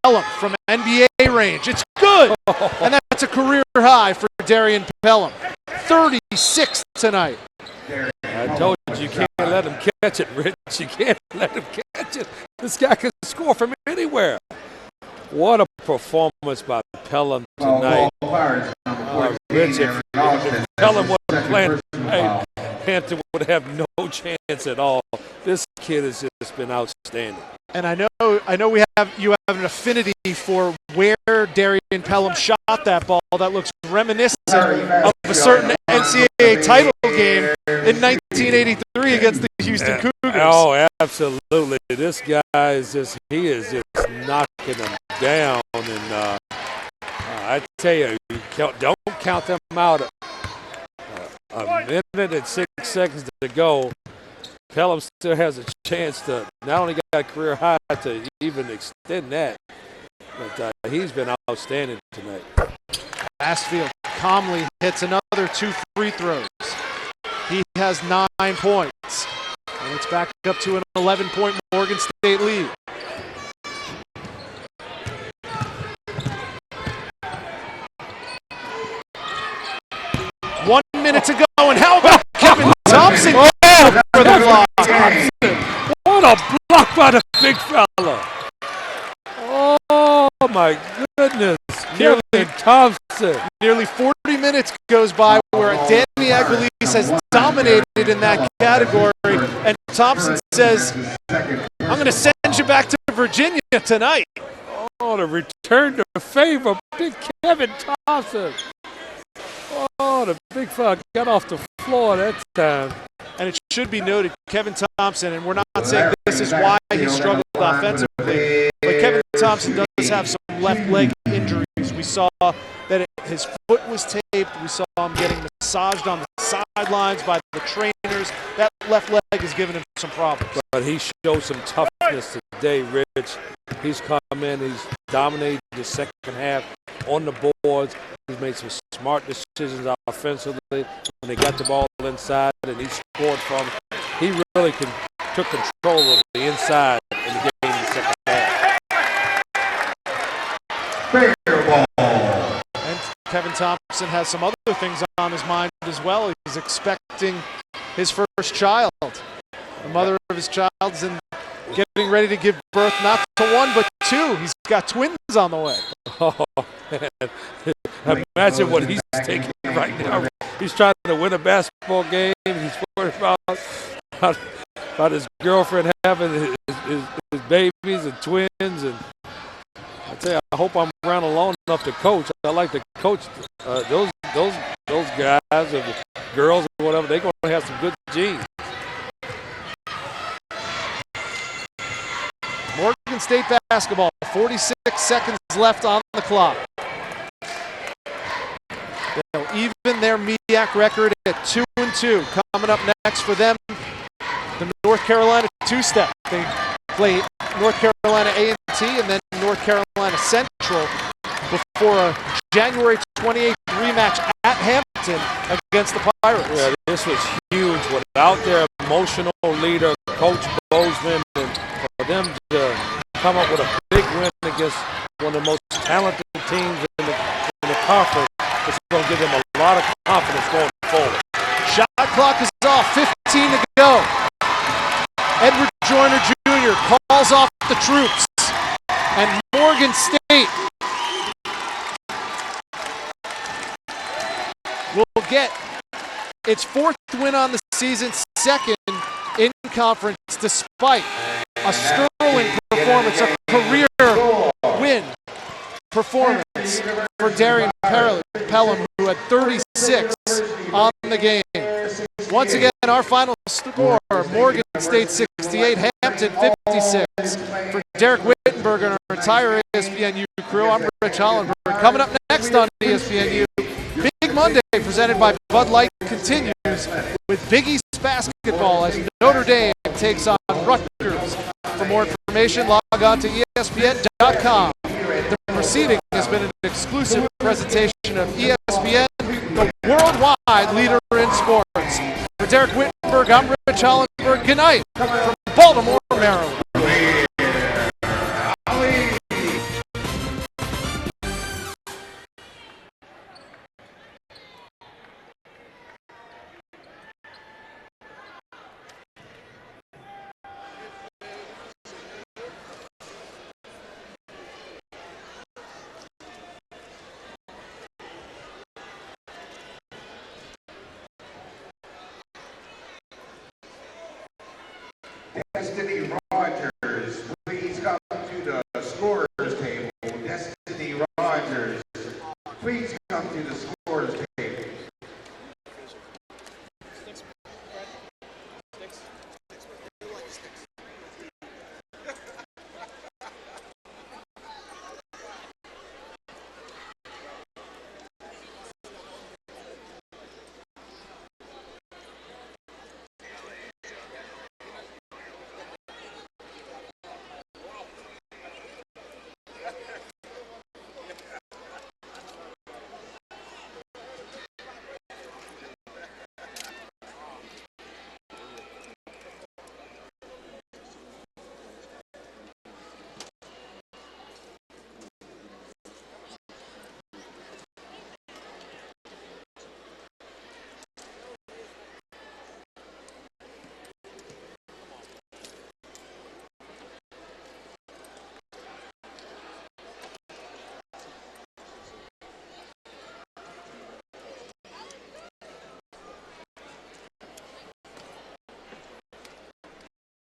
Pellum from NBA range. It's good. And that's a career high for Darrion Pellum. 36 tonight. I told you can't let him catch it, Rich. You can't let him catch it. This guy can score from anywhere. What a performance by Pellum tonight. Rich, if Pellum wasn't playing, hey, Hampton would have no chance at all. This kid has just been outstanding. And I know you have an affinity for where Darrion Pellum shot that ball. That looks reminiscent of a certain NCAA title game in 1983 against the Houston Cougars. Oh, absolutely. This guy is just knocking them down. And I tell you, don't count them out. A minute and 6 seconds to go. Pellum still has a chance to not only got a career high to even extend that, but he's been outstanding tonight. Astfield calmly hits another 2 free throws. He has 9 points. And it's back up to an 11-point Morgan State lead. One minute to go, and how about Kevin Thompson for the block? What a block by the big fella. Oh, my goodness. Kevin Thompson. Nearly 40 minutes goes by where Danny Aguilise has dominated in that category, and Thompson says, I'm going to send you back to Virginia tonight. Oh, the return to favor, big Kevin Thompson. Oh, the big fella got off the floor that time. And it should be noted, Kevin Thompson, and we're not saying this is why he struggled offensively, but Kevin Thompson does have some left leg injuries. We saw that his foot was taped. We saw him getting massaged on the sidelines by the trainers. That left leg has given him some problems. But he showed some toughness today, Rich. He's come in, he's dominated the second half on the boards. He's made some smart decisions offensively when they got the ball inside and he scored from it. He really took control of the inside in the game in the second half. Fair ball. And Kevin Thompson has some other things on his mind as well. He's expecting his first child. The mother of his child's in getting ready to give birth not to 1 but 2. He's got twins on the way. Oh, man. Imagine what he's taking right now. He's trying to win a basketball game. He's worried about his girlfriend having his babies and twins. And I tell you, I hope I'm around long enough to coach. I like to coach those guys or girls or whatever. They're going to have some good genes. Morgan State basketball, 46 seconds left on the clock. They'll even their MEAC record at 2-2. Coming up next for them, the North Carolina two-step. They play North Carolina A&T and then North Carolina Central before a January 28th rematch at Hampton against the Pirates. Yeah, this was huge without their emotional leader, Coach Bozeman, and for them to come up with a big win against one of the most talented teams in the conference. It's going to give them a lot of confidence going forward. Shot clock is off, 15 to go. Edward Joyner Jr. calls off the troops. And Morgan State will get its 4th win on the season, 2nd in conference, despite a sterling performance, a career win performance for Darrion Pellum, who had 36 on the game. Once again, our final score, Morgan State 68, Hampton 56. For Derek Wittenberg and our entire ESPNU crew, I'm Rich Hollenberg. Coming up next on ESPNU, Big Monday presented by Bud Light continues with Big East basketball as Notre Dame takes on Rutgers. For more information, log on to ESPN.com. The proceeding has been an exclusive presentation of ESPN, the worldwide leader in sports. For Derek Wittenberg, I'm Rich Hollenberg. Good night from Baltimore, Maryland.